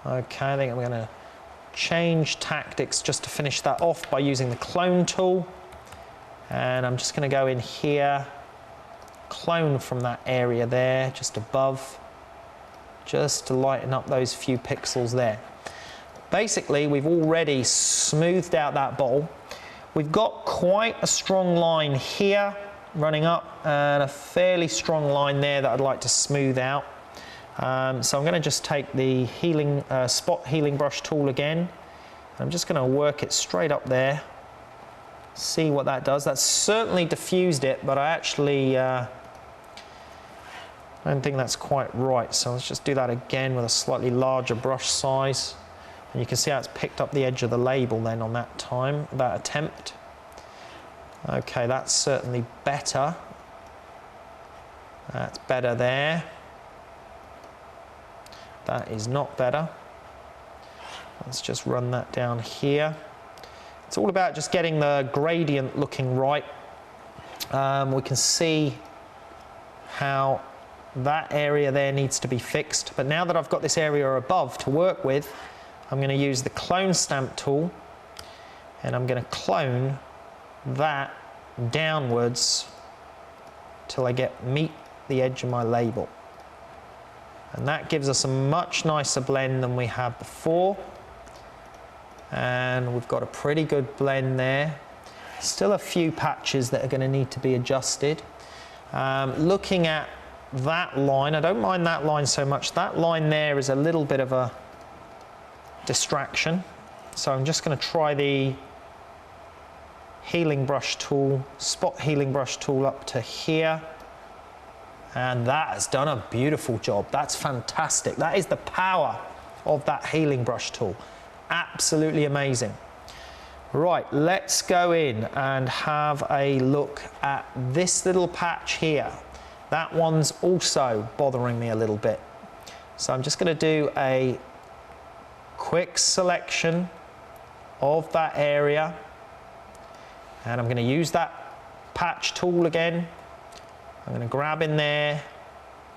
Okay, I think I'm going to change tactics just to finish that off by using the clone tool. And I'm just going to go in here, clone from that area there, just above, just to lighten up those few pixels there. Basically, we've already smoothed out that bowl. We've got quite a strong line here running up and a fairly strong line there that I'd like to smooth out. So I'm going to just take the spot healing brush tool again. I'm just going to work it straight up there. See what that does. That's certainly diffused it, but I actually don't think that's quite right. So let's just do that again with a slightly larger brush size. And you can see how it's picked up the edge of the label then on that attempt. Okay, that's certainly better. That's better there. That is not better. Let's just run that down here. It's all about just getting the gradient looking right. We can see how that area there needs to be fixed. But now that I've got this area above to work with, I'm going to use the clone stamp tool and I'm going to clone that downwards till I meet the edge of my label. And that gives us a much nicer blend than we had before. And we've got a pretty good blend there. Still a few patches that are going to need to be adjusted. Looking at that line, I don't mind that line so much. That line there is a little bit of a distraction. So I'm just going to try the healing brush tool, spot healing brush tool up to here. And that has done a beautiful job. That's fantastic. That is the power of that healing brush tool. Absolutely amazing. Right, let's go in and have a look at this little patch here. That one's also bothering me a little bit. So I'm just going to do a quick selection of that area. And I'm going to use that patch tool again. I'm going to grab in there,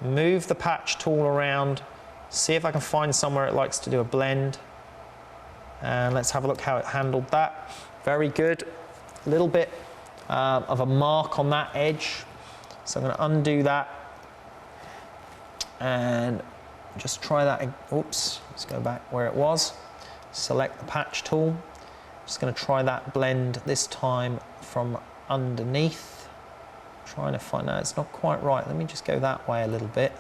move the patch tool around, see if I can find somewhere it likes to do a blend. And let's have a look how it handled that. Very good. A little bit of a mark on that edge. So I'm going to undo that and just try that. Oops, let's go back where it was. Select the patch tool. Just going to try that blend this time from underneath. Trying to find out, it's not quite right. Let me just go that way a little bit.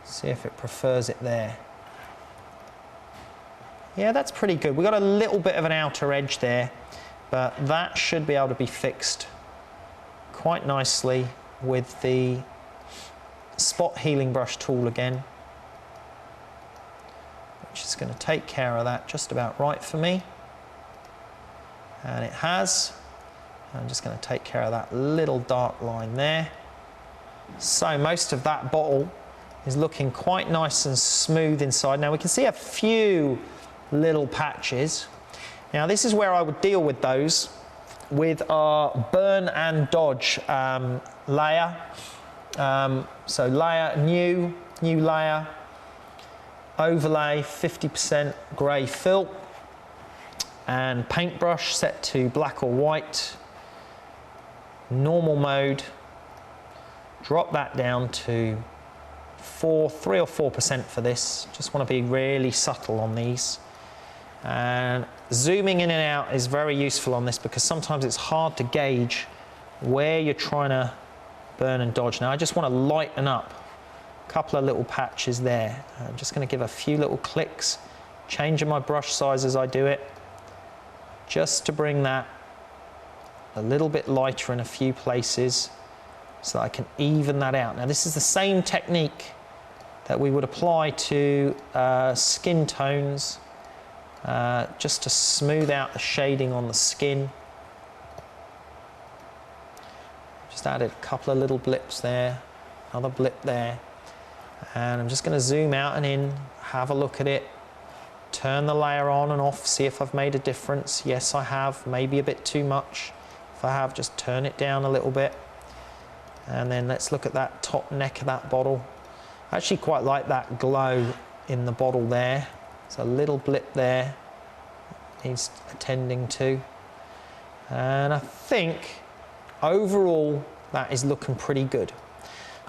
See if it prefers it there. Yeah, that's pretty good. We've got a little bit of an outer edge there, but that should be able to be fixed quite nicely with the spot healing brush tool again, which is going to take care of that just about right for me. And it has. I'm just going to take care of that little dark line there. So most of that bottle is looking quite nice and smooth inside. Now we can see a few little patches. Now this is where I would deal with those with our burn and dodge layer. So layer, new layer, overlay, 50% grey fill, and paintbrush set to black or white. Normal mode, drop that down to 3 or 4% for this. Just want to be really subtle on these. And zooming in and out is very useful on this because sometimes it's hard to gauge where you're trying to burn and dodge. Now I just want to lighten up a couple of little patches there. I'm just going to give a few little clicks, changing my brush size as I do it, just to bring that a little bit lighter in a few places so that I can even that out. Now this is the same technique that we would apply to skin tones, just to smooth out the shading on the skin. Just added a couple of little blips there, another blip there, and I'm just going to zoom out and in, have a look at it, turn the layer on and off, see if I've made a difference. Yes, I have, maybe a bit too much. If I have, just turn it down a little bit. And then let's look at that top neck of that bottle. I actually quite like that glow in the bottle there. There's a little blip there, needs attending to. And I think overall that is looking pretty good.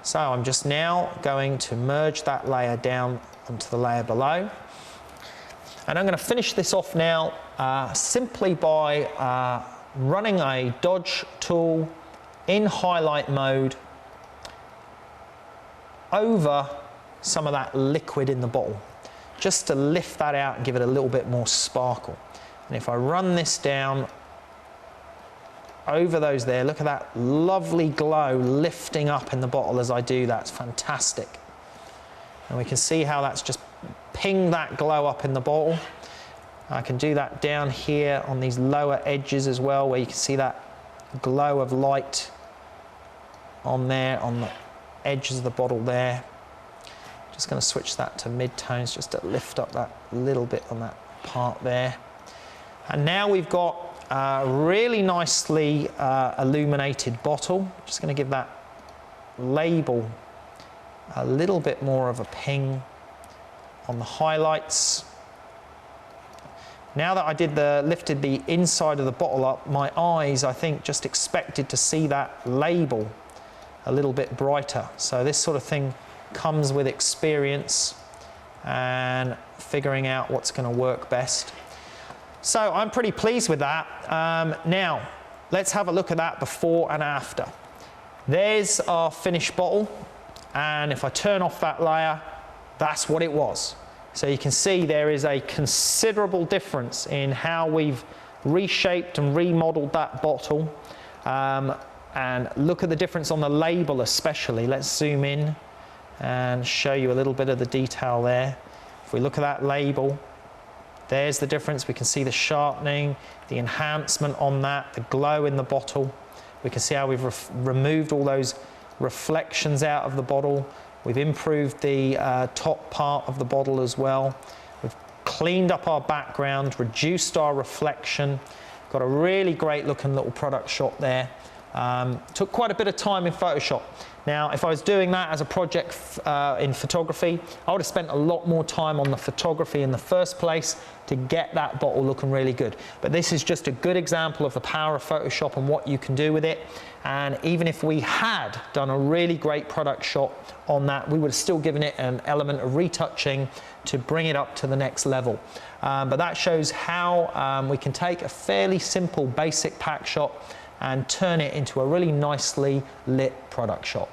So I'm just now going to merge that layer down onto the layer below. And I'm going to finish this off now simply by running a dodge tool in highlight mode over some of that liquid in the bottle, just to lift that out and give it a little bit more sparkle. And if I run this down over those there, look at that lovely glow lifting up in the bottle as I do that. It's fantastic. And we can see how that's just pinged that glow up in the bottle. I can do that down here on these lower edges as well, where you can see that glow of light on there, on the edges of the bottle there. Just going to switch that to mid-tones just to lift up that little bit on that part there. And now we've got a really nicely illuminated bottle. Just going to give that label a little bit more of a ping on the highlights. Now that I lifted the inside of the bottle up, my eyes, I think, just expected to see that label a little bit brighter. So this sort of thing comes with experience and figuring out what's going to work best. So I'm pretty pleased with that. Now, let's have a look at that before and after. There's our finished bottle, and if I turn off that layer, that's what it was. So you can see there is a considerable difference in how we've reshaped and remodeled that bottle. and look at the difference on the label especially. Let's zoom in and show you a little bit of the detail there. If we look at that label, there's the difference. We can see the sharpening, the enhancement on that, the glow in the bottle. We can see how we've removed all those reflections out of the bottle. We've improved the top part of the bottle as well. We've cleaned up our background, reduced our reflection. Got a really great looking little product shot there. Took quite a bit of time in Photoshop. Now, if I was doing that as a project in photography, I would have spent a lot more time on the photography in the first place to get that bottle looking really good. But this is just a good example of the power of Photoshop and what you can do with it. And even if we had done a really great product shot on that, we would have still given it an element of retouching to bring it up to the next level. But that shows how we can take a fairly simple basic pack shot and turn it into a really nicely lit product shot.